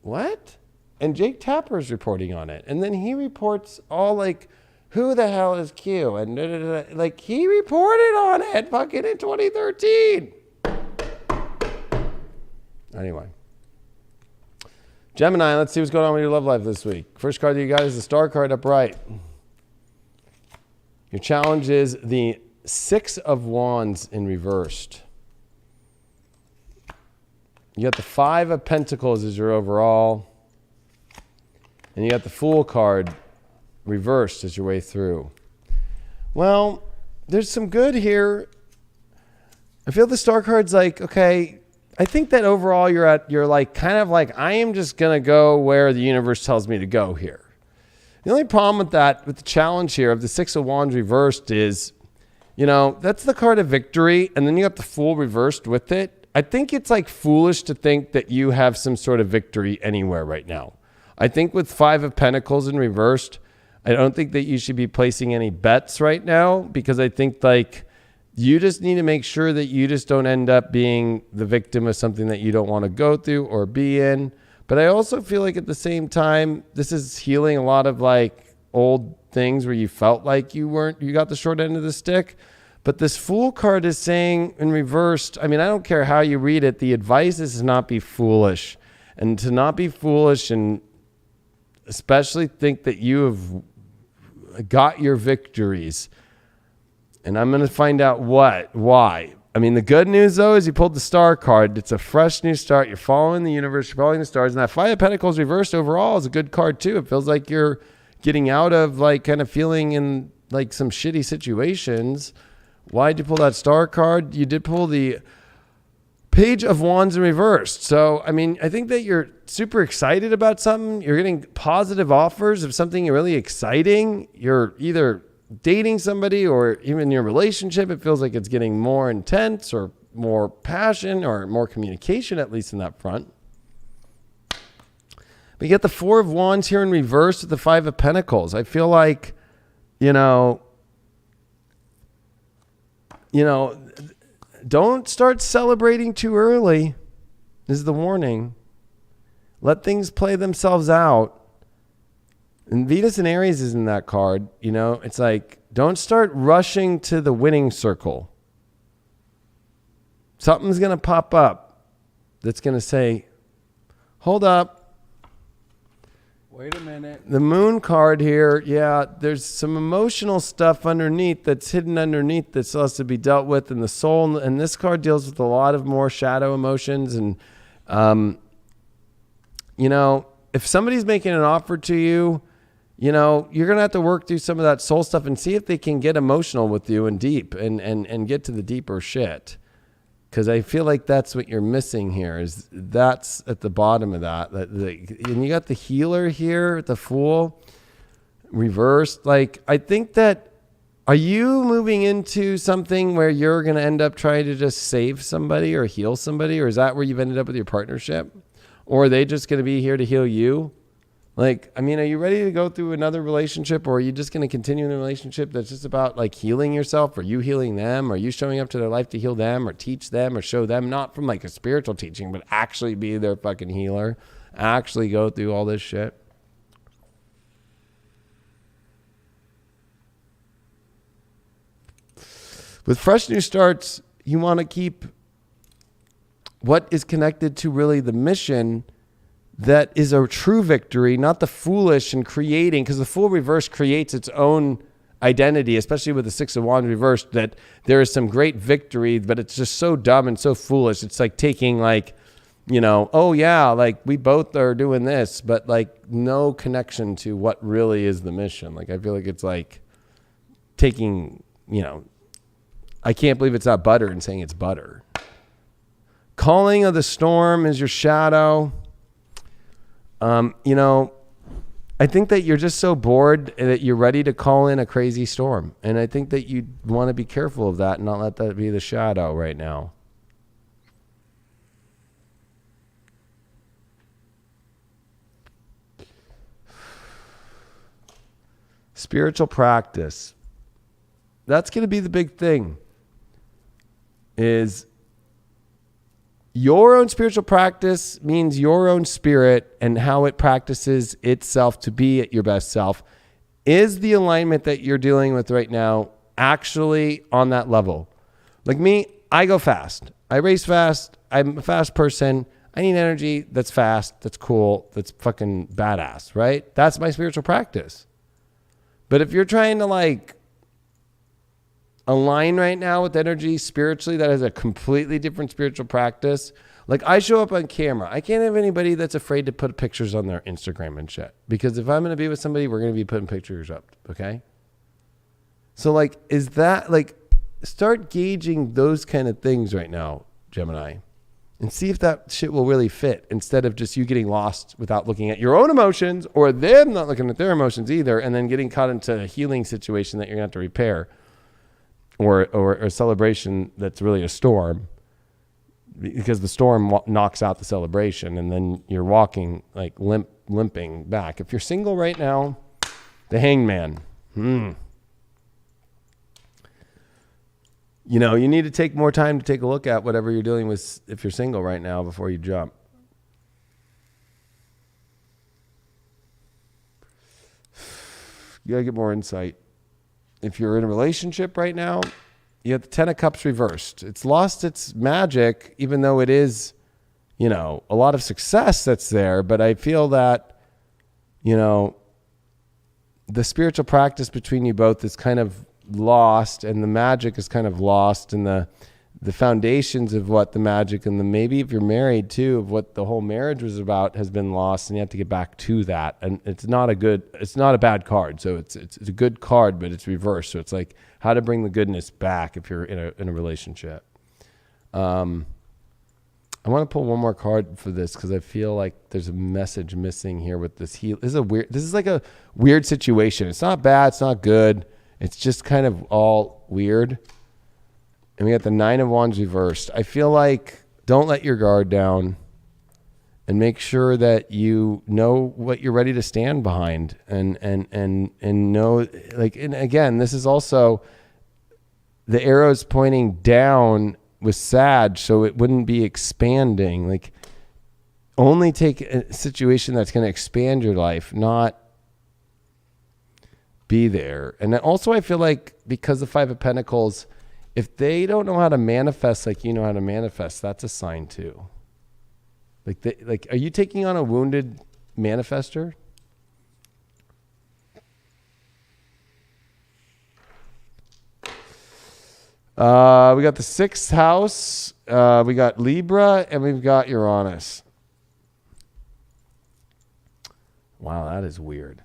what? And Jake Tapper's reporting on it. And then he reports all like, who the hell is Q? And da, da, da, da. Like, he reported on it fucking in 2013. Anyway. Gemini, let's see what's going on with your love life this week. First card that you got is the star card up right. Your challenge is the Six of Wands in reversed. You got the Five of Pentacles as your overall. And you got the Fool card reversed as your way through. Well, there's some good here. I feel the star card's like, okay, I think that overall you're like kind of like, I am just going to go where the universe tells me to go here. The only problem with that, with the challenge here of the Six of Wands reversed is, you know, that's the card of victory. And then you got the Fool reversed with it. I think it's like foolish to think that you have some sort of victory anywhere right now. I think with Five of Pentacles in reversed, I don't think that you should be placing any bets right now, because I think like you just need to make sure that you just don't end up being the victim of something that you don't want to go through or be in. But I also feel like at the same time, this is healing a lot of like old things where you felt like you got the short end of the stick. But this Fool card is saying in reversed, I mean, I don't care how you read it. The advice is to not be foolish, and to not be foolish, and especially think that you have got your victories. And I'm going to find out why. I mean, the good news, though, is you pulled the star card. It's a fresh new start. You're following the universe. You're following the stars. And that Five of Pentacles reversed overall is a good card, too. It feels like you're getting out of, like, kind of feeling in, like, some shitty situations. Why did you pull that star card? You did pull the Page of Wands in reversed. So, I mean, I think that you're super excited about something. You're getting positive offers of something really exciting. You're either dating somebody or even your relationship. It feels like it's getting more intense or more passion or more communication, at least in that front. But you get the Four of Wands here in reverse with the Five of Pentacles. I feel like, you know, don't start celebrating too early. This is the warning. Let things play themselves out. And Venus and Aries is in that card. You know, it's like, don't start rushing to the winning circle. Something's going to pop up that's going to say, hold up. Wait a minute. The Moon card here, yeah, there's some emotional stuff underneath that's hidden underneath that still has to be dealt with in the soul. And this card deals with a lot of more shadow emotions. And, you know, if somebody's making an offer to you, you know, you're going to have to work through some of that soul stuff and see if they can get emotional with you and deep and get to the deeper shit. Because I feel like that's what you're missing here, is that's at the bottom of that. And you got the Healer here, the Fool, reversed. Like, I think that, are you moving into something where you're going to end up trying to just save somebody or heal somebody? Or is that where you've ended up with your partnership? Or are they just going to be here to heal you? Like, I mean, are you ready to go through another relationship, or are you just going to continue in a relationship that's just about like healing yourself, or you healing them, or you showing up to their life to heal them or teach them or show them, not from like a spiritual teaching, but actually be their fucking healer, actually go through all this shit? With fresh new starts, you want to keep what is connected to really the mission that is a true victory, not the foolish and creating, because the Fool reverse creates its own identity, especially with the Six of Wands reversed, that there is some great victory, but it's just so dumb and so foolish. It's like taking like, oh yeah, like we both are doing this, but like no connection to what really is the mission. Like I feel like it's like taking, I can't believe it's not butter and saying it's butter. Calling of the storm is your shadow. I think that you're just so bored that you're ready to call in a crazy storm. And I think that you want to be careful of that and not let that be the shadow right now. Spiritual practice. That's going to be the big thing. Is your own spiritual practice means your own spirit and how it practices itself to be at your best self. Is the alignment that you're dealing with right now actually on that level? Like me, I go fast. I race fast. I'm a fast person. I need energy that's fast, that's cool, that's fucking badass, right? That's my spiritual practice. But if you're trying to like align right now with energy spiritually that has a completely different spiritual practice, like I show up on camera. I can't have anybody that's afraid to put pictures on their Instagram and shit. Because if I'm going to be with somebody, we're going to be putting pictures up, okay? So like, is that like, start gauging those kind of things right now, Gemini, and see if that shit will really fit instead of just you getting lost without looking at your own emotions or them not looking at their emotions either, and then getting caught into a healing situation that you're going to have to repair. Or a celebration that's really a storm, because the storm knocks out the celebration, and then you're walking like limping back. If you're single right now, the Hangman. You need to take more time to take a look at whatever you're dealing with if you're single right now before you jump. You gotta get more insight. If you're in a relationship right now, you have the Ten of Cups reversed. It's lost its magic, even though it is, a lot of success that's there. But I feel that, the spiritual practice between you both is kind of lost, and the magic is kind of lost, and the foundations of what the magic and maybe if you're married too, of what the whole marriage was about has been lost, and you have to get back to that. And it's not a bad card. So it's a good card, but it's reversed. So it's like how to bring the goodness back if you're in a relationship. I want to pull one more card for this because I feel like there's a message missing here with this heal. This is like a weird situation. It's not bad. It's not good. It's just kind of all weird. And we got the Nine of Wands reversed. I feel like don't let your guard down and make sure that you know what you're ready to stand behind and know, like, and again, this is also the arrows pointing down with Sag, so it wouldn't be expanding. Like, only take a situation that's going to expand your life, not be there. And also I feel like because the Five of Pentacles, if they don't know how to manifest like you know how to manifest, that's a sign too. Like, are you taking on a wounded manifester? We got the 6th house. We got Libra, and we've got Uranus. Wow, that is weird.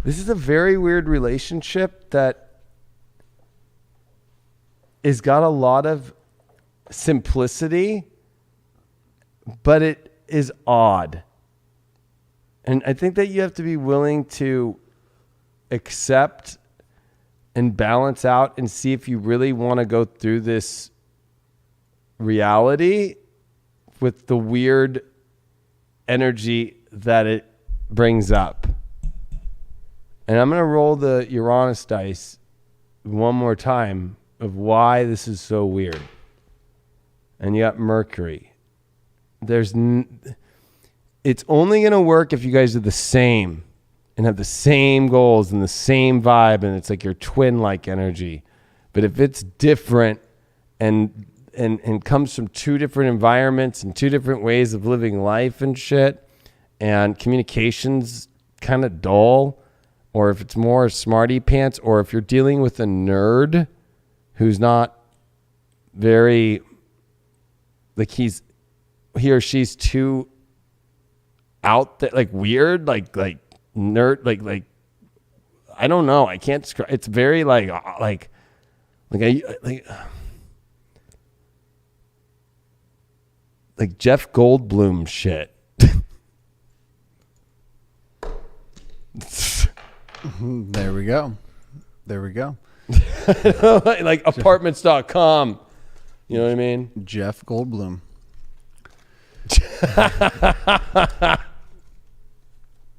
This is a very weird relationship that has got a lot of simplicity, but it is odd. And I think that you have to be willing to accept and balance out and see if you really want to go through this reality with the weird energy that it brings up. And I'm going to roll the Uranus dice one more time of why this is so weird. And you got Mercury. It's only going to work if you guys are the same and have the same goals and the same vibe, and it's like your twin-like energy. But if it's different and and comes from two different environments and two different ways of living life and shit, and communication's kind of dull, or if it's more smarty pants, or if you're dealing with a nerd who's not very, like he or she's too out there, like weird, like nerd, like I don't know, I can't describe. It's very like Jeff Goldblum shit. There we go. Like apartments.com. You know what I mean? Jeff Goldblum.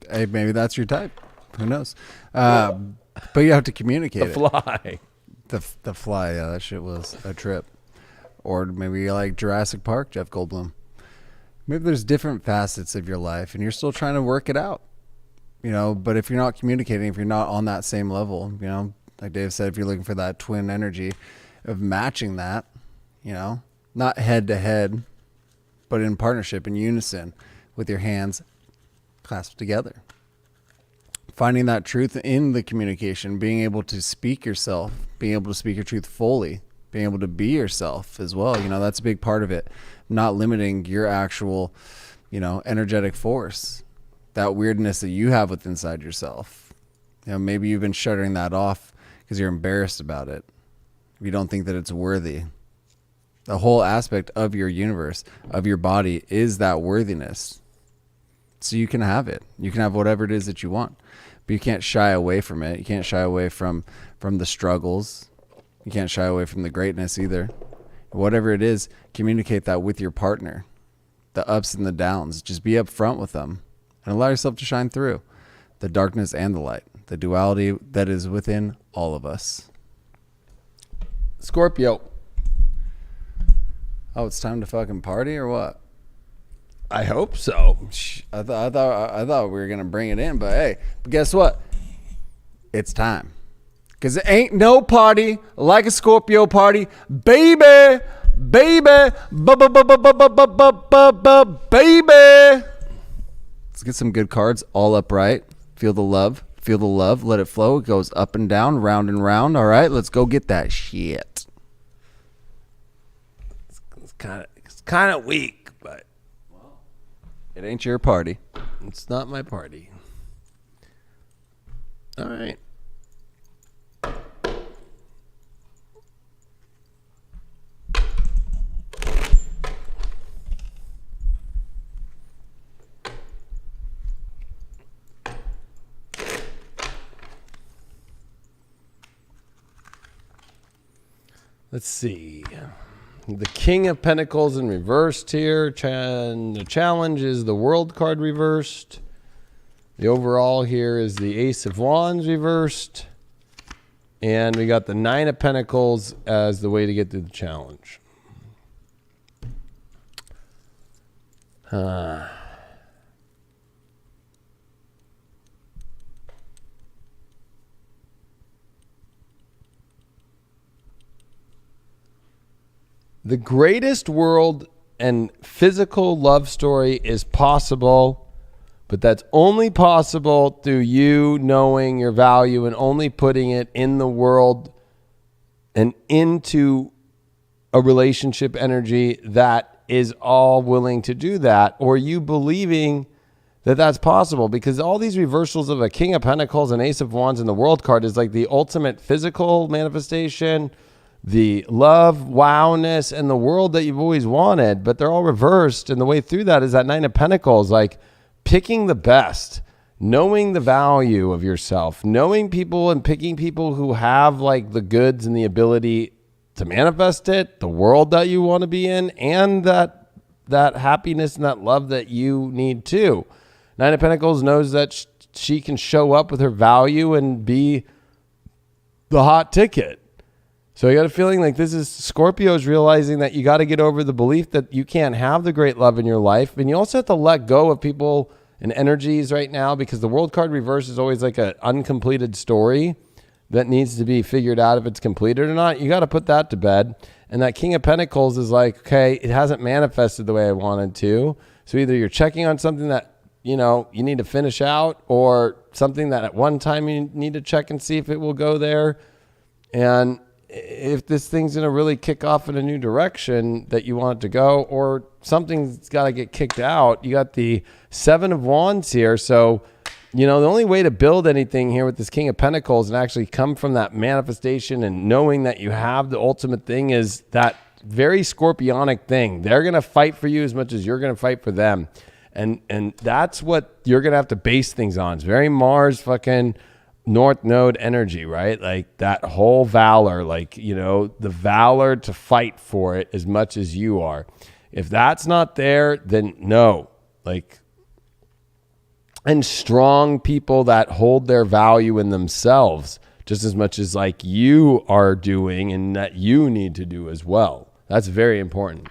Hey, maybe that's your type. Who knows? But you have to communicate The Fly. The Fly, yeah, that shit was a trip. Or maybe you like Jurassic Park, Jeff Goldblum. Maybe there's different facets of your life and you're still trying to work it out. You know, but if you're not communicating, if you're not on that same level, you know, like Dave said, if you're looking for that twin energy of matching that, you know, not head to head, but in partnership, in unison, with your hands clasped together. Finding that truth in the communication, being able to speak yourself, being able to speak your truth fully, being able to be yourself as well. You know, that's a big part of it. Not limiting your actual, you know, energetic force, that weirdness that you have within inside yourself. You know, maybe you've been shuttering that off because you're embarrassed about it. You don't think that it's worthy. The whole aspect of your universe, of your body, is that worthiness. So you can have it. You can have whatever it is that you want. But you can't shy away from it. You can't shy away from the struggles. You can't shy away from the greatness either. Whatever it is, communicate that with your partner. The ups and the downs. Just be upfront with them and allow yourself to shine through the darkness and the light, the duality that is within all of us. Scorpio. Oh, it's time to fucking party or what? I hope so. I thought we were gonna bring it in, but hey, guess what? It's time. Cause it ain't no party like a Scorpio party, baby, baby. Let's get some good cards, all upright. Feel the love, let it flow. It goes up and down, round and round. All right, let's go get that shit. It's kind of weak, but it ain't your party. It's not my party. All right. Let's see. The King of Pentacles in reversed here. The challenge is the World card reversed. The overall here is the Ace of Wands reversed. And we got the Nine of Pentacles as the way to get through the challenge. The greatest world and physical love story is possible, but that's only possible through you knowing your value and only putting it in the world and into a relationship energy that is all willing to do that, or you believing that that's possible, because all these reversals of a King of Pentacles and Ace of Wands in the World card is like the ultimate physical manifestation, the love, wowness, and the world that you've always wanted, but they're all reversed. And the way through that is that Nine of Pentacles, like picking the best, knowing the value of yourself, knowing people and picking people who have like the goods and the ability to manifest it, the world that you want to be in, and that happiness and that love that you need too. Nine of Pentacles knows that she can show up with her value and be the hot ticket. So I got a feeling like this is Scorpios realizing that you got to get over the belief that you can't have the great love in your life. And you also have to let go of people and energies right now, because the World card reverse is always like an uncompleted story. that needs to be figured out if it's completed or not, you got to put that to bed. And that King of Pentacles is like, okay, it hasn't manifested the way I wanted to. So either you're checking on something that, you need to finish out, or something that at one time you need to check and see if it will go there. And if this thing's going to really kick off in a new direction that you want it to go, or something's got to get kicked out. You got the Seven of Wands here. So, the only way to build anything here with this King of Pentacles and actually come from that manifestation and knowing that you have the ultimate thing is that very scorpionic thing. They're going to fight for you as much as you're going to fight for them. And that's what you're going to have to base things on. It's very Mars fucking North Node energy, right? Like that whole valor, the valor to fight for it as much as you are. If that's not there, then no. And strong people that hold their value in themselves just as much as you are doing and that you need to do as well. That's very important.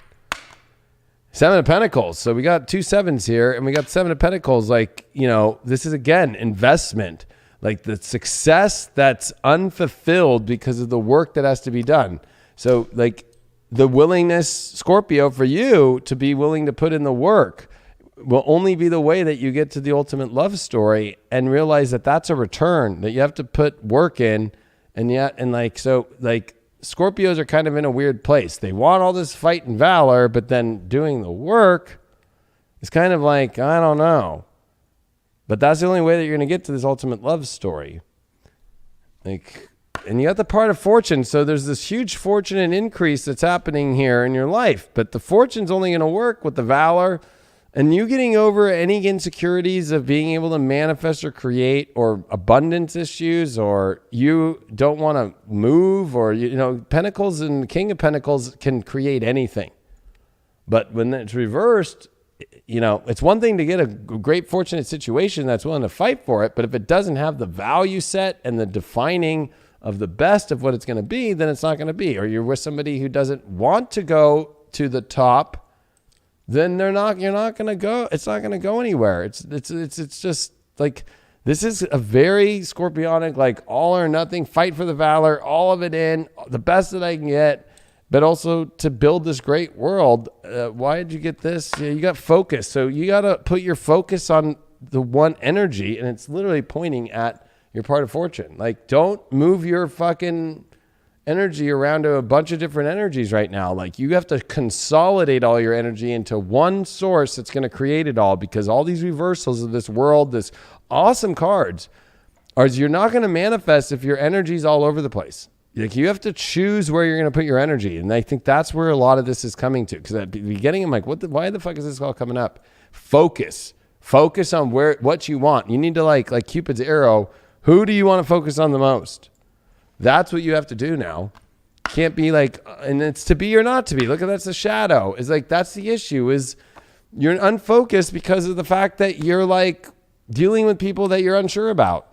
Seven of Pentacles. So we got 2 sevens here, and we got Seven of Pentacles. This is again, investment. The success that's unfulfilled because of the work that has to be done. So the willingness, Scorpio, for you to be willing to put in the work will only be the way that you get to the ultimate love story and realize that that's a return, that you have to put work in. And Scorpios are kind of in a weird place. They want all this fight and valor, but then doing the work is kind of I don't know. But that's the only way that you're going to get to this ultimate love story. And you got the part of fortune. So there's this huge fortune and increase that's happening here in your life. But the fortune's only going to work with the valor and you getting over any insecurities of being able to manifest or create, or abundance issues, or you don't want to move, or, Pentacles and King of Pentacles can create anything. But when it's reversed, it's one thing to get a great fortunate situation that's willing to fight for it. But if it doesn't have the value set and the defining of the best of what it's going to be, then it's not going to be. Or you're with somebody who doesn't want to go to the top, then you're not going to go. It's not going to go anywhere. It's just this is a very scorpionic, all or nothing, fight for the valor, all of it in, the best that I can get, but also to build this great world. Why did you get this? You got focus. So you got to put your focus on the one energy, and it's literally pointing at your part of fortune. Don't move your fucking energy around to a bunch of different energies right now. You have to consolidate all your energy into one source that's going to create it all, because all these reversals of this world, this awesome cards, you're not going to manifest if your energy's all over the place. You have to choose where you're going to put your energy. And I think that's where a lot of this is coming to. Because at the beginning, I'm why the fuck is this all coming up? Focus on what you want. You need to like Cupid's arrow. Who do you want to focus on the most? That's what you have to do now. Can't be and it's to be or not to be. Look, that's the shadow. Is that's the issue, is you're unfocused because of the fact that you're dealing with people that you're unsure about.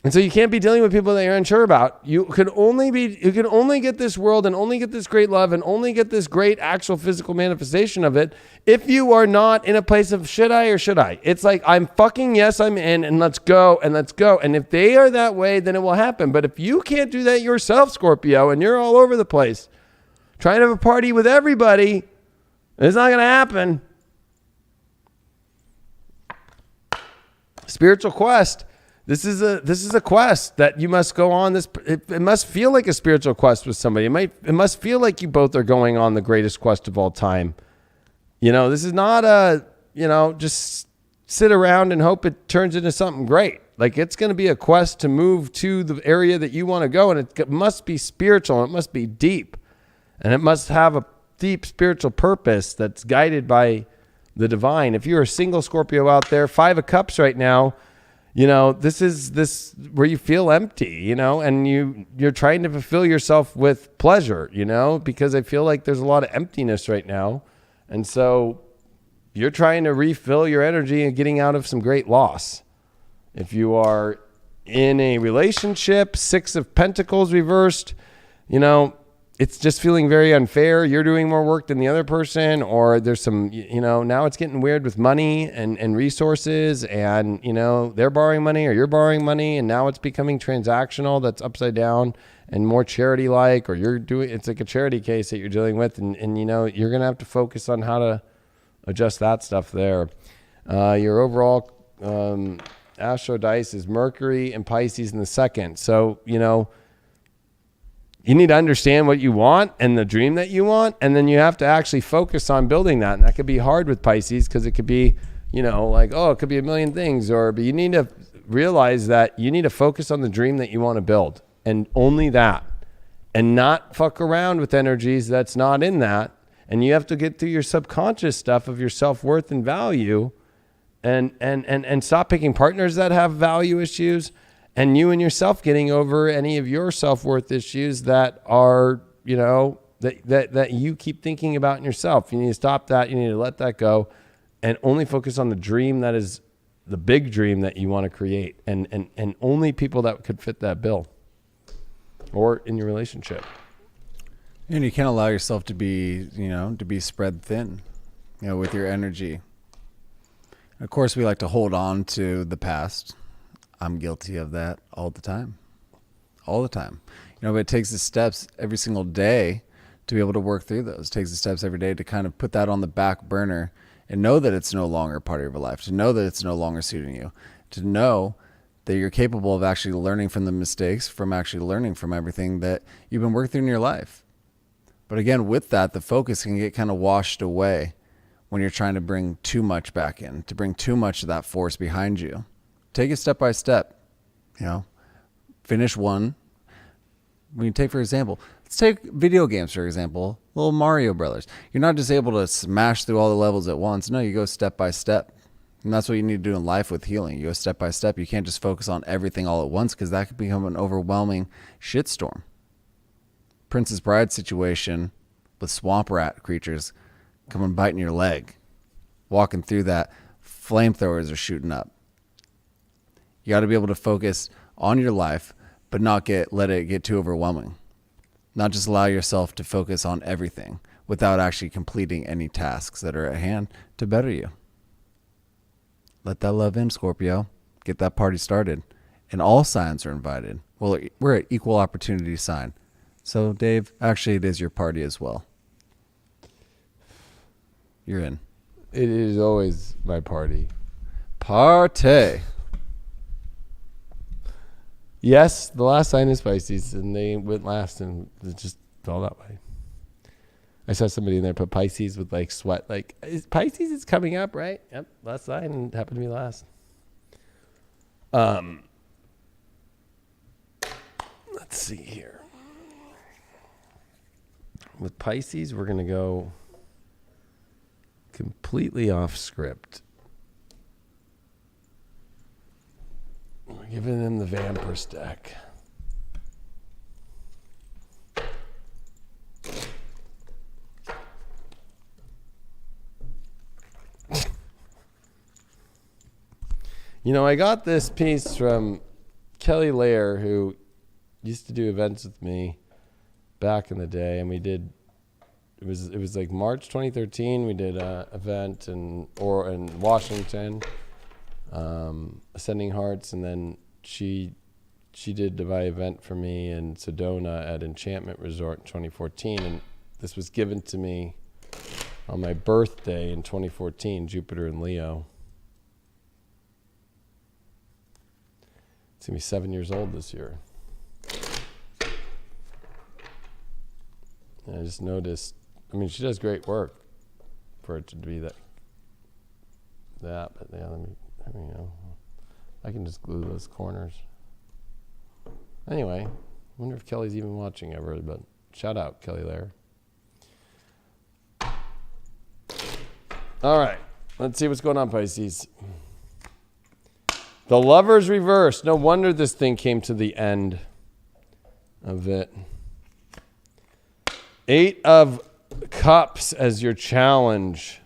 And so you can't be dealing with people that you're unsure about. You can only get this world and only get this great love and only get this great actual physical manifestation of it if you are not in a place of should I or should I? It's I'm fucking yes, I'm in, and let's go and let's go. And if they are that way, then it will happen. But if you can't do that yourself, Scorpio, and you're all over the place trying to have a party with everybody, it's not going to happen. Spiritual quest. This is a quest that you must go on. It must feel like a spiritual quest with somebody. It must feel like you both are going on the greatest quest of all time. This is not just sit around and hope it turns into something great. It's going to be a quest to move to the area that you want to go, and it must be spiritual, and it must be deep, and it must have a deep spiritual purpose that's guided by the divine. If you're a single Scorpio out there, 5 of Cups right now, this is where you feel empty, and you're trying to fulfill yourself with pleasure, because I feel like there's a lot of emptiness right now. And so you're trying to refill your energy and getting out of some great loss. If you are in a relationship, 6 of Pentacles reversed, it's just feeling very unfair. You're doing more work than the other person, or there's some, now it's getting weird with money and resources, and, they're borrowing money or you're borrowing money, and now it's becoming transactional. That's upside down and more charity-like, or it's like a charity case that you're dealing with, and you're going to have to focus on how to adjust that stuff there. Your overall astro dice is Mercury and Pisces in the second. So, you need to understand what you want and the dream that you want, and then you have to actually focus on building that. And that could be hard with Pisces because it could be, it could be a million things. But you need to realize that you need to focus on the dream that you want to build, and only that, and not fuck around with energies that's not in that. And you have to get through your subconscious stuff of your self-worth and value, and stop picking partners that have value issues, and you and yourself getting over any of your self-worth issues that are, that you keep thinking about in yourself. You need to stop that. You need to let that go and only focus on the dream that is the big dream that you want to create, and only people that could fit that bill or in your relationship. And you can't allow yourself to be, to be spread thin, with your energy. Of course, we like to hold on to the past. I'm guilty of that all the time. But it takes the steps every single day to be able to work through those. It takes the steps every day to kind of put that on the back burner and know that it's no longer part of your life, to know that it's no longer suiting you, to know that you're capable of actually learning from the mistakes, from actually learning from everything that you've been working through in your life. But again, with that, the focus can get kind of washed away when you're trying to bring too much back in, to bring too much of that force behind you. Take it step by step, finish one. When you take, for example, let's take video games, for example, little Mario Brothers. You're not just able to smash through all the levels at once. No, you go step by step. And that's what you need to do in life with healing. You go step by step. You can't just focus on everything all at once, because that could become an overwhelming shitstorm. Princess Bride situation with swamp rat creatures coming biting your leg. Walking through that, flamethrowers are shooting up. You got to be able to focus on your life, but not let it get too overwhelming. Not just allow yourself to focus on everything without actually completing any tasks that are at hand to better you. Let that love in, Scorpio. Get that party started. And all signs are invited. Well, we're an equal opportunity sign. So, Dave, actually, it is your party as well. You're in. It is always my party. Party. Yes, the last sign is Pisces, and they went last, and it just fell that way. I saw somebody in there put Pisces with like sweat. Like, Pisces is coming up, right? Yep, last sign happened to be last. Let's see here. With Pisces, we're going to go completely off script. We're giving them the Vampire deck. I got this piece from Kelly Lair, who used to do events with me back in the day, and we did. It was like March 2013. We did an event in Washington, Ascending Hearts, and then she did the event for me in Sedona at Enchantment Resort in 2014, and this was given to me on my birthday in 2014, Jupiter and Leo. It's going to be 7 years old this year. And I just noticed, she does great work for it to be that, but yeah, I can just glue those corners. Anyway, I wonder if Kelly's even watching ever, but shout out, Kelly Lair. All right, let's see what's going on, Pisces. The Lover's reversed. No wonder this thing came to the end of it. 8 of Cups as your challenge.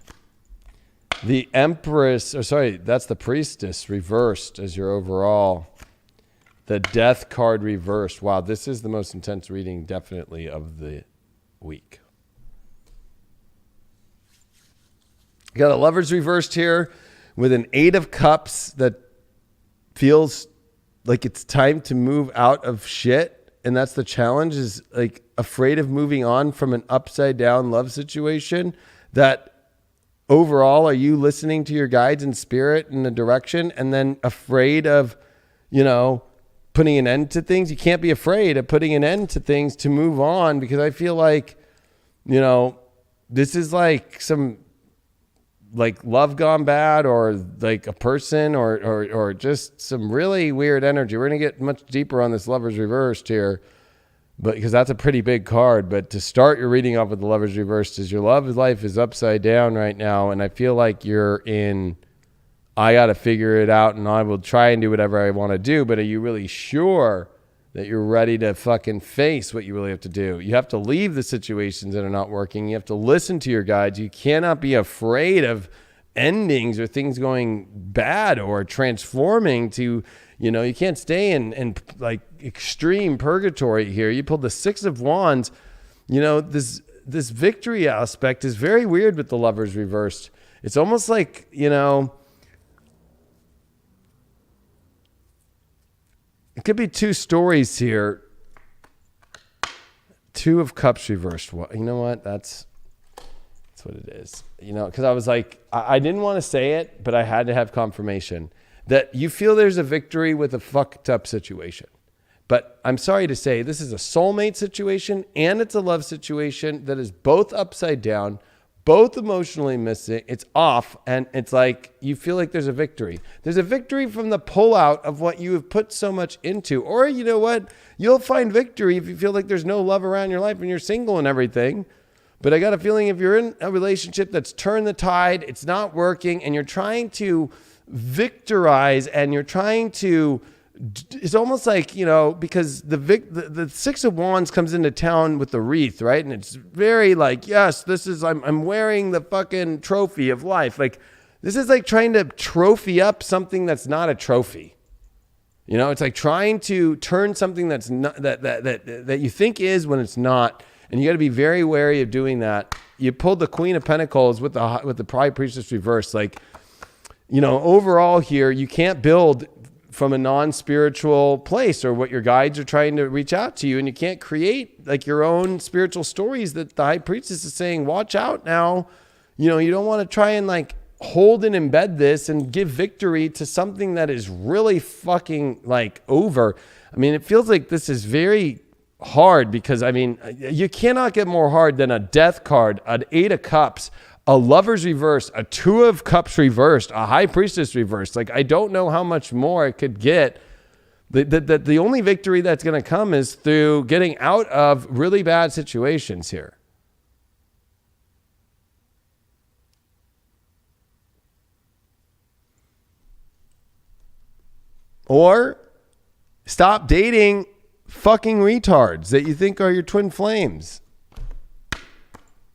The Empress, that's the Priestess reversed as your overall. The Death card reversed. Wow, this is the most intense reading definitely of the week. You got a Lovers reversed here with an 8 of Cups that feels like it's time to move out of shit. And that's the challenge, is like afraid of moving on from an upside down love situation. That overall, are you listening to your guides and spirit in a direction, and then afraid of, putting an end to things? You can't be afraid of putting an end to things to move on, because I feel like, this is like some like love gone bad, or like a person, or just some really weird energy. We're going to get much deeper on this Lovers reversed here, but because that's a pretty big card. But to start your reading off with the Lovers reversed, is your love life is upside down right now. And I feel like you're in, I got to figure it out, and I will try and do whatever I want to do. But are you really sure that you're ready to fucking face what you really have to do? You have to leave the situations that are not working. You have to listen to your guides. You cannot be afraid of endings or things going bad or transforming to, you can't stay in like extreme purgatory here. You pulled the 6 of Wands. This victory aspect is very weird with the Lovers reversed. It's almost like, it could be 2 stories here. 2 of Cups reversed. Well, you know what? That's what it is. Because I was like, I didn't want to say it, but I had to have confirmation that you feel there's a victory with a fucked up situation. But I'm sorry to say, this is a soulmate situation, and it's a love situation that is both upside down, both emotionally missing. It's off, and it's like you feel like there's a victory. There's a victory from the pullout of what you have put so much into. Or you know what? You'll find victory if you feel like there's no love around your life and you're single and everything. But I got a feeling if you're in a relationship that's turned the tide, it's not working, and you're trying to victorize, and you're trying to, it's almost like, because the 6 of Wands comes into town with the wreath, right? And it's very like, yes, this is, I'm wearing the fucking trophy of life. Like, this is like trying to trophy up something that's not a trophy. It's like trying to turn something that's not, that you think is when it's not. And you got to be very wary of doing that. You pulled the Queen of Pentacles with the High Priestess reversed. Like, overall here, you can't build from a non-spiritual place, or what your guides are trying to reach out to you. And you can't create like your own spiritual stories that the High Priestess is saying, watch out now. You don't want to try and like hold and embed this and give victory to something that is really fucking like over. I mean, it feels like this is very hard, because you cannot get more hard than a Death card, an 8 of Cups, a Lovers reversed, a 2 of Cups reversed, a High Priestess reversed. Like, I don't know how much more it could get. The only victory that's going to come is through getting out of really bad situations here. Or stop dating fucking retards that you think are your twin flames.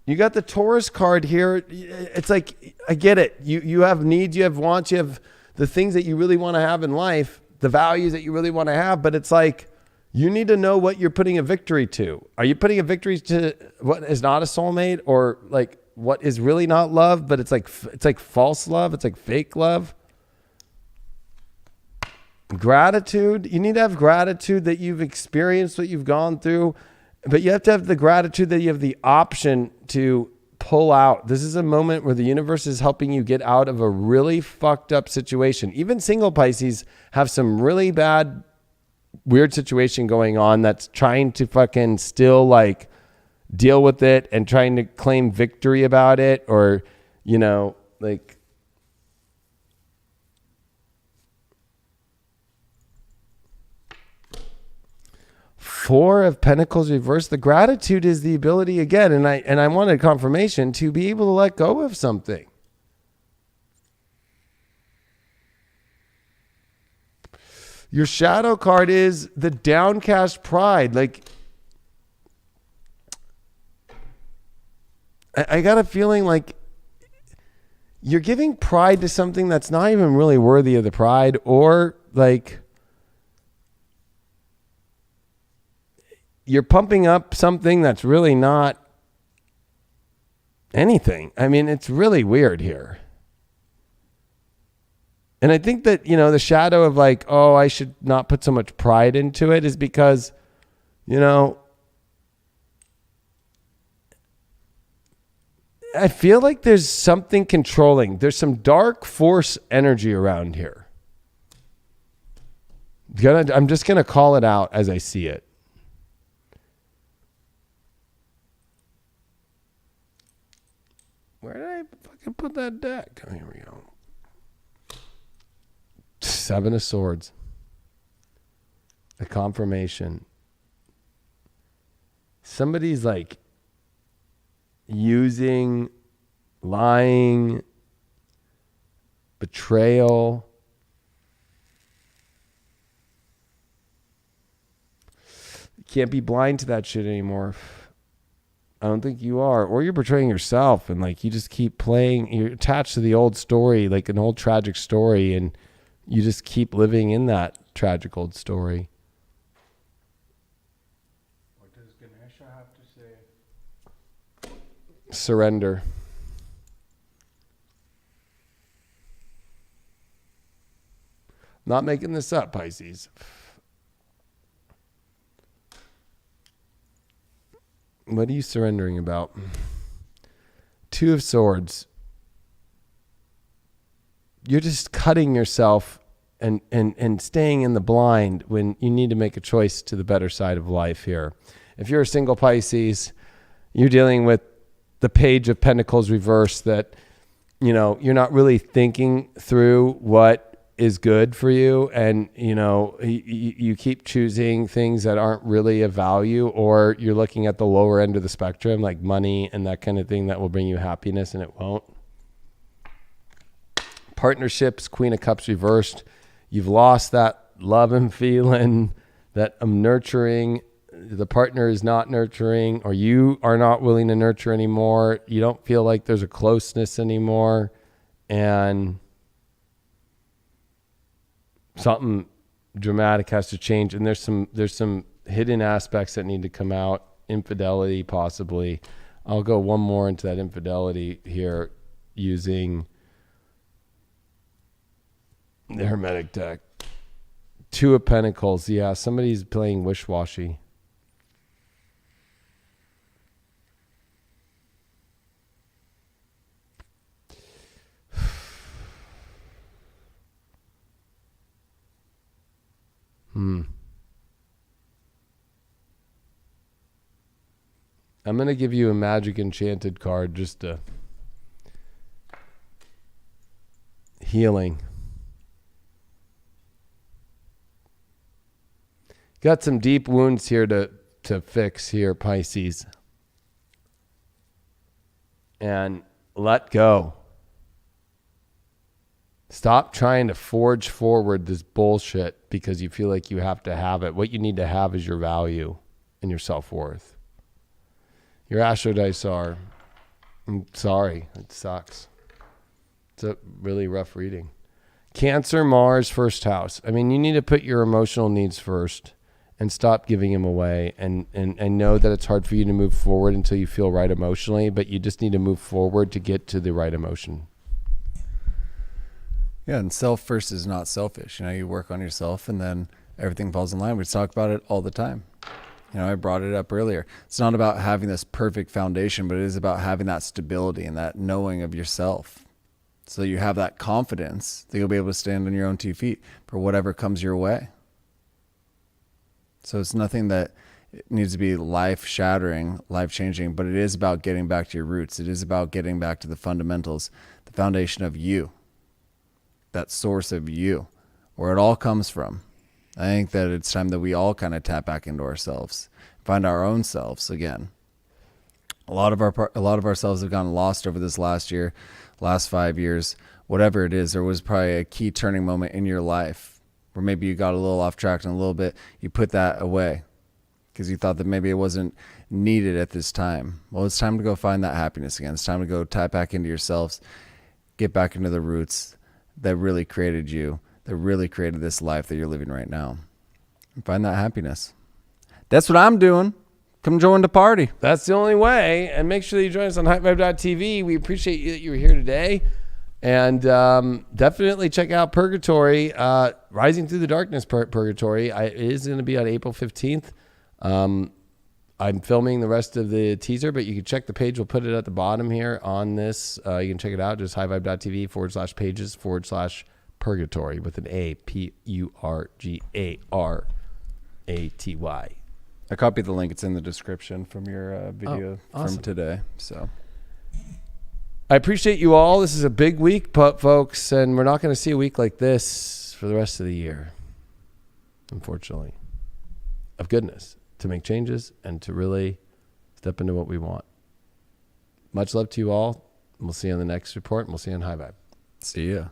You got the Taurus card here. It's like, I get it. You have needs, you have wants, you have the things that you really want to have in life, the values that you really want to have. But it's like, you need to know what you're putting a victory to. Are you putting a victory to what is not a soulmate, or like what is really not love, but it's like false love. It's like fake love. Gratitude. You need to have gratitude that you've experienced what you've gone through, but you have to have the gratitude that you have the option to pull out. This is a moment where the universe is helping you get out of a really fucked up situation. Even single Pisces have some really bad, weird situation going on that's trying to fucking still like deal with it and trying to claim victory about it, or, like, 4 of Pentacles reversed. The gratitude is the ability again, and I wanted confirmation to be able to let go of something. Your shadow card is the downcast pride. Like, I got a feeling like you're giving pride to something that's not even really worthy of the pride, or like you're pumping up something that's really not anything. I mean, it's really weird here. And I think that, you know, the shadow of like, oh, I should not put so much pride into it is because, you know, I feel like there's something controlling. There's some dark force energy around here. I'm just going to call it out as I see it. Where did I fucking put that deck? Oh, here we go. 7 of Swords. A confirmation. Somebody's like using, lying, betrayal. You can't be blind to that shit anymore. I don't think you are. Or you're betraying yourself and like you just keep playing. You're attached to the old story, like an old tragic story, and you just keep living in that tragic old story. What does Ganesha have to say? Surrender. Not making this up, Pisces. What are you surrendering about? 2 of Swords. You're just cutting yourself and staying in the blind when you need to make a choice to the better side of life here. If you're a single Pisces, you're dealing with the Page of Pentacles reversed, that, you know, you're not really thinking through what is good for you, and you know you keep choosing things that aren't really of value, or you're looking at the lower end of the spectrum like money and that kind of thing that will bring you happiness and it won't. Partnerships, Queen of Cups reversed. You've lost that love and feeling, that nurturing. The partner is not nurturing, or you are not willing to nurture anymore. You don't feel like there's a closeness anymore, and something dramatic has to change. And there's some hidden aspects that need to come out. Infidelity, possibly. I'll go one more into that infidelity here using the Hermetic deck. 2 of Pentacles. Yeah, somebody's playing wish-washy. I'm going to give you a Magic Enchanted card, just a healing. Got some deep wounds here to fix here, Pisces. And let go. Stop trying to forge forward this bullshit because you feel like you have to have it. What you need to have is your value and your self-worth. Your astro dice are, I'm sorry, it sucks. It's a really rough reading. Cancer, Mars, first house. I mean, you need to put your emotional needs first and stop giving them away, and know that it's hard for you to move forward until you feel right emotionally, but you just need to move forward to get to the right emotion. Yeah, and self first is not selfish. You know, you work on yourself and then everything falls in line. We talk about it all the time. You know, I brought it up earlier. It's not about having this perfect foundation, but it is about having that stability and that knowing of yourself. So you have that confidence that you'll be able to stand on your own 2 feet for whatever comes your way. So it's nothing that needs to be life-shattering, life-changing, but it is about getting back to your roots. It is about getting back to the fundamentals, the foundation of you, that source of you, where it all comes from. I think that it's time that we all kind of tap back into ourselves, find our own selves again. A lot of ourselves have gotten lost over this last year, last 5 years, whatever it is. There was probably a key turning moment in your life where maybe you got a little off track and a little bit, you put that away because you thought that maybe it wasn't needed at this time. Well, it's time to go find that happiness again. It's time to go tap back into yourselves, get back into the roots that really created you, that really created this life that you're living right now, and find that happiness. That's what I'm doing. come join the party. That's the only way. And make sure that you join us on highvibe.tv. We appreciate you that you were here today. And definitely check out Purgatory, Rising Through the Darkness Purgatory. It is going to be on April 15th. I'm filming the rest of the teaser, but you can check the page. We'll put it at the bottom here on this. You can check it out. Just highvibe.tv/pages/Purgatory with an A, Purgaraty. I copied the link. It's in the description from your video awesome. from today. So I appreciate you all. This is a big week, folks, and we're not going to see a week like this for the rest of the year, unfortunately, of goodness, to make changes and to really step into what we want. Much love to you all. We'll see you on the next report, and we'll see you on High Vibe. see ya.